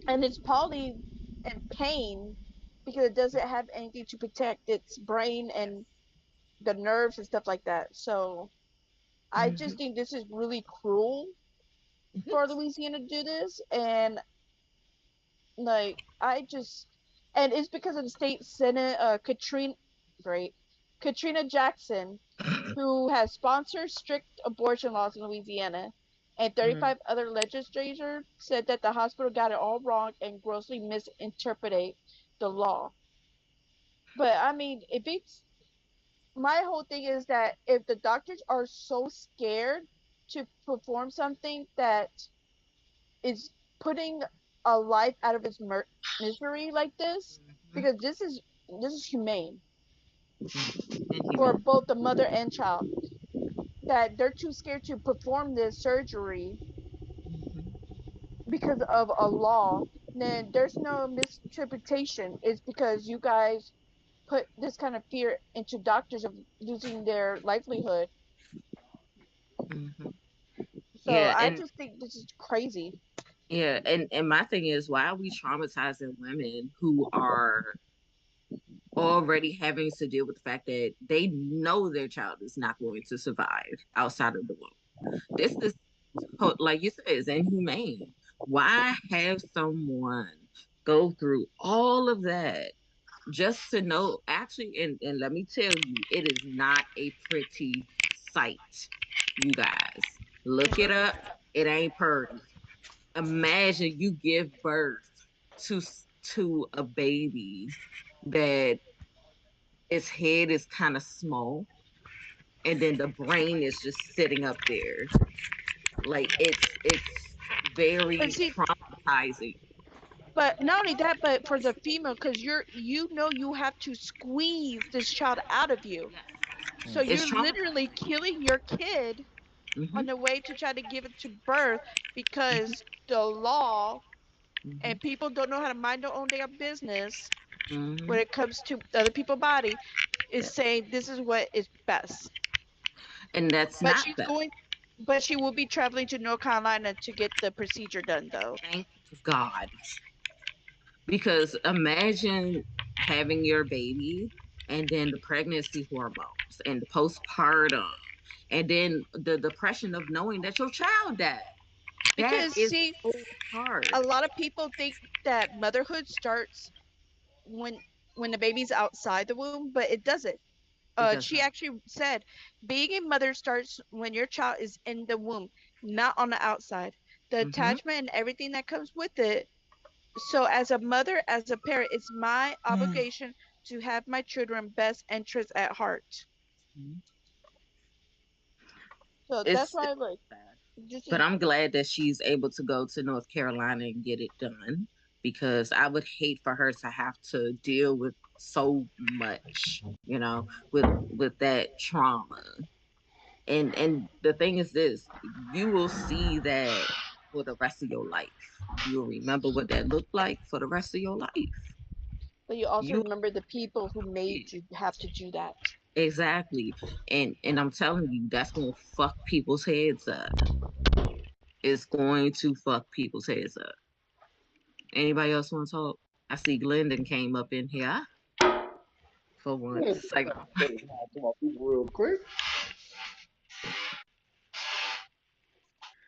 and it's probably in pain because it doesn't have anything to protect its brain and the nerves and stuff like that. So, I Hmm. just think this is really cruel for Louisiana to do this, and like I just, and it's because of the state senate, great, Katrina Jackson, who has sponsored strict abortion laws in Louisiana, and Hmm. 35 other legislators said that the hospital got it all wrong and grossly misinterpreted the law. But I mean, if it's my whole thing is that if the doctors are so scared to perform something that is putting a life out of its misery like this, because this is humane for Inhumane. both the mother and child, that they're too scared to perform this surgery because of a law, then there's no misinterpretation. It's because you guys put this kind of fear into doctors of losing their livelihood. Hmm. So Yeah, I and just think this is crazy. yeah, and my thing is, why are we traumatizing women who are already having to deal with the fact that they know their child is not going to survive outside of the womb? This is, like you said, is inhumane. Why have someone go through all of that just to know? Actually, and let me tell you, it is not a pretty sight, you guys. Look it up. It ain't pretty. Imagine you give birth to to a baby that its head is kind of small, and then the brain is just sitting up there. Like it's very And see, traumatizing. but not only that, but for the female, because you have to squeeze this child out of you. Yes. So It's you're literally traumatizing. killing your kid Hmm. on the way to try to give it to birth Hmm. because the law Hmm. and people don't know how to mind their own damn business when Hmm. it comes to other people's body is Yeah. saying this is what is best. And that's But not she's best. going, but she will be traveling to North Carolina to get the procedure done though. Thank God. Because imagine having your baby and then the pregnancy hormones and the postpartum and then the depression of knowing that your child died. That Because is see, so hard. a lot of people think that motherhood starts when when the baby's outside the womb, but it doesn't. It does She not. actually said being a mother starts when your child is in the womb, not on the outside. The Hmm. attachment and everything that comes with it. So, as a mother, as a parent, it's my obligation to have my children best interests at heart. So that's It's why, like, sad. this But is. I'm glad that she's able to go to North Carolina and get it done because I would hate for her to have to deal with so much, with that trauma. And the thing is this, you will see that for the rest of your life. You'll remember what that looked like for the rest of your life. But you also You remember the people who made you have to do that. exactly. And I'm telling you, that's gonna fuck people's heads up. It's going to fuck people's heads up. Anybody else want to talk? I see Glendon came up in here for Yeah, once. Like, to my people real quick.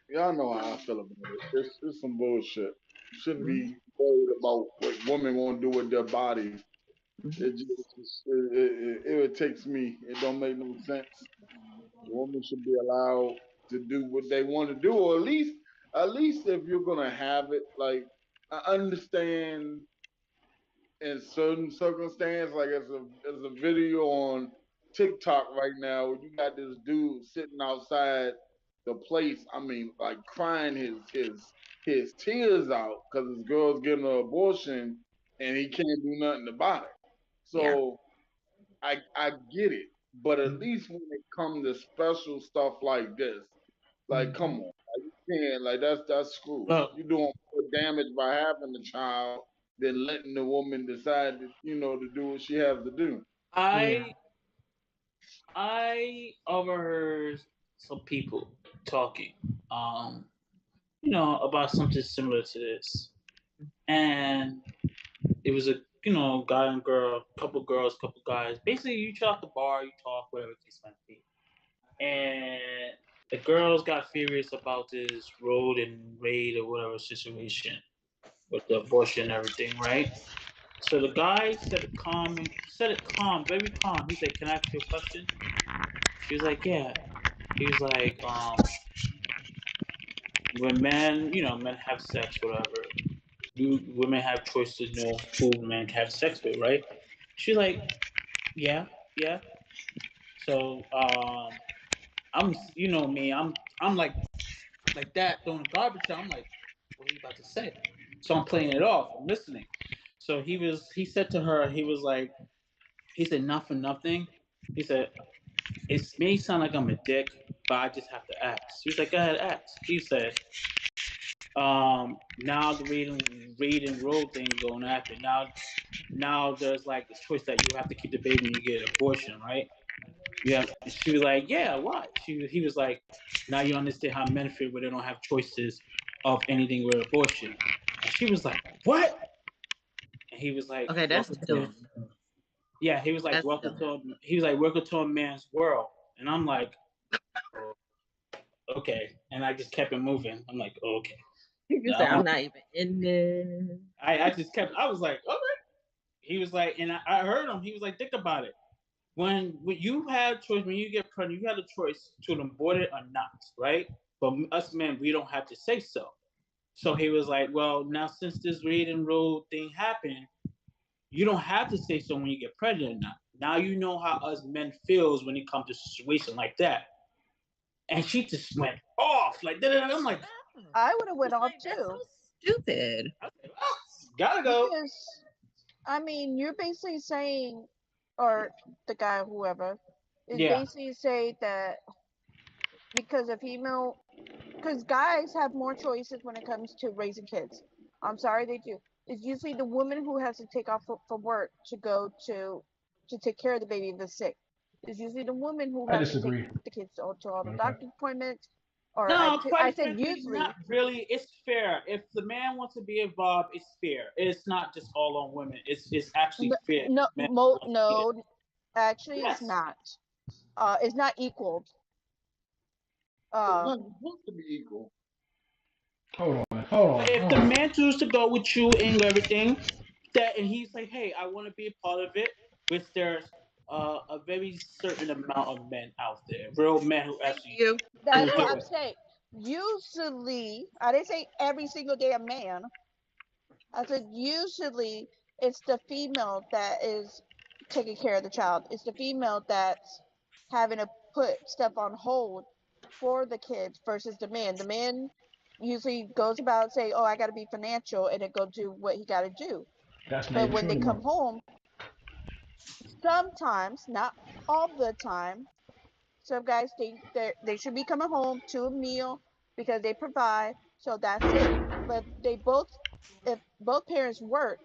Y'all know how I feel about it. It's some bullshit. You shouldn't mhm, be worried about what women want to do with their bodies. mhm, It takes me. It don't make no sense. Women should be allowed to do what they want to do, or at least if you're gonna have it, like I understand in certain circumstances, like as a video on TikTok right now, you got this dude sitting outside the place. I mean, like crying his tears out because his girl's getting an abortion and he can't do nothing about it. yeah. So I get it, but at least when it comes to special stuff like this, like come on, like, you can't, like that's screwed. Well, You're doing more damage by having the child than letting the woman decide to, to do what she has to do. Yeah. I overheard some people talking, um, about something similar to this, and it was a guy and girl, couple girls, couple guys. Basically, you chill at the bar, you talk, whatever the case might be, and the girls got furious about this road and raid or whatever situation with the abortion and everything, right? So the guy said it calm, very calm. He said, "Can I ask you a question?" She was like, "Yeah." He was like, when men have sex, whatever, women have choice to know who men can have sex with, right? She's like, "Yeah, yeah." So, me, I'm like that throwing the garbage out. I'm like, what are you about to say? So I'm playing it off. I'm listening. So he said to her, he said, not for nothing. He said, it may sound like I'm a dick, but I just have to ask. He was like, go ahead, ask. He said, now the read and roll thing is going to happen. Now there's like a choice that you have to keep the baby and you get an abortion, right? Yeah. She was like, yeah, why? He was like, now you understand how men feel where they don't have choices of anything with abortion. And she was like, what? And he was like, Okay, that's welcome to, dumb. yeah, he was like, That's dumb. welcome to a man's world. And I'm like, oh, okay. And I just kept it moving. I'm like, oh, okay. You said Now I'm not even in there. I just kept, I was like, okay. He was like, and I heard him. He was like, think about it. When you have choice, when you get pregnant, you have the choice to abort it or not, right? But us men, we don't have to say so. So he was like, well, now since this read and roll thing happened, you don't have to say so when you get pregnant or not. Now you know how us men feels when it comes to a situation like that. and she just went off like that. I'm like, I would have went off Like, that's too. so stupid. I was like, oh, gotta go. Because I mean, you're basically saying, or the guy, whoever, is Yeah. basically say that because a female, because guys have more choices when it comes to raising kids. I'm sorry, they do. It's usually the woman who has to take off for work to go to take care of the baby if it's sick. It's usually the woman who I has to take disagree. the kids to all the Matter of fact. doctor appointments. Or No, I quite said frankly, usually. not really. It's fair. If the man wants to be involved, it's fair. It's not just all on women. It's actually fair. No, Men want to get it. no, actually, it's Yes. not. It's not equaled. It's not supposed to be equal. Hold If the on. man chooses to go with you and everything, that and he's like, hey, I want to be a part of it, which there's a very certain amount of men out there, real men who Thank actually you. will That's do what I'm it. saying. Usually, I didn't say every single day a man. I said usually it's the female that is taking care of the child. It's the female that's having to put stuff on hold for the kids versus the man. The man usually goes about saying, "Oh, I got to be financial," and then go do what he got to do. That's not But even when true they anymore. come home, sometimes, not all the time, some guys think that they should be coming home to a meal because they provide, so that's it. But if both parents work,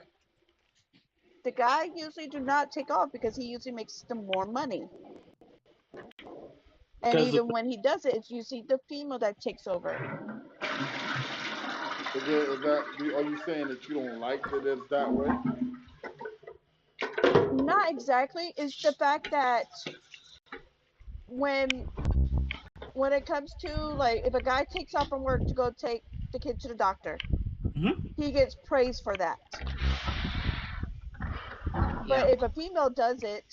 the guy usually do not take off because he usually makes the more money. And Because even when he does it, it's usually the female that takes over. Are you saying that you don't like that it's that way? Not exactly. It's the fact that when when it comes to like if a guy takes off from work to go take the kid to the doctor, he gets praised for that. Yeah. But if a female does it,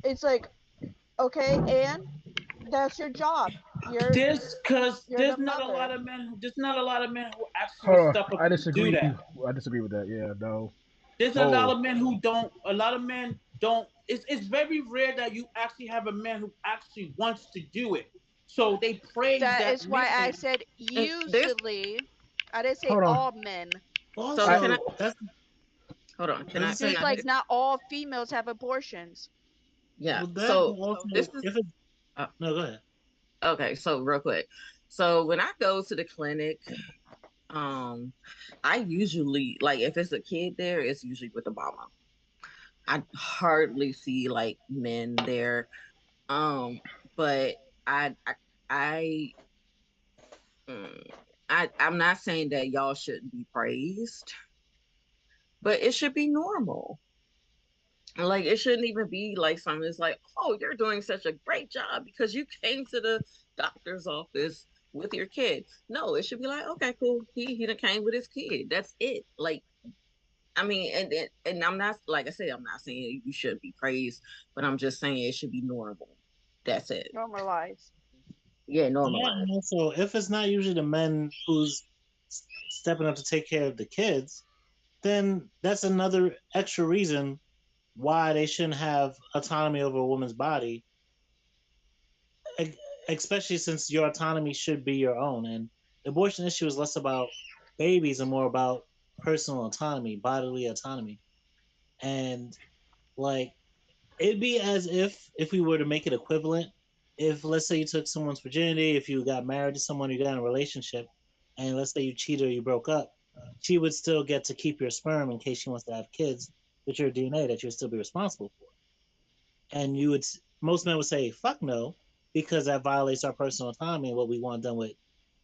it's like, okay, and that's your job. You're the there's not a mother. lot of men there's not a lot of men who actually will Hold on. step up I and do disagree. that. I disagree with that. Yeah, no. There's a lot Oh, of men who don't. A lot of men don't. It's very rare that you actually have a man who actually wants to do it. So they praise That that is why I man. said And there's usually. I didn't say hold on. all men. so I can I Also, that's hold on? Can what I you can say. Just I like not all females have abortions. yeah. Well, that but So this also is if it uh, no, go ahead. okay. So real quick. So when I go to the clinic, um, I usually like if it's a kid there, it's usually with the mama. I hardly see like men there. But I I I mm, I'm not saying that y'all shouldn't be praised, but it should be normal. Like it shouldn't even be like something that's like, oh, you're doing such a great job because you came to the doctor's office with your kid. No, it should be like, okay, cool. He done came with his kid. That's it. Like, I mean, and I'm not like I said, I'm not saying you shouldn't be praised, but I'm just saying it should be normal. That's it. Normalized. Yeah, Yeah, and normalized. also if it's not usually the men who's stepping up to take care of the kids, then that's another extra reason why they shouldn't have autonomy over a woman's body, e- especially since your autonomy should be your own. And the abortion issue is less about babies and more about personal autonomy, bodily autonomy. And like it'd be as if we were to make it equivalent, if let's say you took someone's virginity, if you got married to someone, you got in a relationship, and let's say you cheated or you broke up, she would still get to keep your sperm in case she wants to have kids with your DNA that you'd still be responsible for. And you would most men would say fuck no, because that violates our personal autonomy and what we want done with,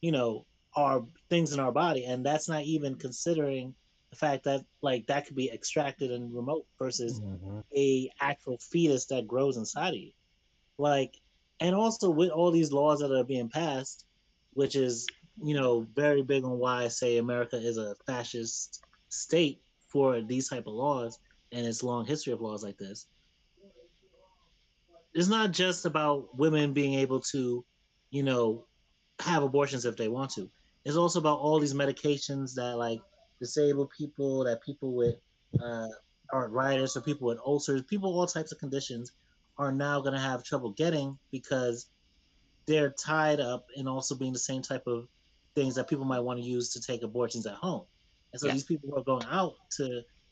you know, our things in our body. And that's not even considering the fact that like that could be extracted and remote versus Mhm. a actual fetus that grows inside of you. Like, and also with all these laws that are being passed, which is, you know, very big on why I say America is a fascist state for these type of laws and its long history of laws like this. It's not just about women being able to, you know, have abortions if they want to. It's also about all these medications that like disabled people, that people with uh, arthritis or people with ulcers, people with all types of conditions are now going to have trouble getting because they're tied up in also being the same type of things that people might want to use to take abortions at home. And so Yeah. these people who are going out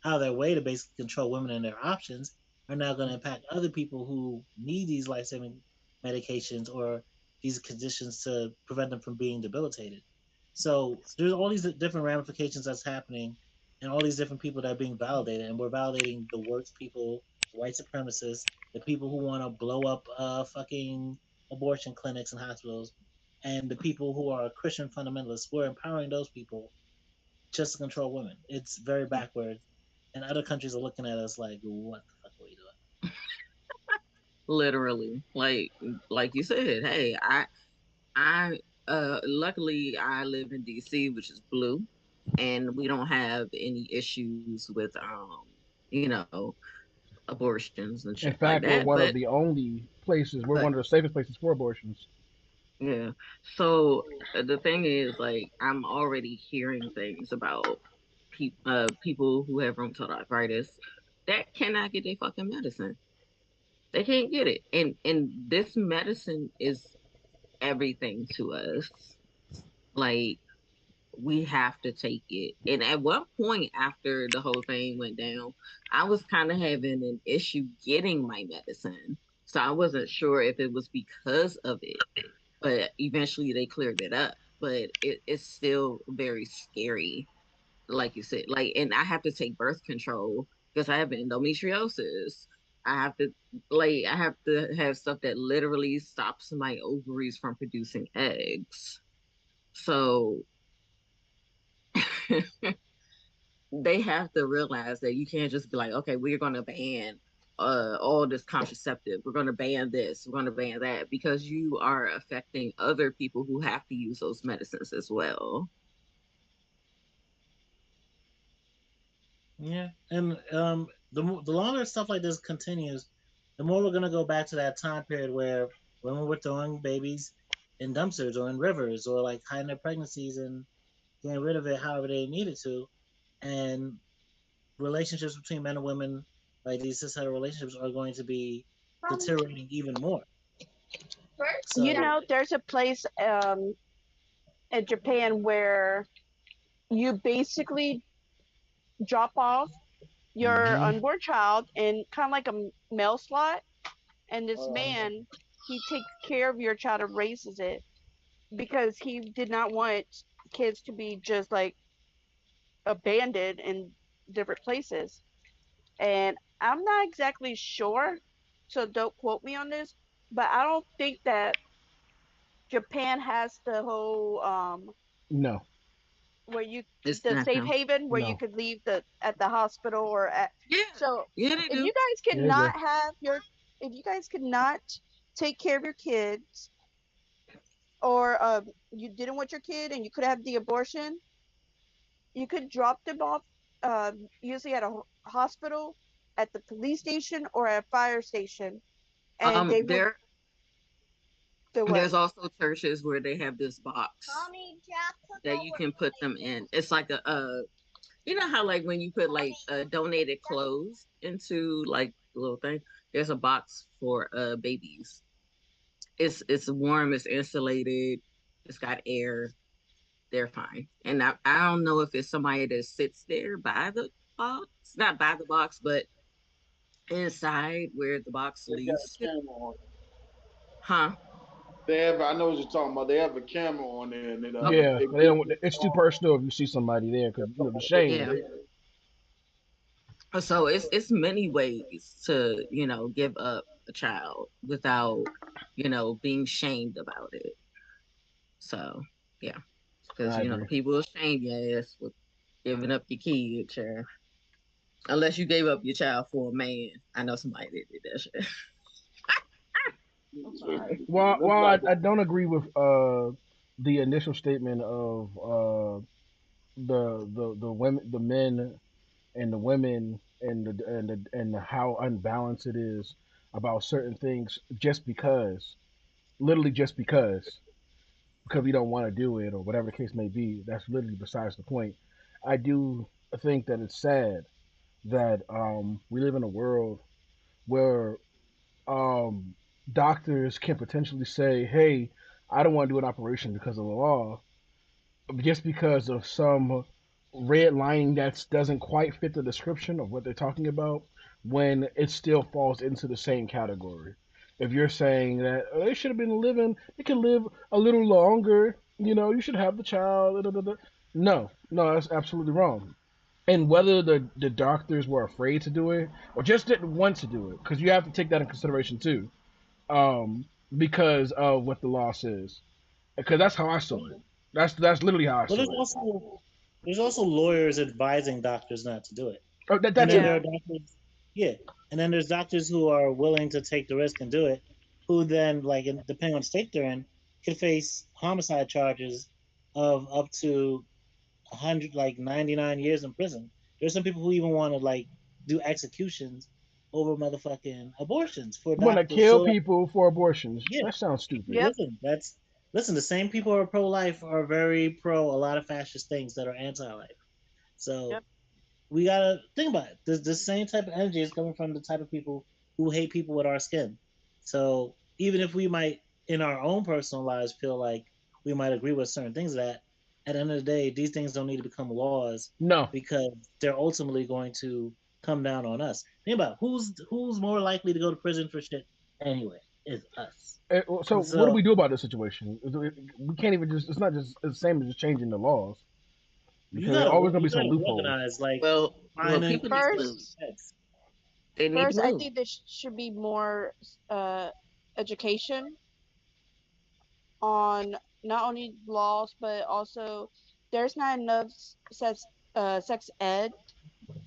of their way to basically control women and their options are now going to impact other people who need these life-saving medications or these conditions to prevent them from being debilitated. So there's all these different ramifications that's happening and all these different people that are being validated. And we're validating the worst people, white supremacists, the people who want to blow up fucking abortion clinics and hospitals, and the people who are Christian fundamentalists. We're empowering those people just to control women. It's very backwards. And other countries are looking at us like, what the fuck are we doing? Literally, like you said, hey, I luckily I live in DC, which is blue, and we don't have any issues with you know, abortions and shit In like fact, we're that. one of the only places. We're But one of the safest places for abortions. yeah. So the thing is, like, I'm already hearing things about people who have rheumatoid arthritis that cannot get their fucking medicine. They can't get it. And this medicine is everything to us. Like, we have to take it. And at one point after the whole thing went down, I was kind of having an issue getting my medicine. So I wasn't sure if it was because of it, but eventually they cleared it up. But it's still very scary, like you said. Like, and I have to take birth control because I have endometriosis. I have to have stuff that literally stops my ovaries from producing eggs. So they have to realize that you can't just be like, okay, we're going to ban all this contraceptive. We're going to ban this. We're going to ban that because you are affecting other people who have to use those medicines as well. Yeah, and the longer stuff like this continues, the more we're gonna go back to that time period where women were throwing babies in dumpsters or in rivers or like hiding their pregnancies and getting rid of it however they needed to, and relationships between men and women, like these cisgender relationships, are going to be deteriorating even more. You So, know, there's a place in Japan where you basically drop off your Hmm. unborn child in kind of like a mail slot, and this Uh, man, he takes care of your child and raises it because he did not want kids to be just like abandoned in different places. And I'm not exactly sure, so don't quote me on this, but I don't think that Japan has the whole No, where you It's the not safe them. haven where you no. could leave the at the hospital or at. Yeah. So Yeah, they if you do. guys could There you not go. have your if you guys could not take care of your kids, or you didn't want your kid and you could have the abortion, you could drop them off, usually at a hospital, at the police station, or at a fire station, and they would There do what? there's also churches where they have this box that you can put them in. It's like you know how like when you put like donated clothes into like the little thing, there's a box for babies. It's warm, it's insulated, it's got air. They're fine. And I don't know if it's somebody that sits there by the box, not by the box, but inside where the box they got leads a to. camera on. Huh? They have. I know what you're talking about. They have a camera on there, and Okay. Yeah, it they don't. gives It's too personal if you see somebody there because the shame. Yeah. So it's many ways to, give up a child without, being shamed about it. So yeah. Because I agree. people will shame your ass with giving up your kid, child. Unless you gave up your child for a man. I know somebody that did that shit. I'm sorry. Looks While like I don't agree with the initial statement of the women, the men and the women and how unbalanced it is about certain things just because, literally just because we don't want to do it or whatever the case may be. That's literally besides the point. I do think that it's sad that we live in a world where um doctors can potentially say, "Hey, I don't want to do an operation because of the law," just because of some red line that doesn't quite fit the description of what they're talking about, when it still falls into the same category. If you're saying that they should have been living, they can live a little longer, you should have the child. Da, da, da. No, no, that's absolutely wrong. And whether the doctors were afraid to do it or just didn't want to do it, because you have to take that in consideration too, because of what the law says. Because that's how I saw it. That's literally how I But saw it. there's also lawyers advising doctors not to do it. Oh, And that then too. there are Yeah. doctors, yeah. And then there's doctors who are willing to take the risk and do it, who then, like, depending on the state they're in, could face homicide charges of up to 100, like 99 years in prison. There's some people who even want to, like, do executions over motherfucking abortions for You want to doctors. kill So, like, people for abortions? yeah, That sounds stupid. Yep. listen. The same people who are pro-life are very pro a lot of fascist things that are anti-life. So Yep. we gotta think about it. The same type of energy is coming from the type of people who hate people with our skin. So even if we might, in our own personal lives, feel like we might agree with certain things, that at the end of the day, these things don't need to become laws No. because they're ultimately going to come down on us. Think about it. Who's more likely to go to prison for shit anyway? Is us. So what do So we do about this situation? We can't even just. It's not just the same as just changing the laws, because there's always gonna be you some gotta loopholes. organize, like, Well, finding people need to move. First, heads. They need to first, I move. think there should be more education on not only laws but also there's not enough sex ed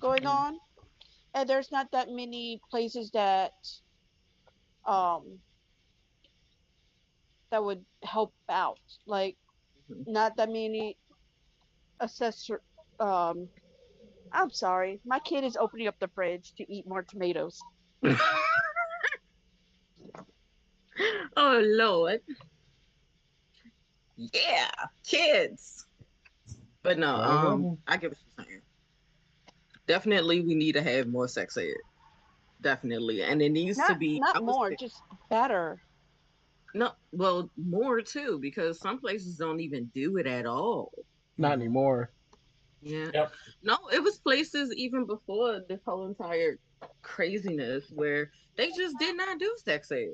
going Mm, on, and there's not that many places um that would help out. Like mhm. not that many assessor. Um, I'm sorry, my kid is opening up the fridge to eat more tomatoes. Oh Lord, yeah, kids. But no, Gotta love them. I get what you're saying. Definitely, we need to have more sex ed. Definitely, and it needs to Not be. not I was more, just better. no, well, more too, because some places don't even do it at all. Not Mhm. anymore. Yeah, Yep. no, it was places even before this whole entire craziness where they just did not do sex ed.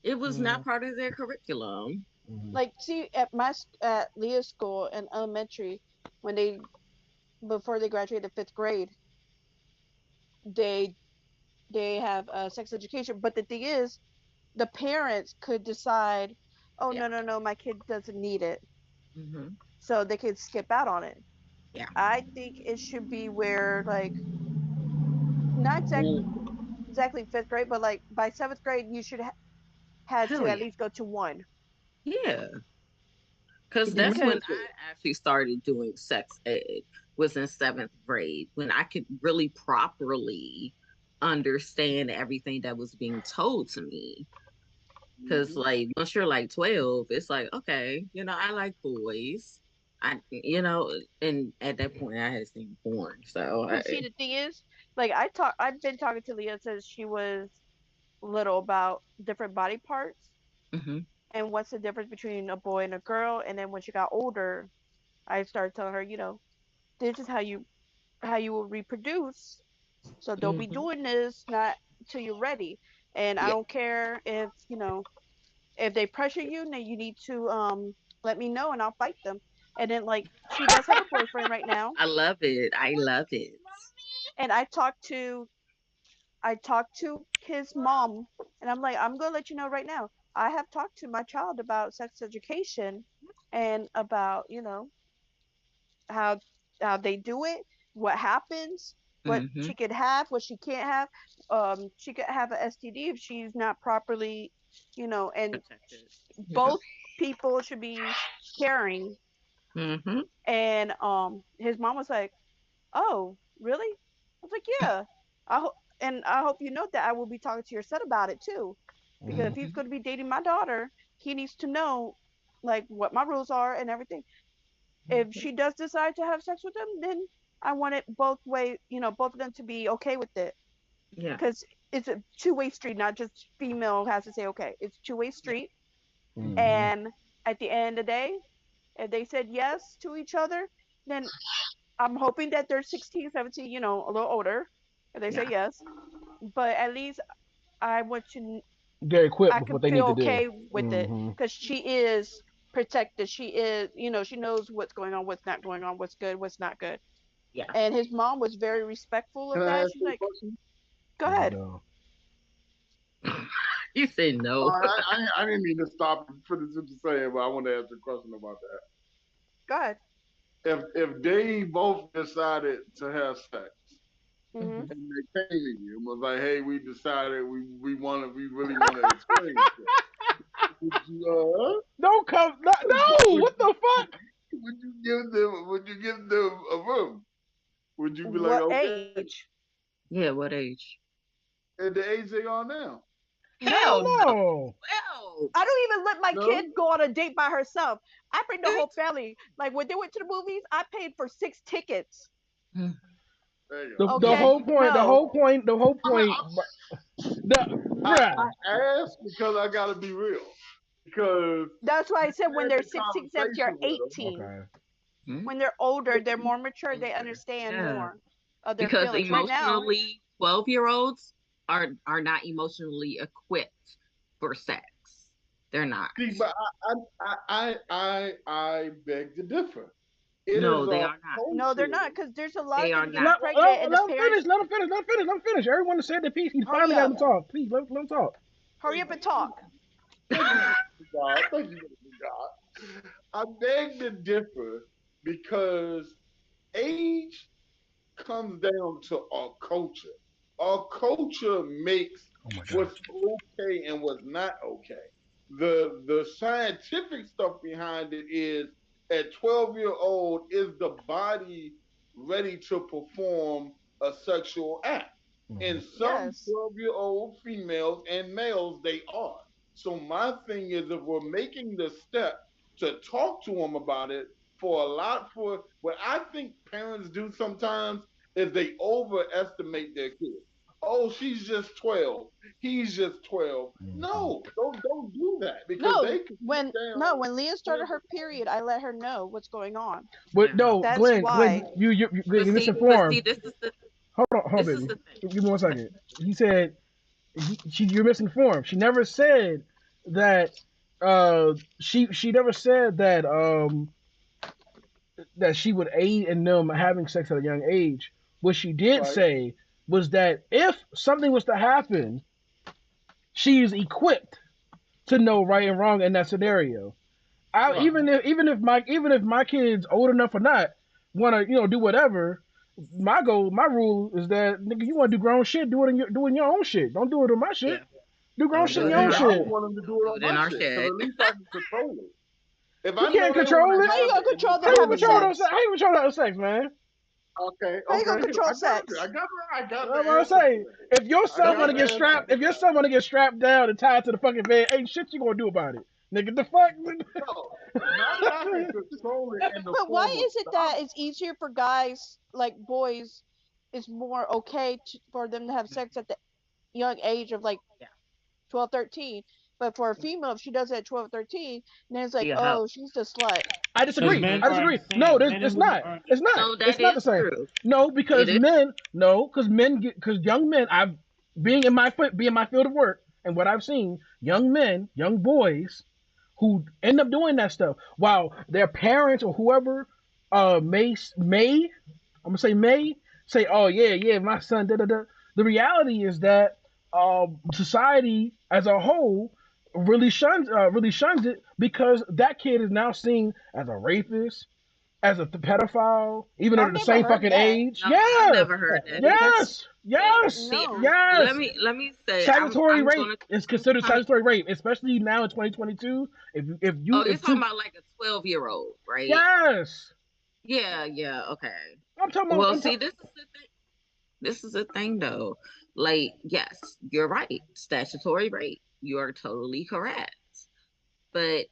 It was Mhm. not part of their curriculum. Hmm. Like, see, at at Leah's school in elementary, when they before they graduated fifth grade, they they have sex education. But the thing is, the parents could decide, oh Yeah. no no no, my kid doesn't need it, Hmm. so they could skip out on it. Yeah. I think it should be where like not exactly fifth grade, but like by seventh grade you should had to Hell at yeah. least go to one Yeah. Because Me that's when because too. I actually started doing sex ed, was in seventh grade, when I could really properly understand everything that was being told to me. Because, Hmm. like, once you're like 12, it's like, okay, I like boys. And at that point, I had seen porn. So, well, see, the thing is, like I've been talking to Leah since she was little about different body parts mhm, and what's the difference between a boy and a girl. And then when she got older, I started telling her, this is how you will reproduce. So don't be mhm, doing this not till you're ready. And I yeah, don't care if if they pressure you, then you need to let me know and I'll fight them. And then like she does have a boyfriend right now, I love it. I love it. and I talked to his mom, and I'm like, I'm gonna let you know right now. I have talked to my child about sex education and about, how how they do it, what happens, what Hmm. she could have, what she can't have. She could have a STD if she's not properly, and Protected. Yeah. both people should be caring. Hmm. And his mom was like, "Oh, really?" I was like, "Yeah." I hope you know that I will be talking to your son about it too, because if Hmm. he's Hmm. going to be dating my daughter, he needs to know like what my rules are and everything. If Hmm. she does decide to have sex with him, then I want it both way, both of them to be okay with it. Yeah. Because it's a two-way street, not just female has to say okay. It's two-way street. Mm-hmm. And at the end of the day, if they said yes to each other, then I'm hoping that they're 16, 17, a little older. If they say Yeah. yes, but at least I want to, They're equipped I with can what they feel need to do. okay with it Mm-hmm. because she is protected. She is, she knows what's going on, what's not going on, what's good, what's not good. Yeah. And his mom was very respectful Can of I that. ask She's you a like, question? go Here we ahead, go. You said no. I didn't mean to stop and finish what you're saying, but I want to ask you a question about go ahead. that. If they both decided to have sex Hmm. and they came to you and was like, "Hey, we decided we really want to experience it," would you Don't come. No, no, would what the fuck? would you give them a room? Would you be like, What okay, age? Yeah, what age? at the age they are now? Hell No, Hell no. no. 12. I don't even let my No, kid go on a date by herself. I bring the whole Six? family. Like when they went to the movies, I paid for 6 tickets. Hmm. there you The go. the Okay, whole point. The no, whole point. The whole point. The bruh. I asked because I got to be real because that's why I said when had they're the 16, 17, or conversation with them. 18. Okay. Hmm? When they're older, they're more mature. They understand Yeah. more of their Because feelings. Right now, emotionally, 12-year-olds are not emotionally equipped for sex. They're not. See, but I beg to differ. It No, is they a are not. no, they're culture. not because there's a lot They of are them not. getting pregnant and the Let him parents. finish. Let him finish. Let him finish. Let him finish. Everyone said their piece. He Hurry finally got up, him to talk. Please let him talk. hurry Thank up and you, talk. thank you, God. Thank you, God. I beg to differ because age comes down to our culture. Our culture makes Oh my god. what's okay and what's not okay. The scientific stuff behind it is at 12-year-old is the body ready to perform a sexual act. Mm-hmm. In some Yes. 12-year-old females and males, they are. So my thing is if we're making the step to talk to them about it for what I think parents do sometimes is they overestimate their kids. Oh, she's just 12. He's just 12. Mm-hmm. No, don't do that because No, they can sit when down no, when Leah started and her period, I let her know what's going on. But Yeah. no, That's Glenn, why. you But misinformed. see, this is the Hold on, hold on, this is baby. the thing. Give me 1 second. He said you're misinformed. She never said that. She never said that she would aid in them having sex at a young age. What she did right. say was that if something was to happen, she is equipped to know right and wrong in that scenario. Right. Even if my kids old enough or not want to do whatever, my rule is that nigga, you want to do grown shit, do it in your own shit. Don't do it in my shit. Yeah. Do grown Don't shit do in But it your in own see, our I would shit. want them to do it do on it in my our shit because shed. at least I can control it. If You I know can't they want control to it. How you have gonna it and control they them How tell you having me control no. those? sex? How you control that sex, man? Okay, How you gonna okay. control I got you. sex? I got the I'm gonna answer to say that. if your I son got wanna the get answer strapped, to if your that. son wanna get strapped down and tied to the fucking bed, ain't shit you gonna do about it, nigga. The fuck? No, not that I can control it in the But why form of is it that stop. it's easier for guys, like boys, is more okay for them to have sex at the young age of like Yeah. 12, 13? But for a female, if she does it at 12, 13, then it's She like, a hoe. oh, she's the slut. I Because disagree. men I are disagree. No, insane. Men and it's women not. are It's not. No, It's that not the is same. true. No, It because is. men. No, because young men. I've being in my field of work and what I've seen, young men, young boys, who end up doing that stuff while their parents or whoever may I'm gonna say, oh yeah, my son. Da da da. The reality is that society as a whole really shuns it because that kid is now seen as a rapist, as a pedophile, even though I've they're the never same heard fucking that. age. No, I've Yes, never heard that. That's yes, yes, See, no. let yes. me say, Statutory I'm rape gonna is I'm considered kind of. statutory rape, especially now in 2022. Oh, you're If talking two, about like a 12-year-old, right? yes, Yeah, yeah, okay. I'm talking about. Well, see, this is the thing. This is the thing, though. Like, yes, you're right. Statutory rape. You are totally correct. But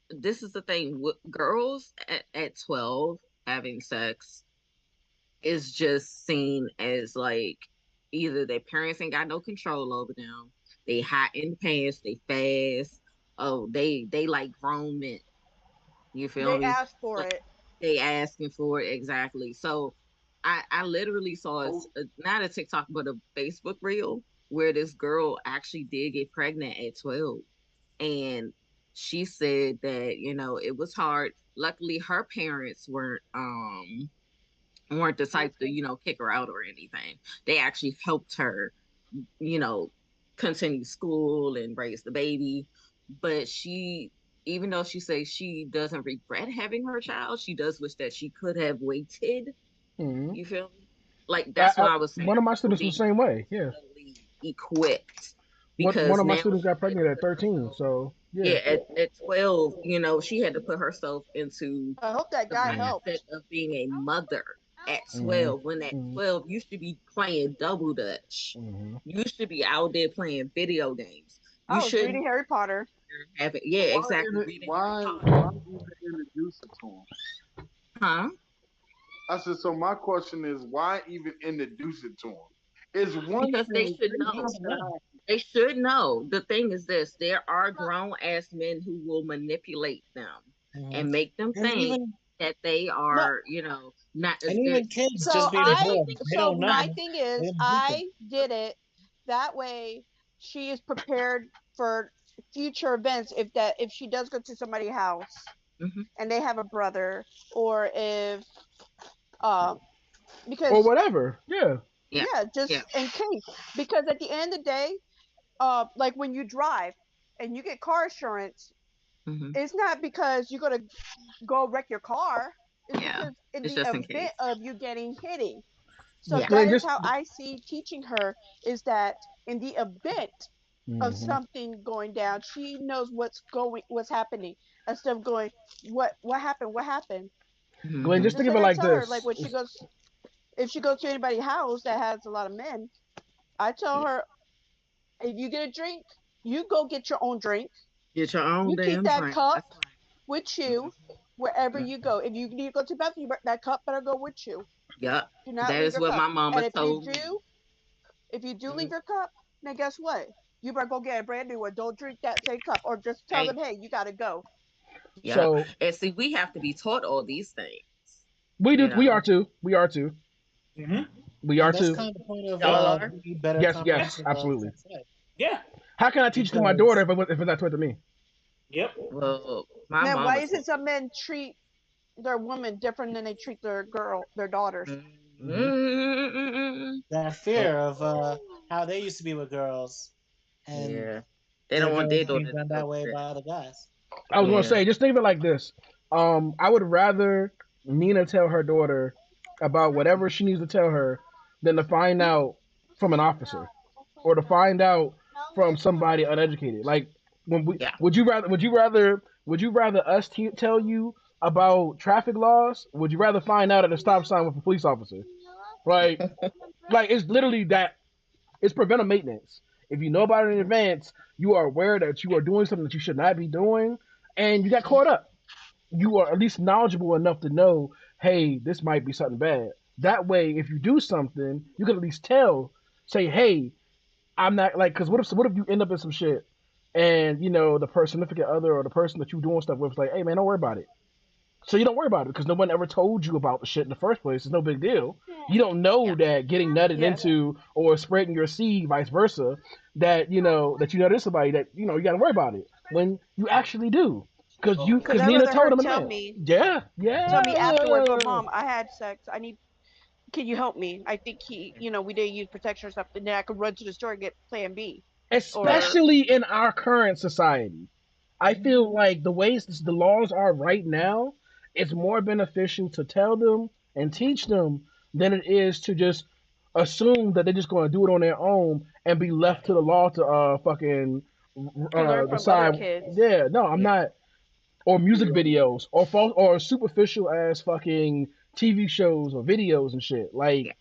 this is the thing. Girls at 12 having sex is just seen as like either their parents ain't got no control over them, they hot in the pants, they fast, oh, they like grown men. You feel They me? asked for So it. they asking for it exactly. So I literally saw Oh, not a TikTok but a Facebook reel where this girl actually did get pregnant at 12, and she said that it was hard. Luckily, her parents weren't the type to kick her out or anything. They actually helped her you know, continue school and raise the baby. But even though she says she doesn't regret having her child, she does wish that she could have waited. Hmm. You feel me? Like that's what I was saying. One of my People students was being the same way. Yeah. emotionally equipped One because of my now students got she had pregnant to at put 13. herself. So yeah. Yeah, at 12, she had to put herself into I hope that the guy Hmm. mindset helped. of being a mother at Hmm. 12. When at Hmm. 12, you should be playing double dutch. Hmm. You should be out there playing video games. You I was shouldn't reading Harry Potter. have it. Yeah, why exactly. in it? Reading Harry Why Potter. even introduce it to him? Huh? I said, so my question is, why even introduce it to him? It's one Because they thing should things know. have to happen. They should know. The thing is this: there are grown ass men who will manipulate them Hmm. and make them And think even that they No, are, not and they're even kids so just being they don't born, think they so don't my know. thing They is don't do things. I did it that way she is prepared for future events if she does go to somebody's house hmm and they have a brother, or if uh Or because whatever. Yeah. Yeah. yeah, just Yeah. in case, because at the end of the day, like when you drive and you get car insurance, hmm it's not because you're gonna go wreck your car. It's Yeah. because in It's the just in event case. of you getting hitting. So Yeah. that Glenn, is just. how I see teaching her, is that in the event of Hmm. something going down, she knows what's happening, instead of going, what happened, what happened. Glenn, hmm just think of Instead it I like tell her, like this. when she goes, if she goes to anybody's house that has a lot of men, I tell Yeah. her, if you get a drink, you go get your own drink. Get your own You keep damn that drink. cup That's right. with hmm you wherever hmm you go. If you need to go to the bathroom, that cup better go with you. Yep. Do not That leave is your what cup. my mama And told me. if you do Mhm. leave your cup, then guess what? You better go get a brand new one. Don't drink that same cup, or just tell them, Hey, hey, you gotta go. yep. So And see, we have to be taught all these things, we do. you We are know. too. We are too. Hmm. We are And that's too. kind of the point of Y'all are? we need better Yes. Yes. comprehension of Absolutely. sex ed. Yeah. How can I teach to my daughter Because if it's not taught to me? Yep. Well, my Then why mama is it taught some men treat their women different than they treat their daughters? me. hmm that Uh, fear of how they used to be with girls and Yeah. They their don't want their girls being daughter to done go that way through by that. other guys. I was gonna Yeah. say, just think of it like this. I would rather Nina tell her daughter about whatever she needs to tell her than to find out from an officer or to find out from somebody uneducated. Like when we Yeah. would you rather us tell you about traffic laws? Would you rather find out at a stop sign with a police officer? Right? Like it's literally that. It's preventive maintenance. If you know about it in advance, you are aware that you are doing something that you should not be doing, and you got caught up. You are at least knowledgeable enough to know, hey, this might be something bad. That way, if you do something, you can at least say, hey, I'm not like, because what if you end up in some shit, and the significant other or the person that you doing stuff with is like, hey man, don't worry about it. So you don't worry about it because no one ever told you about the shit in the first place. It's no big deal. You don't know Yeah. that getting nutted Yes. into or spreading your seed, vice versa, that that you know there's somebody that you got to worry about it when you actually do. Because Because I'd Nina rather told her him in tell advance. me Yeah, afterwards, oh yeah. mom, I had sex. Can you help me? I think we didn't use protection or something. Then I could run to the store and get plan B. Yeah. Or Especially in our current society. I feel like the ways the laws are right now, it's more beneficial to tell them and teach them than it is to just assume that they're just going to do it on their own and be left to the law to fucking to learn from other decide. kids. Yeah, no, I'm Yeah. not. Or music videos or false or superficial as fucking TV shows or videos and shit. Like, Yeah.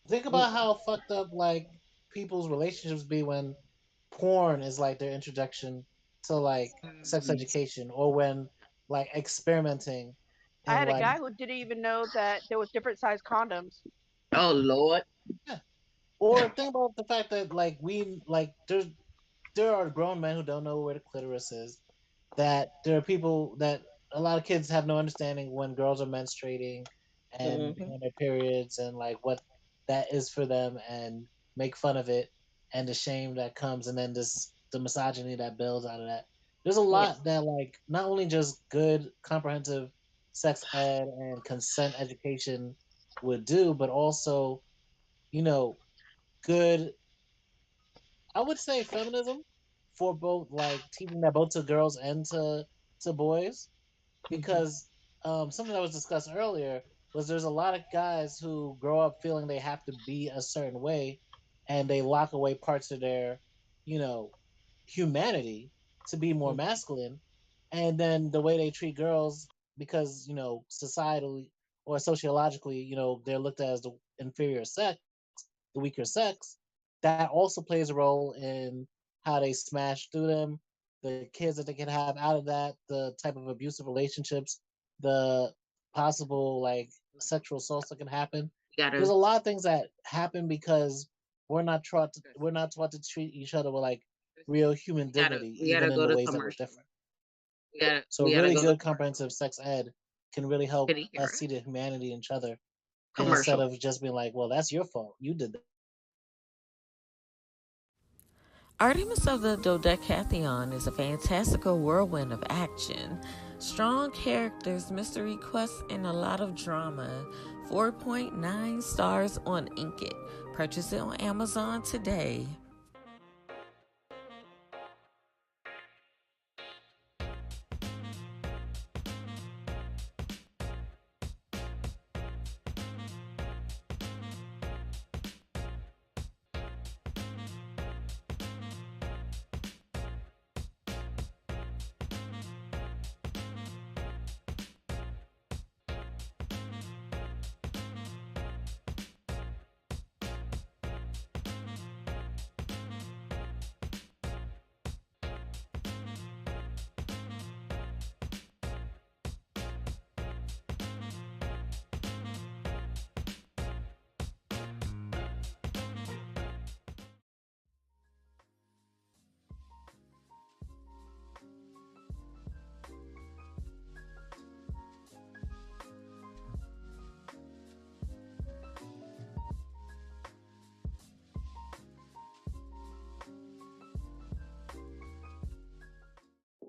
Think about how fucked up like people's relationships be when porn is like their introduction to like sex Mhm. education, or when like experimenting I and had a like guy who didn't even know that there was different size condoms. Oh Lord. yeah, Or think about the fact that like we like there are grown men who don't know where the clitoris is. That there are people that a lot of kids have no understanding when girls are menstruating and Hmm. on their periods and like what that is for them and make fun of it and the shame that comes and then this the misogyny that builds out of that. There's a Yeah, lot that like not only just good comprehensive sex ed and consent education would do, but also, you know, good I would say feminism for both like teaching that both to girls and to boys hmm, because something that was discussed earlier was there's a lot of guys who grow up feeling they have to be a certain way and they lock away parts of their you know humanity to be more masculine and then the way they treat girls because societally or sociologically they're looked at as the inferior sex, the weaker sex, that also plays a role in how they smash through them, the kids that they can have out of that, the type of abusive relationships, the possible like sexual assaults that can happen. you There's gotta, a lot of things that happen because we're not taught to treat each other with like real human dignity, we even gotta in go the to ways that we're commercial. different. So We gotta really go to good comprehensive sex ed can really help Can you hear us us? see the humanity in each other. And instead Commercial. of just being like, well, that's your fault. You did that. Artemis of the Dodecatheon is a fantastical whirlwind of action, strong characters, mystery quests, and a lot of drama. 4.9 stars on Inkit. Purchase it on Amazon today.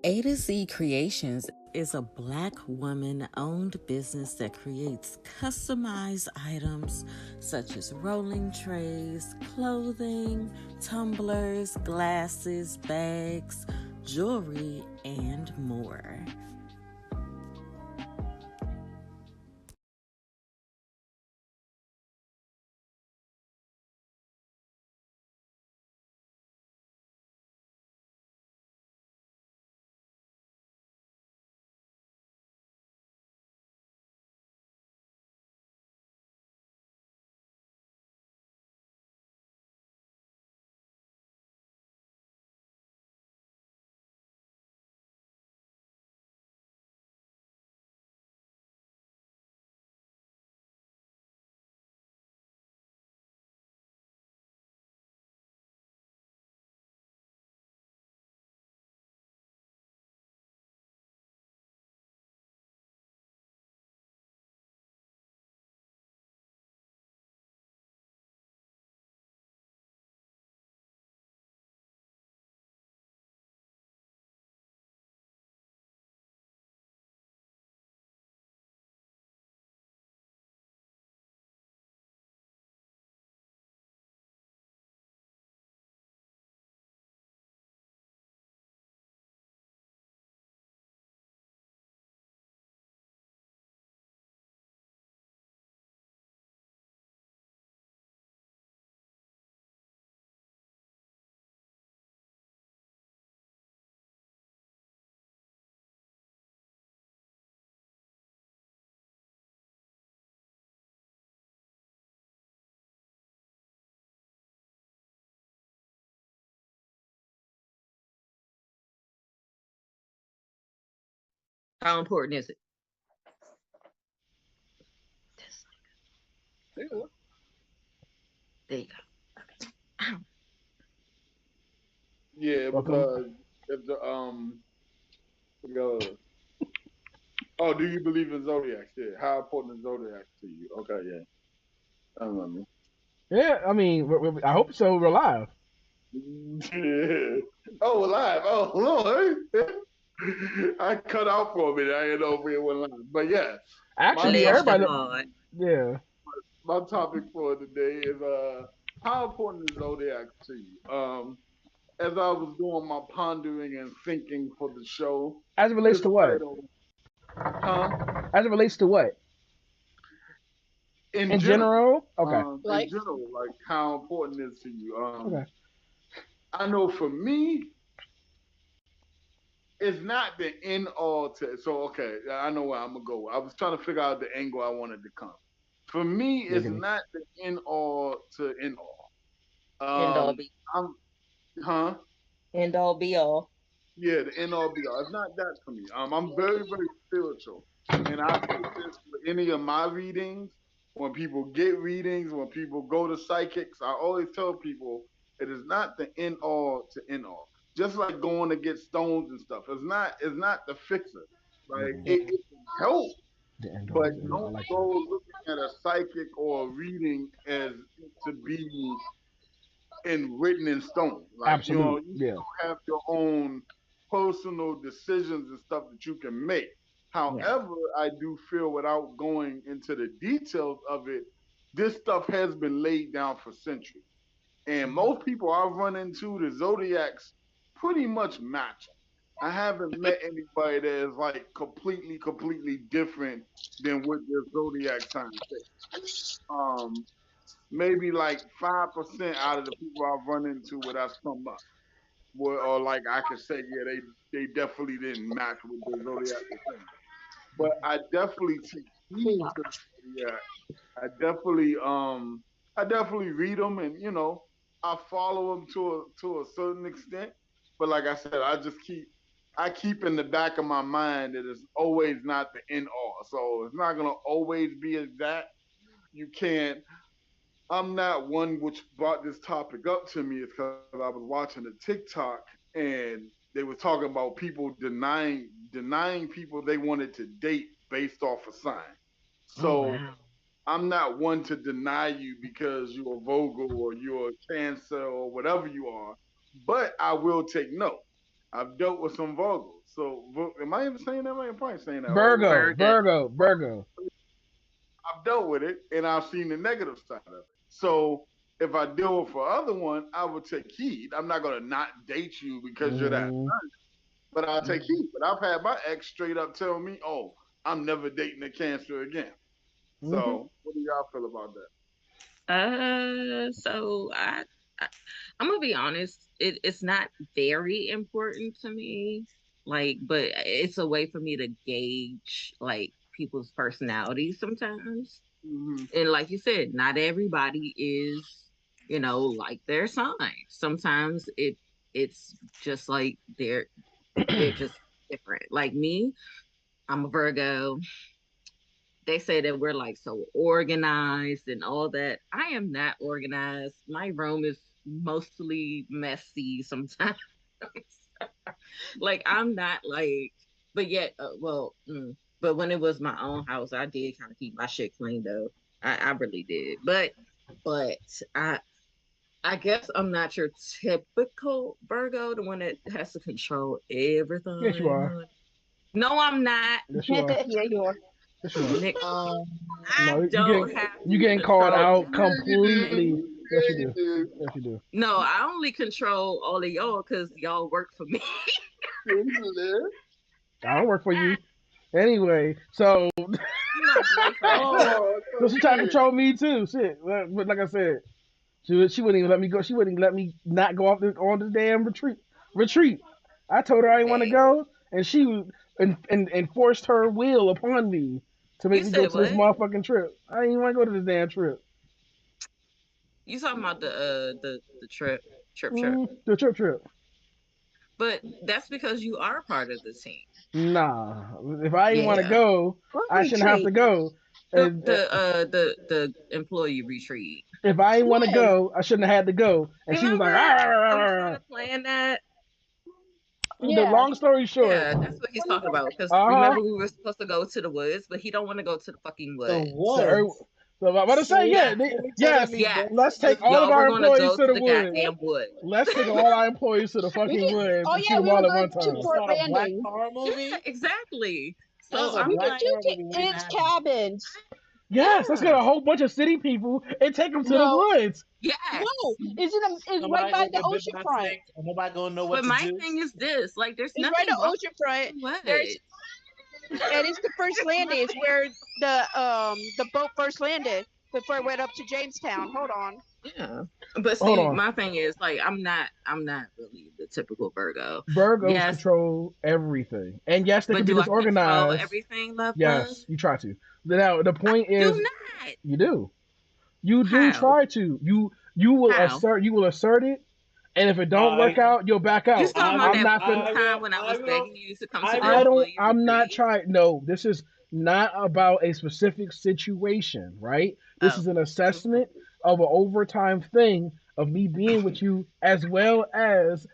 A to Z Creations is a Black woman owned business that creates customized items such as rolling trays, clothing, tumblers, glasses, bags, jewelry, and more. How important is it? There you go. There you go. Yeah, Welcome. because if the oh, do you believe in zodiacs? Yeah. How important is zodiacs to you? Okay, yeah. I remember. Yeah, I mean, I hope so. We're live. Yeah. Oh, we're live. Oh, Lord. I cut out for a minute. I didn't know if we were live. But yeah, my Actually, Bless your topic everybody. heart. Yeah. my topic for today is how important is zodiacs to you? As I was doing my pondering and thinking for the show, As it relates this to what? title, huh? As it relates to what? In In general, general? Okay. Life. like how important it is to you. Okay. I know for me, it's not the end all to. So okay, I know where I'm gonna go. I was trying to figure out the angle I wanted to come. For me, it's Giggity. not the end all to end End all. all be I'm, huh? end all be all. Yeah, the end all be all. It's not that for me. I'm very, very spiritual. And I say this with any of my readings, when people get readings, when people go to psychics, I always tell people it is not the end all to end all. Just like going to get stones and stuff. It's not the fixer. Like Mm-hmm. it can help, The end all. but You know, I don't like go that. looking at a psychic or a reading as to be and written in stone. Like, Absolute. you Yeah. still have your own personal decisions and stuff that you can make. Right. However, I do feel without going into the details of it, this stuff has been laid down for centuries. And most people I've run into, the zodiacs pretty much match them. I haven't met anybody that is like completely different than what their zodiac sign says. Um, Maybe like 5% out of the people I've run into where that's come up. Or like I could say, yeah, they definitely didn't match with the zodiac was saying. But I definitely take heed to the zodiac. I definitely I definitely read them, and I follow them to a certain extent. But like I said, I keep in the back of my mind that it's always not the end all. So it's not gonna always be exact. You can't I'm not one which brought this topic up to me is because I was watching a TikTok and they were talking about people denying people they wanted to date based off a sign. Oh So wow. I'm not one to deny you because you're a Virgo or you're a Cancer or whatever you are, but I will take note. I've dealt with some Virgos. So am I even saying that right? I'm probably saying that all wrong. Virgo. Virgo. Virgo. Virgo. I've dealt with it and I've seen the negative side of it. So if I deal with the other one, I would take heed. I'm not gonna not date you because you're that, Mm-hmm. but I'll take heed. But I've had my ex straight up tell me, "Oh, I'm never dating a Cancer again." Mm-hmm. So what do y'all feel about that? So I I'm gonna be honest. It's not very important to me. Like, but it's a way for me to gauge like people's personalities sometimes. Mm-hmm. And like you said, not everybody is, like their sign. Sometimes it's just like they're just different. Like me, I'm a Virgo. They say that we're like so organized and all that. I am not organized. My room is mostly messy sometimes. Like I'm not like, but yet, but when it was my own house, I did kind of keep my shit clean though. I really did. But I guess I'm not your typical Virgo, the one that has to control Yes, you everything. are. Honey. No, I'm not. Yes, you are. Yeah, you are. Yes, you are. Nick, I No, don't have you to getting called control. out Yeah, you do. completely. Yes, you Yeah, you do. do. Yes, you do. No, I only control all of y'all because y'all work for me. Yeah, you do. I don't work for you anyway. So, You my boyfriend. Oh, so so she tried to weird. control me too. Shit. But like I said, she wouldn't even let me go. She wouldn't even let me not go off on the damn retreat. Retreat. I told her I didn't want to Hey, go, and she and forced her will upon me to make you me go said to this what? motherfucking trip. I didn't even want to go to this damn trip. You talking about the trip? The trip. But that's because you are part of the team. Nah, if I didn't want to Yeah. go, What I shouldn't have to retreat? go. The And, the uh the the employee retreat. if I didn't want to When? go, I shouldn't have had to go. And she was like, Remember "Ah, ah, I ah, was ah, trying ah." to plan that? The Yeah. long story short, Yeah, that's what he's talking about. Because uh-huh. remember, we were supposed to go to the woods, but he don't want to go to the fucking The woods. woods. So I'm about to say, Yeah. yes, Yes. let's take all of Y'all were our gonna employees go to to the the woods. goddamn woods. Let's take all our employees to the We fucking can. woods Oh and shoot yeah, them we all were at one going to time. It's Port not a black Landing. horror Yeah, movie. exactly. That's So a I'm We black could like, horror do movie waiting to kids happen. cabins. Yes, let's yeah, get a whole bunch of city people and take them to the No, woods. yes. no, it's right Nobody by gonna the get bit by a oceanfront. snake, and nobody gonna know what But to my do. thing is this: like, there's It's right nothing on wrong oceanfront. with There's it. and it's the first landing. It's where the boat first landed before it went up to Jamestown. Hold on. Yeah. But Hold see, on. my thing is like I'm not really the typical Virgo. Virgos Yes, control everything. And yes, they but can be do I control disorganized. everything, love bug? Yes, you try to. Now, the I point do is, not. you do. You do How? try to. You How? will assert it, and if it don't work I, out, you'll back You out. talking I about will, I'm that not one finna. I time will, when I I was will, begging you to come to I the will. employee I'm not retreat? trying. No, this is not about a specific situation, right? This Oh. is an assessment of an overtime thing of me being with you, as well as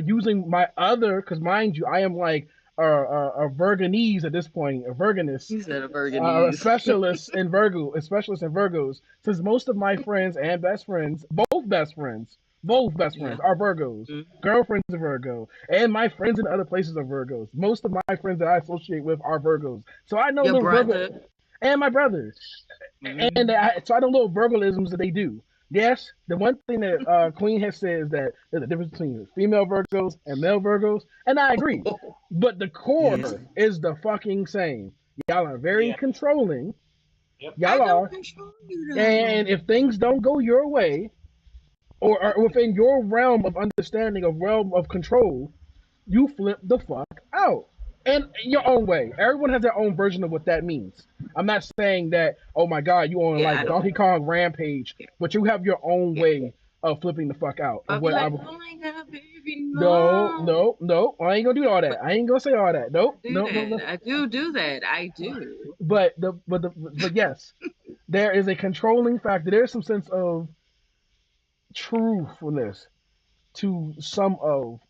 using my other, because mind you, I am like a Virgonese at this point, a Virgonist, You said a a Virgonese. specialist in Virgos. Since most of my friends and both best Yeah. friends are Virgos. Mhm. Girlfriends are Virgo, and my friends in other places are Virgos. Most of my friends that I associate with are Virgos, so I know Your little brother. Virgo, and my brother, and Mhm. so I know little Virgoisms that they do. Yes, the one thing that Queen has said is that there's a difference between female Virgos and male Virgos, and I agree. But the core Yeah, is the fucking same. Y'all are very yeah, controlling. yep. I Y'all don't are, control you and though. if things don't go your way, or within your realm of understanding, of realm of control, you flip the fuck out. And your Yep. own way. Everyone has their own version of what that means. I'm not saying that, oh my god, you on Yeah, I like don't Donkey Kong Rampage, care. but you have your own Yeah. way of flipping the fuck out. Of I'll be what I like, would. oh my god, baby, No, no. no, no. I ain't gonna do all But that. I ain't gonna say all that. I Nope, do no, no, that. no. I do that. I do. But yes, there is a controlling factor. There's some sense of truthfulness to some of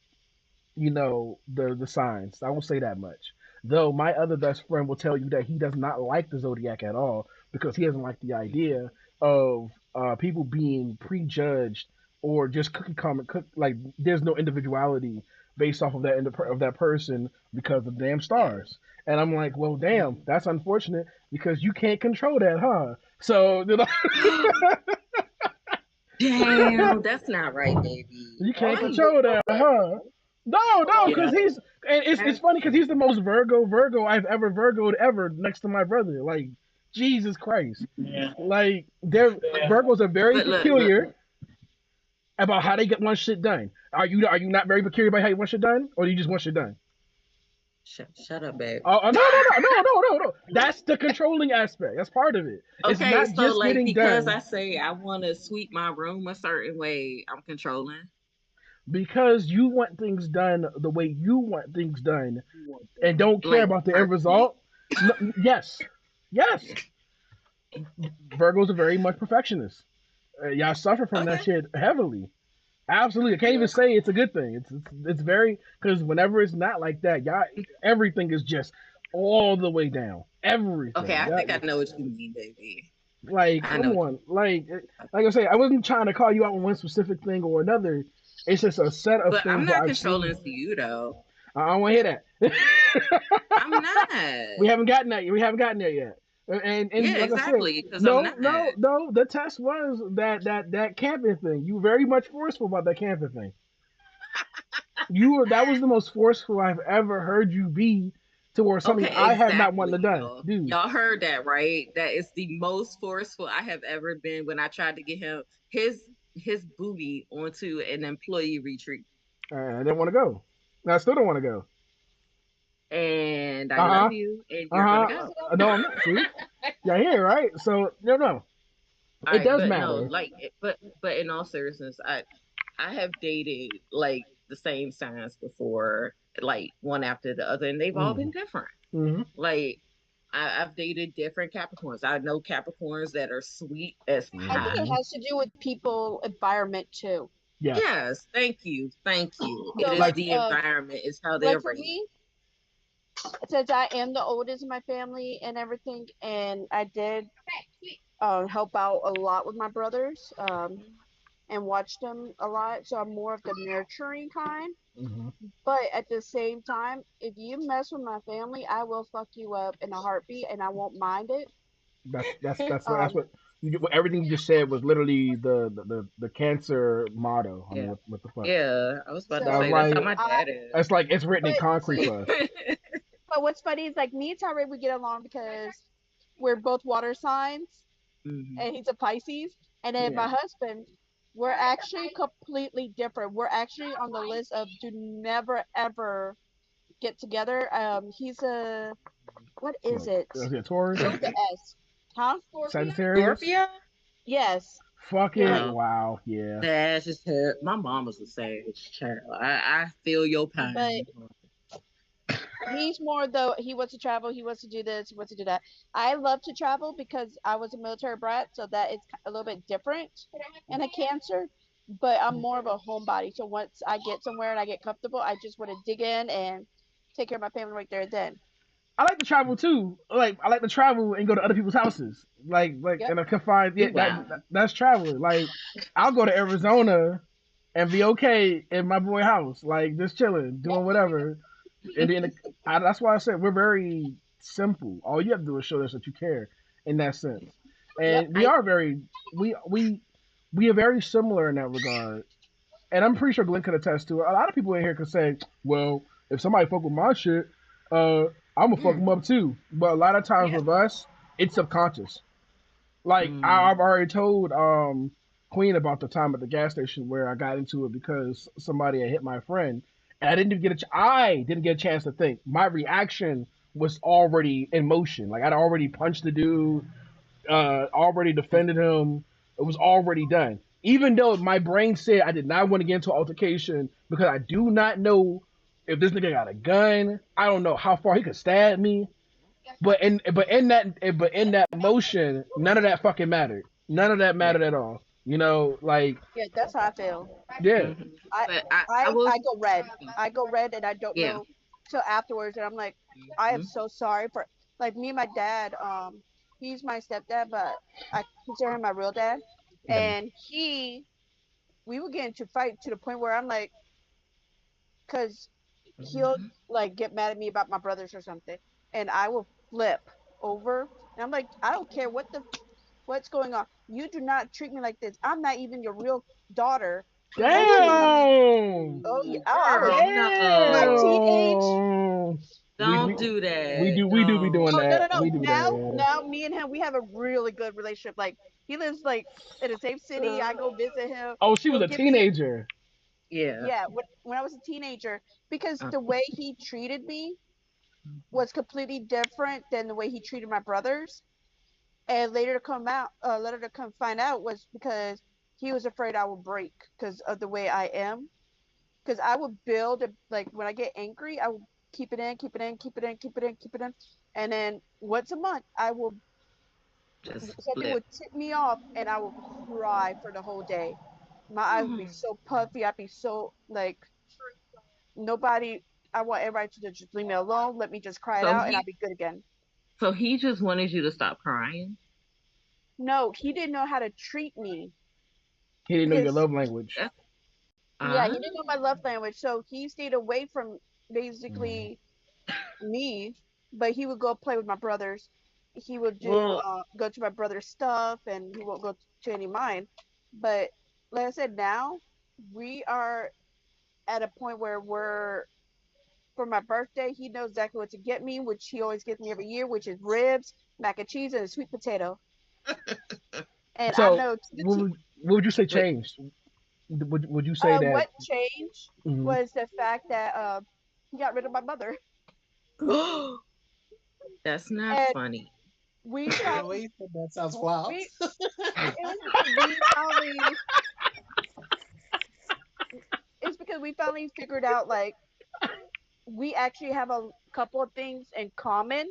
the signs. I won't say that much. Though my other best friend will tell you that he does not like the zodiac at all because he doesn't like the idea of people being prejudged or just cookie comment like there's no individuality based off of that person because of damn Yeah. stars. And I'm like, well, damn, that's unfortunate because you can't control that, huh? So Damn, that's not right, baby. you can't Why you control that, huh? No, yeah. because it's funny because he's the most Virgo I've ever Virgoed ever next to my brother. Like Jesus Christ, Yeah, like they're yeah. Virgos are very But look. peculiar about how they get one shit done. Are you not very peculiar about how you want shit done, or do you just want shit done? Shut up, babe. No. That's the controlling aspect. That's part of it. It's Okay, not so just like getting because I done say I want to sweep my room a certain way, I'm controlling. because you want things done the way you want things done, and don't care Like about the end perfectly. result. No, yes. Virgos are very much perfectionists. Y'all suffer from that Okay. shit heavily. Absolutely, I can't even Yeah. say it's a good thing. It's very because whenever it's not like that, y'all everything is just all the way down. Okay, Everything. I think I know what you mean, baby. Like, I know come what on, like I say, I wasn't trying to call you out on one specific thing or another. It's just a set of but I'm things that not I've seen. controlling to you though. I don't want to hear that. I'm not. We haven't gotten that. We haven't gotten there yet. And Yeah, like I said, exactly. Because I'm no, not. no, no. The test was that camping thing. You were very much forceful about that camping thing. That was the most forceful I've ever heard you be towards something Okay, I have not wanted to exactly, done, y'all. dude. Y'all heard that, right? That is the most forceful I have ever been when I tried to get him his booty onto an employee retreat. I didn't want to go. I still don't want to go. And I Uh huh. love you, and Uh you're gonna huh. go. No, I'm not. See, y'all here, right? So no. All It right, does but no, matter. like, but in all seriousness, I have dated like the same signs before, like one after the other, and they've all Mm-hmm. been different. Mm-hmm. Like I've dated different Capricorns. I know Capricorns that are sweet as I think pie. it has to do with people environment too. Yes. Yes, thank you, thank you. It So is Like the environment, it's how they're like for raised. me, since I am the oldest in my family and everything, and I did help out a lot with my brothers, and watch them a lot. So I'm more of the nurturing kind. hmm But at the same time, if you mess with my family, I will fuck you up in a heartbeat, and I won't mind it. that's Um, what everything you just said was literally the cancer motto. I mean, Yeah. what the fuck? Yeah, I was about to That was so say that's how like my I, dad is. that's like it's written in but concrete for us. but what's funny is like me and Tyree we get along because we're both water signs, Hmm. and he's a Pisces, and then Yeah. my husband, we're actually completely different. We're actually on the list of do never ever get together. He's a what is What it? is it? Start Taurus, with the S. Huh? Sagittarius. Scorpio? Yes. They're like, Fucking Oh, wow, yeah. that's just her. My mom was a sage child. I feel your but pain. he's more though. He wants to travel. He wants to do this. He wants to do that. I love to travel because I was a military brat, so that is a little bit different in a Cancer. But I'm more of a homebody. So once I get somewhere and I get comfortable, I just want to dig in and take care of my family right there and then. I like to travel too. Like I like to travel and go to other people's houses. Like Yep. in a confined. You Yeah, wow. that's traveling. Like I'll go to Arizona and be okay in my boy house, like just chilling, doing whatever. And then that's why I said we're very simple. All you have to do is show us that you care in that sense. Yep. And we I are very we we we are very similar in that regard. And I'm pretty sure Glenn could attest to it. A lot of people in here could say, well, if somebody fuck with my shit, I'm gonna fuck mm, them up too. But a lot of times yeah. with us, it's subconscious. Like I've Mm, already told Queen about the time at the gas station where I got into it because somebody had hit my friend, and I didn't get a chance to think. My reaction was already in motion. Like I'd already punched the dude, already defended him. It was already done. Even though my brain said I did not want to get into an altercation because I do not know if this nigga got a gun. I don't know how far he could stab me. But in that motion, none of that fucking mattered. None of that yeah. mattered at all. You know, like Yeah, that's how I feel. yeah, Hmm. I But I I was go red. I go red, and I don't yeah. know till afterwards, and I'm like, I am Hmm. so sorry for like me and my dad. He's my stepdad, but I consider him my real dad, mm, and we would get into fight to the point where I'm like, because he'll Hmm. like get mad at me about my brothers or something, and I will flip over, and I'm like, I don't care what's going on. You do not treat me like this. I'm not even your real daughter. You won't treat me like damn, oh yeah. Ooh, I was girl, my no. teenage. damn. We Don't we do we that. do be doing No. Oh no no that. no. We do that. Yeah. Now me and him we have a really good relationship. Like he lives like in the same city. I go visit him. Oh, she was He'll a give me teenager. Yeah. yeah. When I was a teenager, because Uh, the way he treated me was completely different than the way he treated my brothers. And later to come find out was because he was afraid I would break because of the way I am. Because I would build like when I get angry, I will keep it in, keep it in, keep it in, keep it in, keep it in, and then once a month I will just something flip. would tip me off, and I would cry for the whole day. My eyes would be Mhm. so puffy. I'd be so like nobody. I want everybody to just leave me alone. Let me just cry it So out, and I'll he be good again. so he just wanted you to stop crying. No, he didn't know how to treat me He didn't know your because love language. That's yeah, ah. he didn't know my love language, so he stayed away from Mm. basically me, but he would go play with my brothers. He would do Well, go to my brother's stuff, and he won't go to any of mine. But like I said, now we are at a point where we're for my birthday. He knows exactly what to get me, which he always gets me every year, which is ribs, mac and cheese, and a sweet potato. And I So know to the what would you say wait. changed? Would you say that? what changed Mhm. was the fact that he got rid of my mother, That's not and funny. we The way finally you said that sounds wild. we it was because we finally it's because we finally figured out like we actually have a couple of things in common.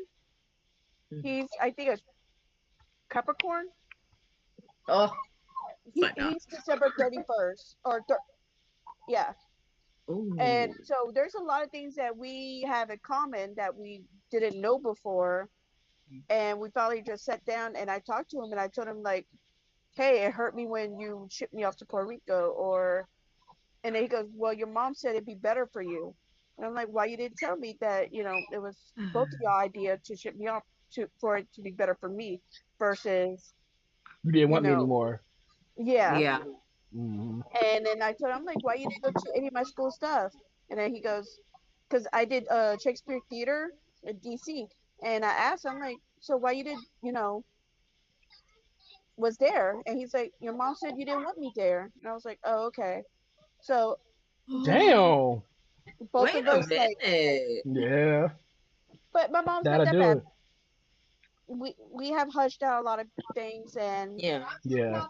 Mhm. He's I think a Capricorn. Oh, He but no. he's December 31st or Yeah. And Ooh. so there's a lot of things that we have in common that we didn't know before. And we finally just sat down and I talked to him and I told him like, hey, it hurt me when you shipped me off to Puerto Rico, or and then he goes, well, your mom said it'd be better for you. And I'm like, why you didn't tell me that, it was both of your idea to ship me off to for it to be better for me versus, You didn't you want me know, anymore. yeah. Yeah. Hmm. And then I told him, I'm like, why you didn't go to any of my school stuff? And then he goes, because I did Shakespeare Theater in DC. And I asked him, like, so why you did, was there? And he's like, your mom said you didn't want me there. And I was like, oh, okay. So Damn. both Wait of a us, like, minute. Yeah, but my mom's not that'll that do bad. it. We have hushed out a lot of things, and Yeah. Yeah.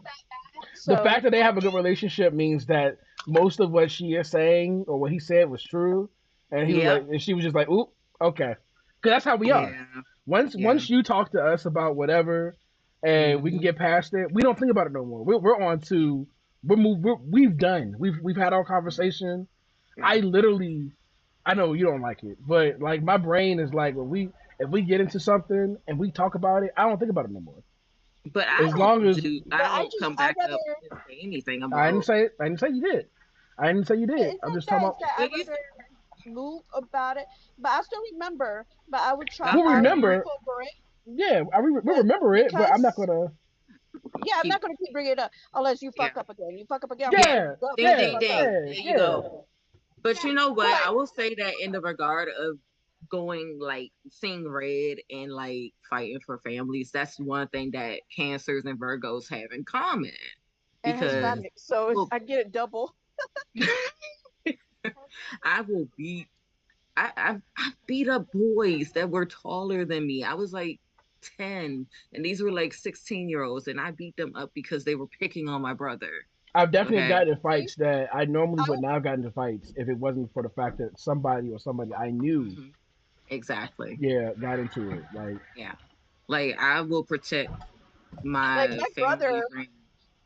The so fact that they have a good relationship means that most of what she is saying or what he said was true, and he was like, Yep. and she was just like, "Oop, okay," because that's how we are. Yeah. Yeah. Once you talk to us about whatever, and we can Hmm. get past it, we don't think about it no more. We're on to we've done. We've had our conversation. Yeah. I literally, I know you don't like it, but like my brain is like when we if we get into something and we talk about it, I don't think about it no more. But I As long don't as do. I but don't come I back rather, up and say anything I didn't about. say it, I didn't say you did. I didn't say you did. it's I'm not just talking that, about it's that I But you. rather move about it, but I still remember, but we'll I would move remember. over it, Yeah, we but remember it, but I'm not because, gonna. yeah, I'm Keep. not gonna keep bringing it up unless you Yeah. fuck up again. You fuck up again, I'm gonna Yeah. Yeah, Ding. double Ding. yeah, fuck Ding. up. yeah, There you yeah. go. But you know what? But I will say that in the regard of going like seeing red and like fighting for families, that's one thing that Cancers and Virgos have in common. and Because Hmm. Hispanic, so well, I get it double. I will beat. I beat up boys that were taller than me. I was like 10, and these were like 16-year-olds, and I beat them up because they were picking on my brother. I've definitely Okay. gotten in See, fights that I normally I would not have gotten into fights if it wasn't for the fact that somebody or somebody I knew, Hmm. Exactly. yeah, got into it. Like, Yeah. Like I will protect like my my family brother friend.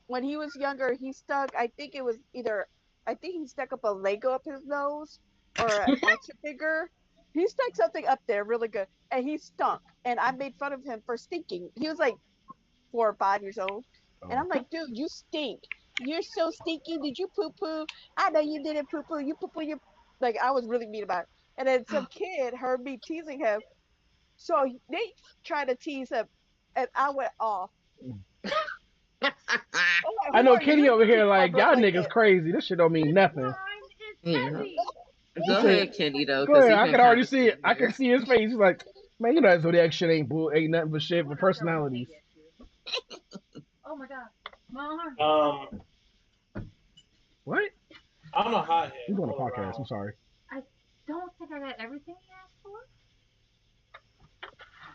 when he was younger. He stuck. I think it was either. I think he stuck up a Lego up his nose or an action figure. He stuck something up there really good, and he stunk. And I made fun of him for stinking. He was like 4 or 5 years old, and oh, I'm like, dude, you stink. You're so stinky. Did you poo poo? I know you didn't poo poo. You poo poo. You like I was really mean about it. And then some kid heard me teasing him, so they tried to tease him, and I went off. I'm like, I who know are you Kenny to over here tease my like brother y'all like niggas that? crazy. This shit don't mean nothing. Yeah. He Go said, ahead, Kenny, though, "Go because ahead." he's I been can already kind of see it. sitting I can here. see his face. He's like, "Man, you know that Zodiac shit ain't nothing but shit for personalities." Um, What? I'm a hothead He's on a all podcast. I'm around. sorry.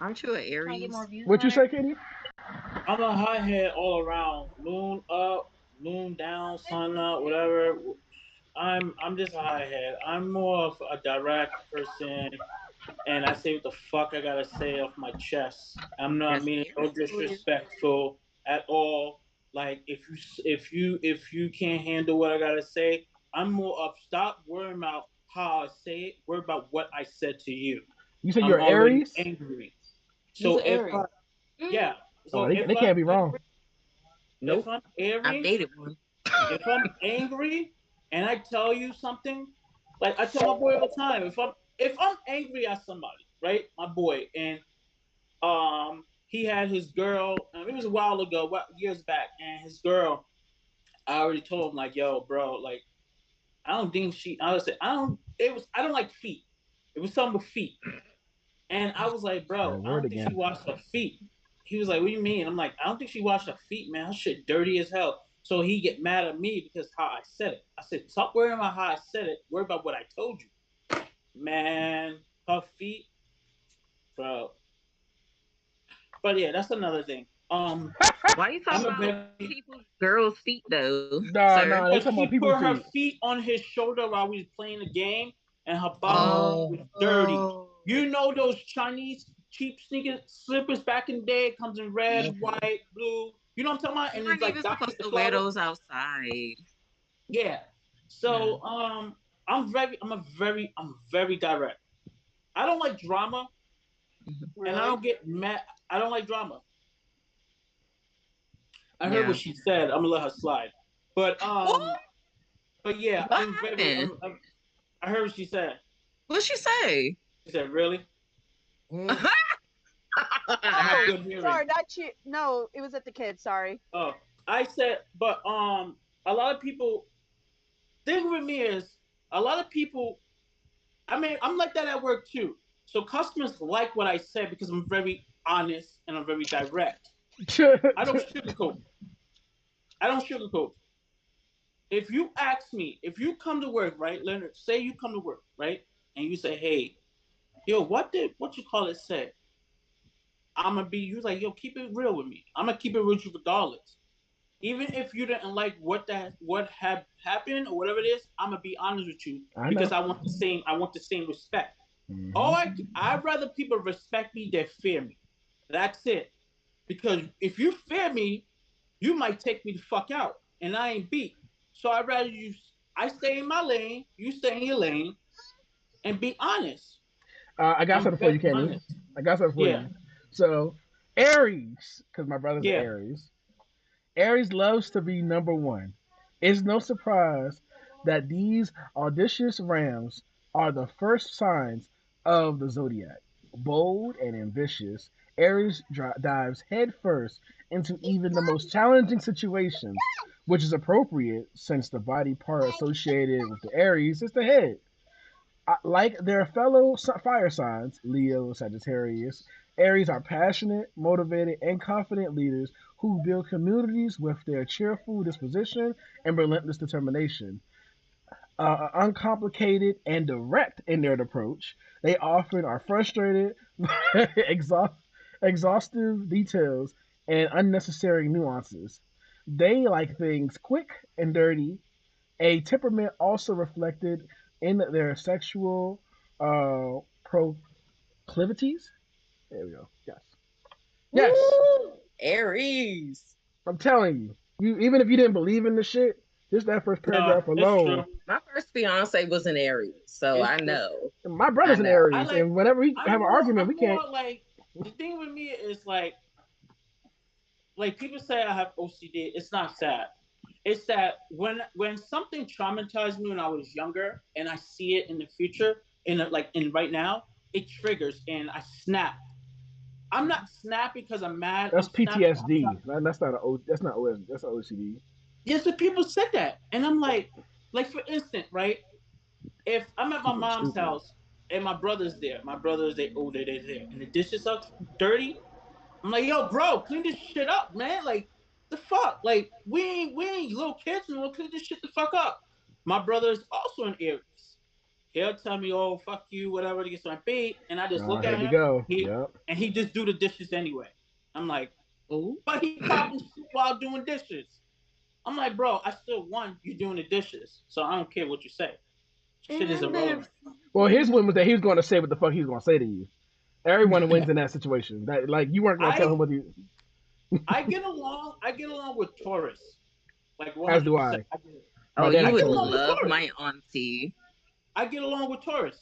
Aren't you an Aries? What you say, Kenny? I'm a hothead all around. Moon up, moon down, sun up, whatever. I'm just a hothead. I'm more of a direct person, and I say what the fuck I gotta say off my chest. I'm not That's meaning no Aries for you. disrespectful at all. Like if you can't handle what I gotta say, I'm more of stop worrying about how I say it. Worry about what I said to you. You said I'm you're already Aries. angry. He's So an Aries. yeah. Oh, So they can't be wrong. if Nope. I'm I've angry, dated one. if I'm angry and I tell you something, like I tell my boy all the time, if I'm angry at somebody, right, my boy, and he had his girl. It was a while ago, years back, and his girl. I already told him like, yo, bro, like I don't think she. I was I don't. It was I don't like feet. It was something with feet, and I was like, That bro, I word don't think she again. washed her feet. He was like, what do you mean? I'm like, I don't think she washed her feet, man. Her shit dirty as hell. So he get mad at me because how I said it. I said, stop worrying about how I said it. Worry about what I told you, man. Her feet, bro. But yeah, that's another thing. Why you talking I'm a about very people's girls' feet, though, Nah, sir? nah, they because talking about she people's put her feet. feet on his shoulder while we was playing the game, and her bottom Oh, was Oh, dirty. oh. You know those Chinese cheap sneaker slippers back in the day? It comes in red, white, blue. You know what I'm talking about? You And it's weren't like even dots supposed with to wear flowers. those outside. Yeah. Yeah. So I'm very direct. I don't like drama, and I Really? don't get mad. I don't like drama. I heard what Yeah. she said. I'm gonna let her slide. But What? yeah, What happened? I heard what she said. What'd she say? She said, "Really?" Mm. I have Oh, good hearing. sorry, not you. No, it was at the kids. Sorry. Oh, I said, but a lot of people. Thing with me is a lot of people. I mean, I'm like that at work too. So customers like what I said because I'm very honest and I'm very direct. I don't sugarcoat. I don't sugarcoat. If you ask me, if you come to work, right, Leonard, say you come to work, right, and you say, hey, yo, what you call it say? I'm gonna be you like, yo, keep it real with me. I'm gonna keep it real with you regardless. Even if you didn't like what had happened or whatever it is, I'm gonna be honest with you I because know. I want the same respect. Hmm. All I'd rather people respect me than fear me. That's it. Because if you fear me, you might take me the fuck out, and I ain't beat. So I'd rather I stay in my lane, you stay in your lane, and be honest. I got I'm something for you, very Kenny. honest. I got something for Yeah, you. So, Aries, because my brother's an yeah. Aries. Aries loves to be number one. It's no surprise that these audacious rams are the first signs of the zodiac. Bold and ambitious, Aries dives headfirst into even the most challenging situations, which is appropriate since the body part associated with the Aries is the head. Like their fellow fire signs, Leo, Sagittarius, Aries are passionate, motivated, and confident leaders who build communities with their cheerful disposition and relentless determination. Uncomplicated and direct in their approach, they often are frustrated by exhaustive details and unnecessary nuances. They like things quick and dirty, a temperament also reflected in their sexual proclivities. There we go. Yes. Yes. Woo! Aries. I'm telling you. You even if you didn't believe in the shit, just that first No, paragraph it's alone. true. My first fiance was an Aries, so It's I true. know. My I brother's an know. I Aries, like. and whenever we have I'm an more. argument, we I'm can't. more like the thing with me is like people say I have OCD. It's not sad. It's that when something traumatized me when I was younger and I see it in the future, in right now, it triggers and I snap. I'm not snapping because I'm mad. That's I'm snapping. PTSD. That's not That's not OS. That's OCD. Yes, the people said that, and I'm like for instance, right? If I'm at my People are mom's stupid. house and my brother's there, my brother's they older, they're there, and the dishes are dirty. I'm like, yo, bro, clean this shit up, man. Like, the fuck? Like, we ain't little kids and we'll clean this shit the fuck up. My brother is also an Aries. He'll tell me, oh, fuck you, whatever, to get some bait. And I just look Here at we him, go. he Yep. and he just do the dishes anyway. I'm like, Oh, but he popping shit while doing dishes. I'm like, bro, I still won you doing the dishes. So I don't care what you say. Shit is and irrelevant. Well, his one was that he was going to say what the fuck he was going to say to you. Everyone wins in that situation. That like you weren't going to tell him I what you. I get along with Taurus. Like As do 100%. I. oh, My dad you I is would get Taurus. along with love Taurus. my auntie. I get along with Taurus.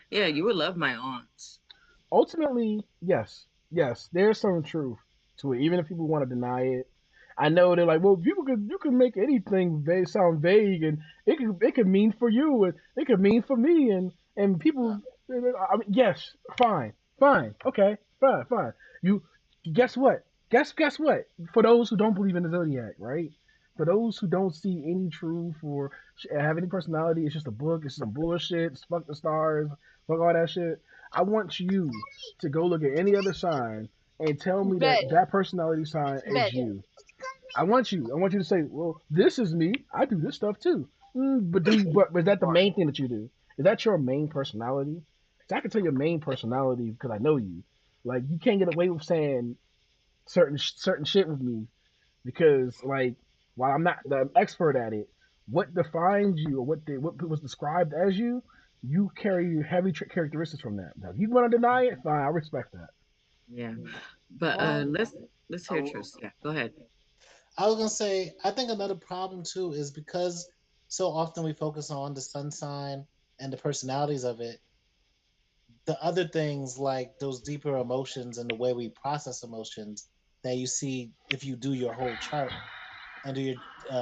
Yeah, you would love my aunt. Ultimately, yes, yes, there's some truth to it, even if people want to deny it. I know they're like, well, people could you can make anything sound vague, and it could mean for you, and it could mean for me, and people. I mean, yes, fine, fine, okay, fine, fine. You guess what? Guess what? For those who don't believe in the zodiac, right? For those who don't see any truth or have any personality, it's just a book. It's some bullshit. It's fuck the stars. Fuck all that shit. I want you to go look at any other sign and tell me Bet. that that personality sign is Bet. you. I want you. I want you to say, "Well, this is me. I do this stuff too." But is that the main thing that you do? Is that your main personality? So I can tell your main personality because I know you. Like you can't get away with saying certain shit with me because like while I'm not the expert at it, what defines you or what was described as you, you carry heavy characteristics from that. Now, if you want to deny it, fine, I respect that. Yeah, but Well, let's hear I, Tryst. Yeah, go ahead. I was gonna say, I think another problem too is because so often we focus on the sun sign and the personalities of it. The other things like those deeper emotions and the way we process emotions that you see if you do your whole chart and do your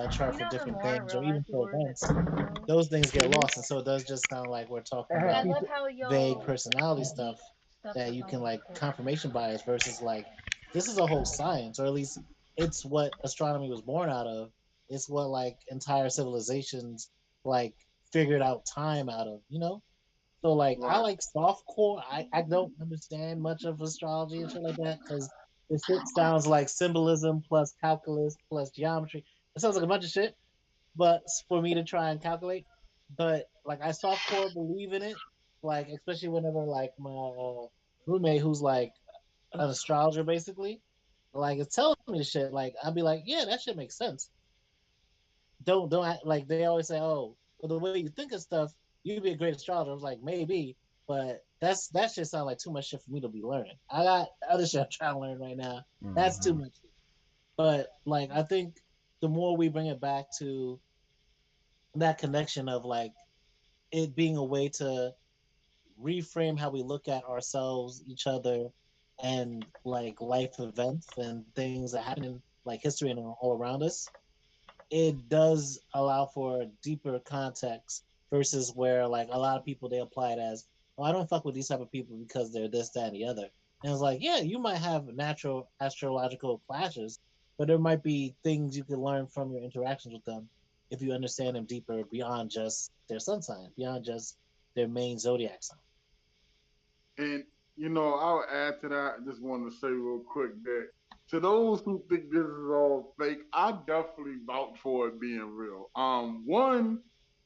chart You for know, the different more I things or realize even for more that events, you know, those things get Hmm. lost, and so it does just sound like we're talking I had I about love people. how vague y'all personality speak stuff stuff that you can about like the confirmation bias versus like this is a whole science, or at least it's what astronomy was born out of. It's what like entire civilizations like figured out time out of, you know? So like I Right. like soft core. I don't understand much of astrology and shit like that because the shit sounds like symbolism plus calculus plus geometry. It sounds like a bunch of shit, but for me to try and calculate. But like I softcore believe in it, like especially whenever like my roommate who's like an astrologer basically, like is telling me shit. Like I'd be like, yeah, that shit makes sense. Don't act, like they always say, oh, well, the way you think of stuff, you'd be a great astrologer. I was like, maybe, but that shit sounds like too much shit for me to be learning. I got other shit I'm trying to learn right now. That's too Hmm. much. But like I think the more we bring it back to that connection of like it being a way to reframe how we look at ourselves, each other, and like life events and things that happen in like history and all around us, it does allow for deeper context versus where like a lot of people they apply it as, oh, I don't fuck with these type of people because they're this, that, and the other. And it's like, yeah, you might have natural astrological clashes, but there might be things you can learn from your interactions with them if you understand them deeper beyond just their sun sign, beyond just their main zodiac sign. And I'll add to that. I just wanted to say real quick that to those who think this is all fake, I definitely vouch for it being real. One,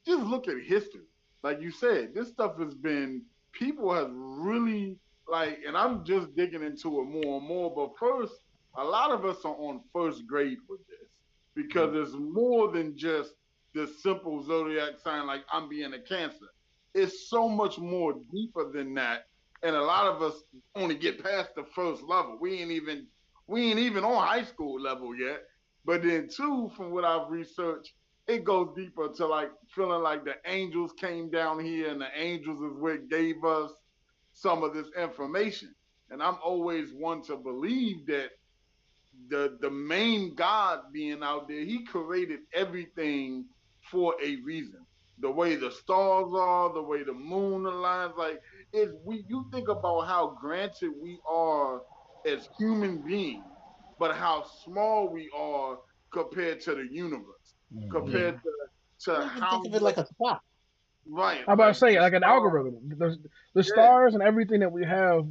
just look at history. Like you said, this stuff has been people have really like, and I'm just digging into it more and more. But first, a lot of us are on first grade with this because it's more than just the simple zodiac sign. Like I'm being a Cancer. It's so much more deeper than that, and a lot of us only get past the first level. We ain't even on high school level yet. But then two, from what I've researched, it goes deeper to like feeling like the angels came down here and the angels is what gave us some of this information. And I'm always one to believe that the main God being out there, he created everything for a reason. The way the stars are, the way the moon aligns, like it's we you think about how granted we are as human beings, but how small we are compared to the universe, Hmm. Yeah. compared to I even how think of it much like a clock. right, I'm about to like say the like an stars, algorithm. The yeah, stars and everything that we have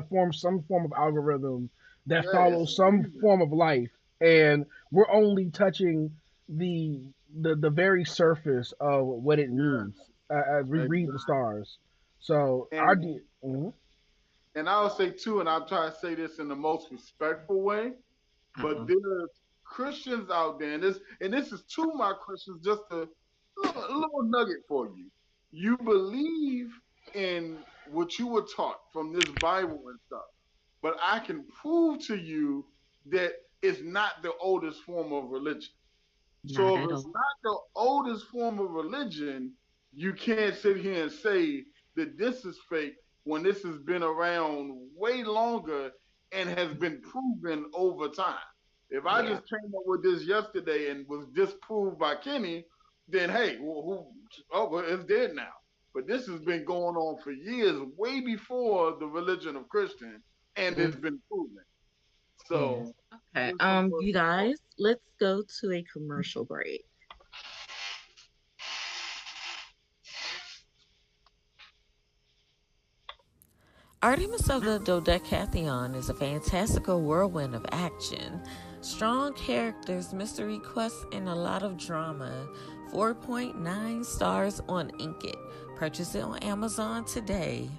formed some form of algorithm that yeah, it's follows some amazing. form of life, and we're only touching the the very surface of what it Yeah, means as we read the exactly. stars. So our And mhm. and I'll say too, and I'll try to say this in the most respectful way, but Uh-oh. there's Christians out there, and this is to my Christians, just a little nugget for you. You believe in what you were taught from this Bible and stuff, but I can prove to you that it's not the oldest form of religion. So Not if at it's all. not the oldest form of religion, you can't sit here and say that this is fake when this has been around way longer and has been proven over time. If I Yeah. just came up with this yesterday and was disproved by Kenny, then hey, well, it's dead now. But this has been going on for years, way before the religion of Christian, and it's Mm. been proven. Yeah. So, Okay. just some You personal thoughts. guys, let's go to a commercial break. Artemis of the Dodecatheon is a fantastical whirlwind of action, strong characters, mystery quests, and a lot of drama. 4.9 stars on Inkit. Purchase it on Amazon today.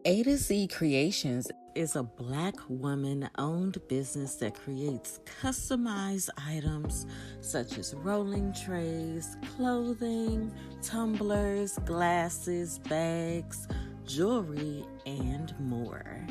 A to Z Creations is a Black woman owned business that creates customized items such as rolling trays, clothing, tumblers, glasses, bags, jewelry, and more.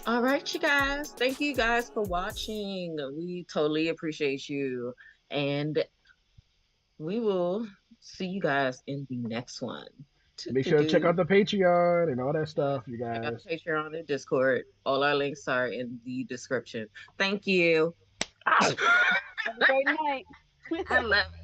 All right, you guys. Thank you guys for watching. We totally appreciate you. And we will see you guys in the next one. Make sure to check out the Patreon and all that Yes, stuff, you check out guys. the Patreon and Discord. All our links are in the description. Thank you. Ah! Have a great night. I love you.